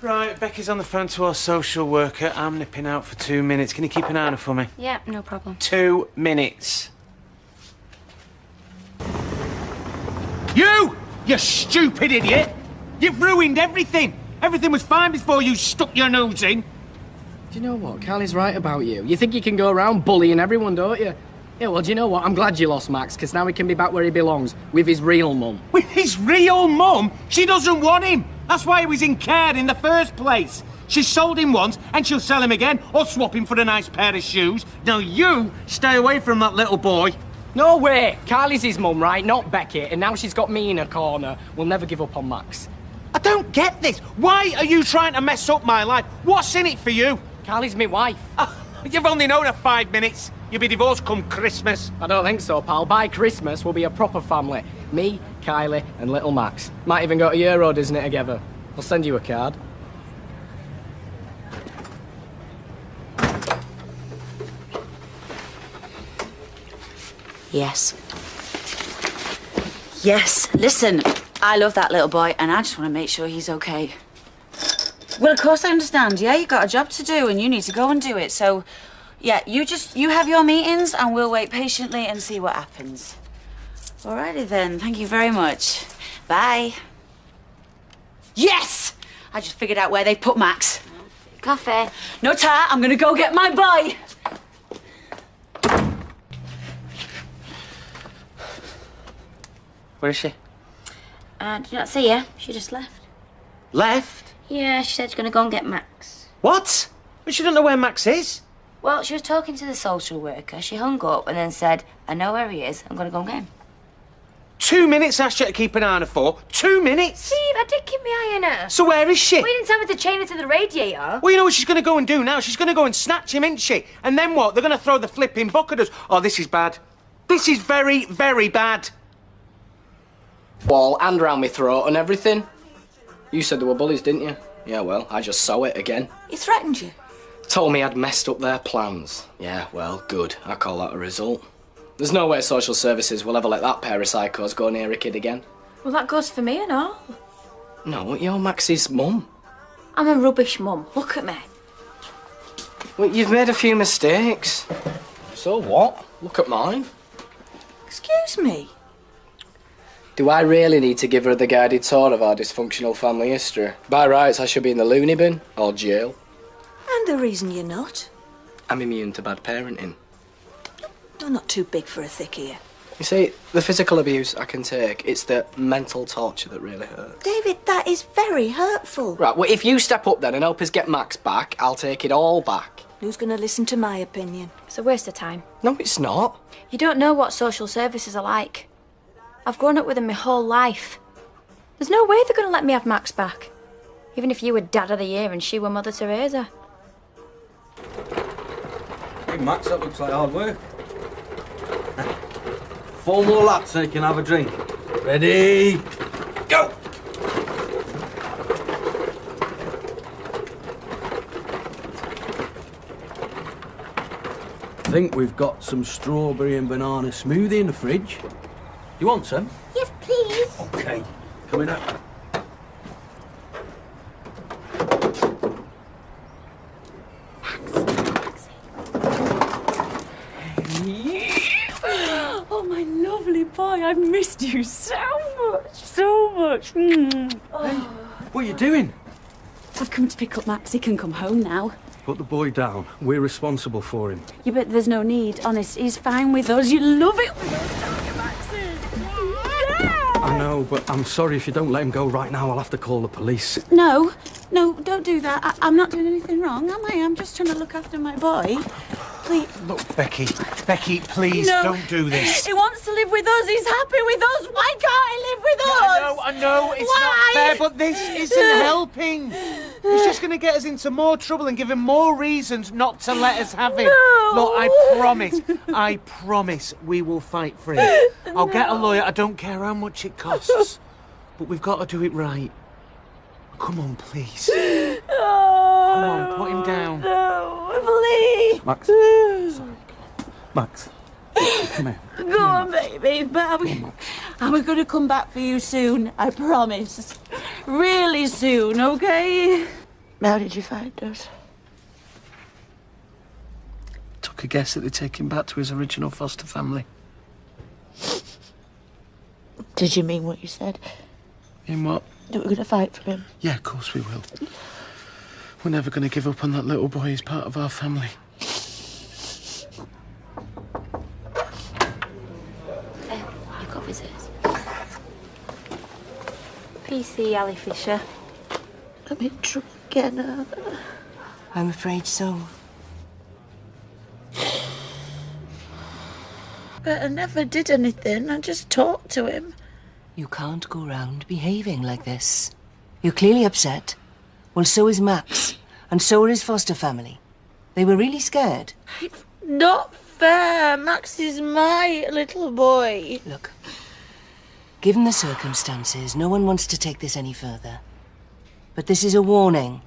Right, Becky's on the phone to our social worker. I'm nipping out for 2 minutes. Can you keep an eye on her for me? Yeah, no problem. 2 minutes. You stupid idiot! You've ruined everything! Everything was fine before you stuck your nose in. Do you know what? Kylie's right about you. You think you can go around bullying everyone, don't you? Yeah, well, do you know what? I'm glad you lost Max, because now he can be back where he belongs, with his real mum. With his real mum? She doesn't want him! That's why he was in care in the first place. She sold him once, and she'll sell him again, or swap him for a nice pair of shoes. Now you stay away from that little boy. No way! Kylie's his mum, right? Not Becky, and now she's got me in a corner. We'll never give up on Max. I don't get this. Why are you trying to mess up my life? What's in it for you? Kylie's my wife. You've only known her 5 minutes. You'll be divorced come Christmas. I don't think so, pal. By Christmas, we'll be a proper family. Me, Kylie, and little Max. Might even go to Euro Disney together. I'll send you a card. Yes. Yes, listen, I love that little boy and I just want to make sure he's okay. Well, of course I understand, yeah? You've got a job to do and you need to go and do it, so... Yeah, you have your meetings and we'll wait patiently and see what happens. Alrighty then, thank you very much. Bye. Yes! I just figured out where they put Max. Coffee. No tar, I'm gonna go get my boy. Where is she? Did you not see her? She just left. Left? Yeah, she said she's going to go and get Max. What? But she don't know where Max is. Well, she was talking to the social worker. She hung up and then said, I know where he is. I'm going to go and get him. 2 minutes I asked you to keep an eye on her for. 2 minutes? Steve, I did keep my eye on her. So where is she? We didn't tell me to chain her to the radiator. Well, you know what she's going to go and do now? She's going to go and snatch him, isn't she? And then what? They're going to throw the flipping book at us. Oh, this is bad. This is very, very bad. Wall and round my throat and everything. You said they were bullies, didn't you? Yeah, well, I just saw it again. He threatened you? Told me I'd messed up their plans. Yeah, well, good. I call that a result. There's no way social services will ever let that pair of psychos go near a kid again. Well, that goes for me and all. No, you're Max's mum. I'm a rubbish mum. Look at me. Well, you've made a few mistakes. So what? Look at mine. Excuse me? Do I really need to give her the guided tour of our dysfunctional family history? By rights, I should be in the loony bin or jail. And the reason you're not? I'm immune to bad parenting. You're not too big for a thick ear. You see, the physical abuse I can take, it's the mental torture that really hurts. David, that is very hurtful. Right, well, if you step up then and help us get Max back, I'll take it all back. Who's going to listen to my opinion? It's a waste of time. No, it's not. You don't know what social services are like. I've grown up with them my whole life. There's no way they're going to let me have Max back. Even if you were Dad of the Year and she were Mother Teresa. Hey, Max, that looks like hard work. 4 more laps so you can have a drink. Ready? Go! I think we've got some strawberry and banana smoothie in the fridge. You want some? Yes, please. Okay, coming up. Oh, my lovely boy, I've missed you so much. Hey, what are you doing? I've come to pick up Max. He can come home now. Put the boy down. We're responsible for him. Yeah, but there's no need. Honest, he's fine with us. You love it with us, don't you, Maxie? I know, but I'm sorry if you don't let him go right now. I'll have to call the police. No, don't do that. I'm not doing anything wrong, am I? I'm just trying to look after my boy. Please. Look, Becky, please, No. don't do this. He wants to live with us. He's happy with us. Why can't he live with us? I know, it's Why? not fair, but this isn't helping. It's just going to get us into more trouble and give him more reasons not to let us have him. No. Look, I promise we will fight for him. I'll get a lawyer, I don't care how much it costs. But we've got to do it right. Come on, please. Come on, put him down. No. lovely. Max. Sorry. Max. Come here. Go on, baby. But I'm going to come back for you soon. I promise. Really soon, okay? How did you find us? Took a guess that they'd take him back to his original foster family. Did you mean what you said? In what? That we're going to fight for him? Yeah, of course we will. We're never going to give up on that little boy. He's part of our family. You've got visitors. PC Ali Fisher. I'm in trouble again. I'm afraid so. But I never did anything. I just talked to him. You can't go round behaving like this. You're clearly upset. Well, so is Max. And so are his foster family. They were really scared. It's not fair. Max is my little boy. Look, given the circumstances, no one wants to take this any further. But this is a warning.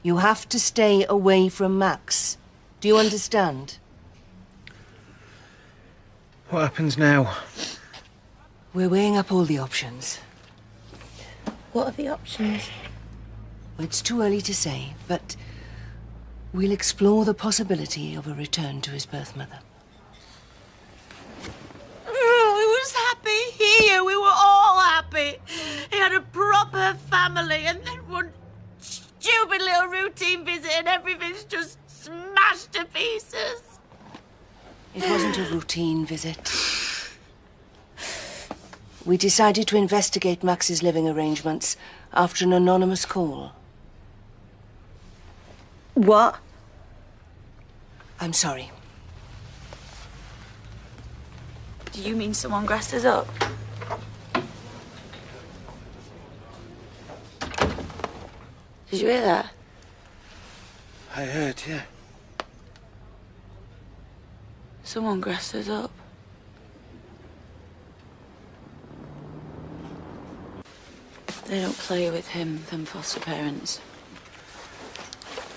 You have to stay away from Max. Do you understand? What happens now? We're weighing up all the options. What are the options? Well, it's too early to say, but we'll explore the possibility of a return to his birth mother. Oh, he was happy here. We were all happy. He had a proper family, and then one stupid little routine visit, and everything's just smashed to pieces. It wasn't a routine visit. We decided to investigate Max's living arrangements after an anonymous call. What? I'm sorry. Do you mean someone grassed us up? Did you hear that? I heard, yeah. Someone grassed us up. They don't play with him, them foster parents.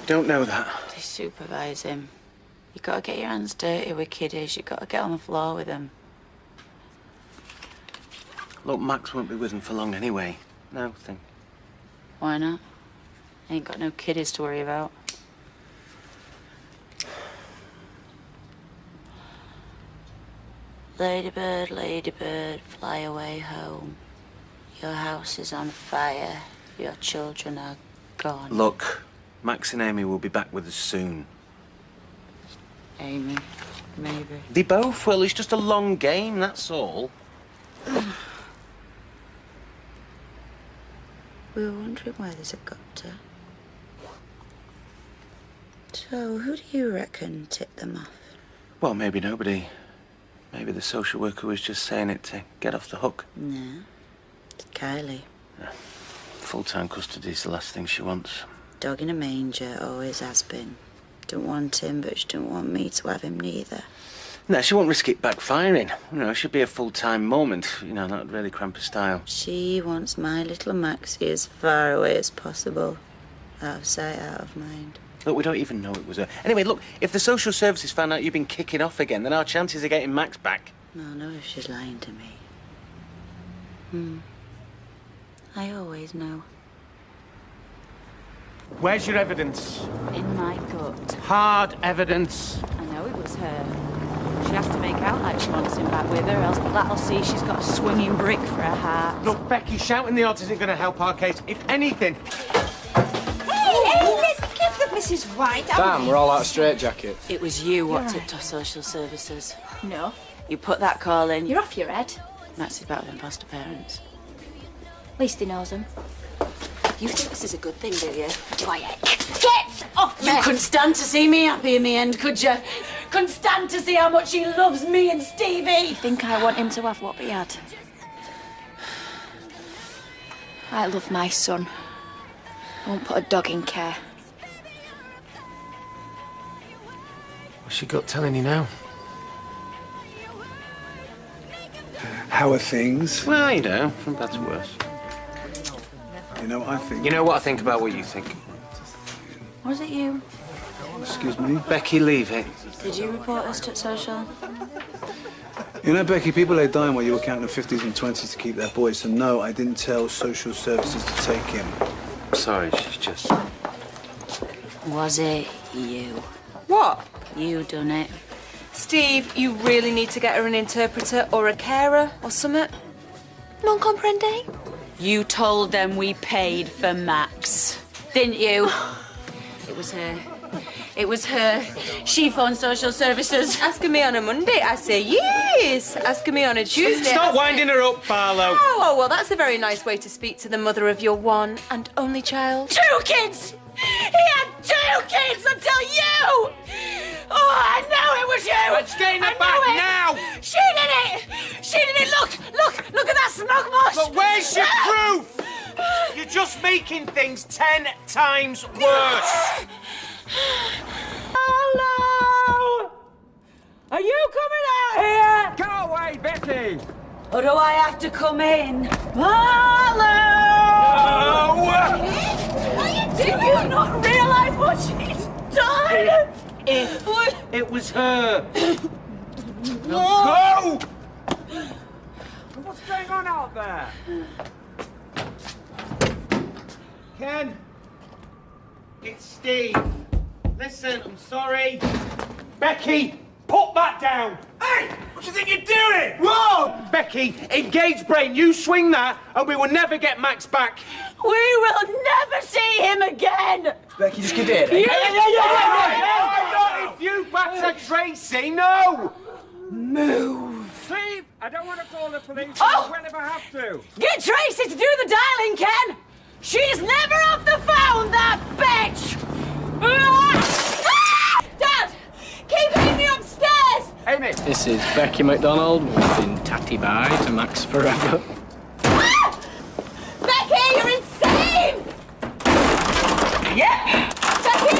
Don't know that. They supervise him. You gotta get your hands dirty with kiddies. You gotta get on the floor with them. Look, Max won't be with him for long anyway. No, think. Why not? Ain't got no kiddies to worry about. Ladybird, ladybird, fly away home. Your house is on fire. Your children are gone. Look, Max and Amy will be back with us soon. Amy, maybe. They both will. It's just a long game, that's all. We were wondering why there's a gutter. So, who do you reckon tipped them off? Well, maybe nobody. Maybe the social worker was just saying it to get off the hook. No. It's Kylie. Yeah. Full-time custody's the last thing she wants. Dog in a manger, always has been. Don't want him, but she don't want me to have him neither. No, she won't risk it backfiring. You know, she'd be a full-time mum and, you know, that would really cramp her style. She wants my little Maxie as far away as possible. Out of sight, out of mind. Look, we don't even know it was her. Anyway, look, if the social services found out you've been kicking off again, then our chances of getting Max back... No, no, if she's lying to me. I always know. Where's your evidence? In my gut. Hard evidence. I know it was her. She has to make out like she wants him back with her, else Platt'll see she's got a swinging brick for her heart. Look, Becky, shouting the odds isn't going to help our case. If anything... Hey, give the Mrs. White. Damn, we're all out of straitjackets. It was you what tipped off social services. No. You put that call in. You're off your head. Max is back with them foster parents. At least he knows them. You think this is a good thing, do you? Quiet. Get off me! You couldn't stand to see me happy in the end, could you? Couldn't stand to see how much he loves me and Stevie. You think I want him to have what we had? I love my son. I won't put a dog in care. What's she got telling you now? How are things? Well, you know, from bad to worse. You know what I think? You know what I think about what you think. Was it you? Excuse me? Becky, leave it. Did you report us to social? You know, Becky, people are dying while you were counting the 50s and 20s to keep their boys. So no, I didn't tell social services to take him. Sorry, she's just... Was it you? What? You done it. Steve, you really need to get her an interpreter or a carer or something. Non comprende? You told them we paid for Max, didn't you? It was her. It was her. She phoned social services. Asking me on a Monday, I say yes. Asking me on a Tuesday. Stop winding her up, Barlow. Oh, well, that's a very nice way to speak to the mother of your one and only child. 2 kids! He had 2 kids until you! Oh, I know it was you! Let's get in the back now! She did it! She did it! Look at that smoke mosh! But where's your proof? You're just making things 10 times worse. Hello! Are you coming out here? Go away, Betty! Or do I have to come in? Hello! Do you not realise what she's done? It was her. Now go! What's going on out there? Ken, it's Steve. Listen, I'm sorry. Becky, put that down. Hey! What do you think you're doing? Whoa! Becky, engage brain, you swing that and we will never get Max back. We will never see him again! Becky, just give it. Not if you batter Tracy, no! Move. Steve, I don't want to call the police. Oh! Whenever I have to. Get Tracy to do the dialing, Ken! She's never off the phone, that bitch! Dad! Keep Amy upstairs! Amy! This is Becky McDonald waving tatty bye to Max forever. Becky, you're insane! Yeah! Becky,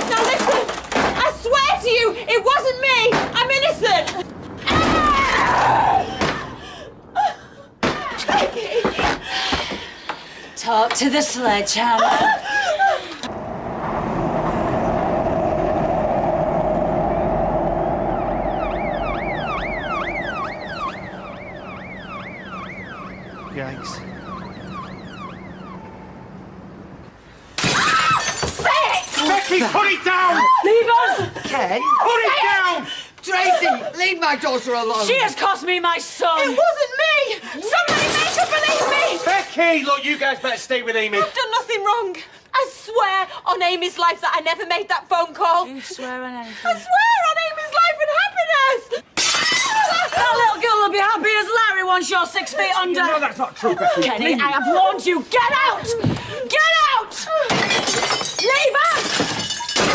now listen! I swear to you, it wasn't me! I'm innocent! Becky! Talk to the sledgehammer. Yikes. Becky, put it down! Leave us! Ken? Put it down! Tracy, leave my daughter alone. She has cost me my son. It wasn't me. Somebody make her believe me. Becky, look, you guys better stay with Amy. I've done nothing wrong. I swear on Amy's life that I never made that phone call. You swear on anything? I swear on Amy's life and happiness. That little girl will be happy as Larry once you're 6 feet under. No, that's not true, Becky. Kenny, I have warned you. Get out! Get out! Leave us!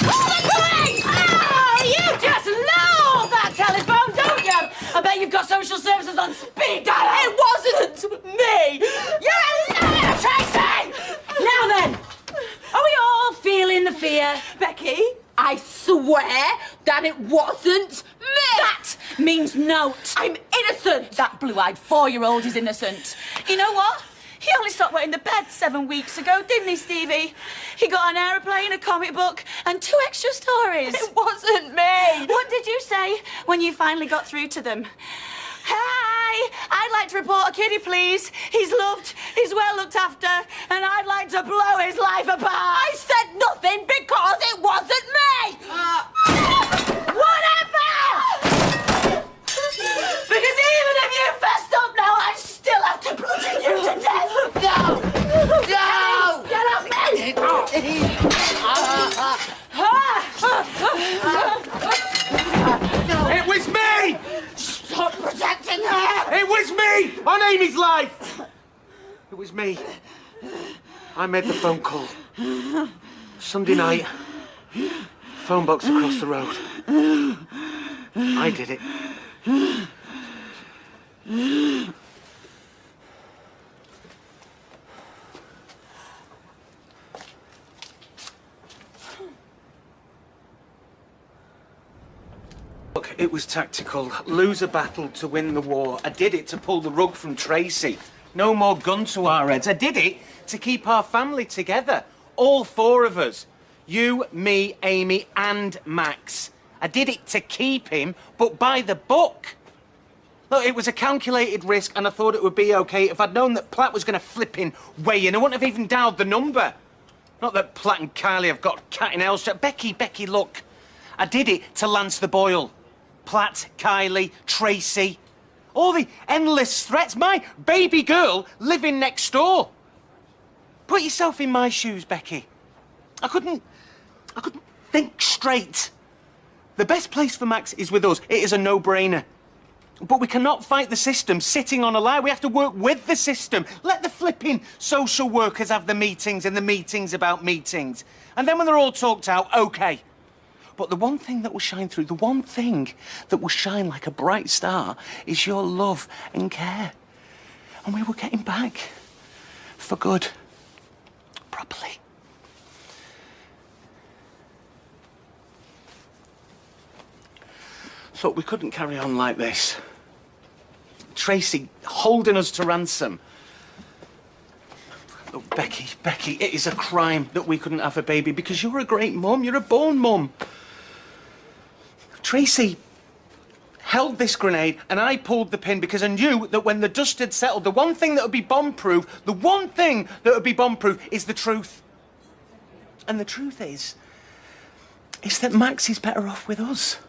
Call the police! Oh, you just love that telephone, don't you? I bet you've got social services on speed dial. It wasn't me. You're a liar, Tracy! Now then, are we all feeling the fear? Becky, I swear that it wasn't me. That means note. I'm innocent. That blue-eyed 4-year-old is innocent. You know what? He only stopped wetting the bed 7 weeks ago, didn't he, Stevie? He got an aeroplane, a comic book, and 2 extra stories. It wasn't me. What did you say when you finally got through to them? Hi, I'd like to report a kiddie, please. He's loved, he's well looked after, and I'd like to blow his life apart. I said nothing because it wasn't me. Whatever! Because even if you fessed up now, I still have to bludgeon you to death. No. No. Get off me! It was me! Stop protecting her! It was me! On Amy's life! It was me. I made the phone call. Sunday night. Phone box across the road. I did it. Look, it was tactical. Lose a battle to win the war. I did it to pull the rug from Tracy. No more gun to our heads. I did it to keep our family together. All 4 of us. You, me, Amy, and Max. I did it to keep him, but by the book. Look, it was a calculated risk, and I thought it would be okay. If I'd known that Platt was going to flipping weigh in, I wouldn't have even dialed the number. Not that Platt and Kylie have got cat in hell. Becky, look. I did it to lance the boil. Platt, Kylie, Tracy. All the endless threats. My baby girl living next door. Put yourself in my shoes, Becky. I couldn't think straight. The best place for Max is with us. It is a no-brainer. But we cannot fight the system sitting on a lie. We have to work with the system. Let the flipping social workers have the meetings and the meetings about meetings. And then when they're all talked out, OK. But the one thing that will shine through, the one thing that will shine like a bright star is your love and care. And we will get him back. For good. Properly. Look, we couldn't carry on like this. Tracy holding us to ransom. Look, Becky, it is a crime that we couldn't have a baby because you're a great mum. You're a born mum. Tracy held this grenade and I pulled the pin because I knew that when the dust had settled, the one thing that would be bomb-proof, is the truth. And the truth is that Max is better off with us.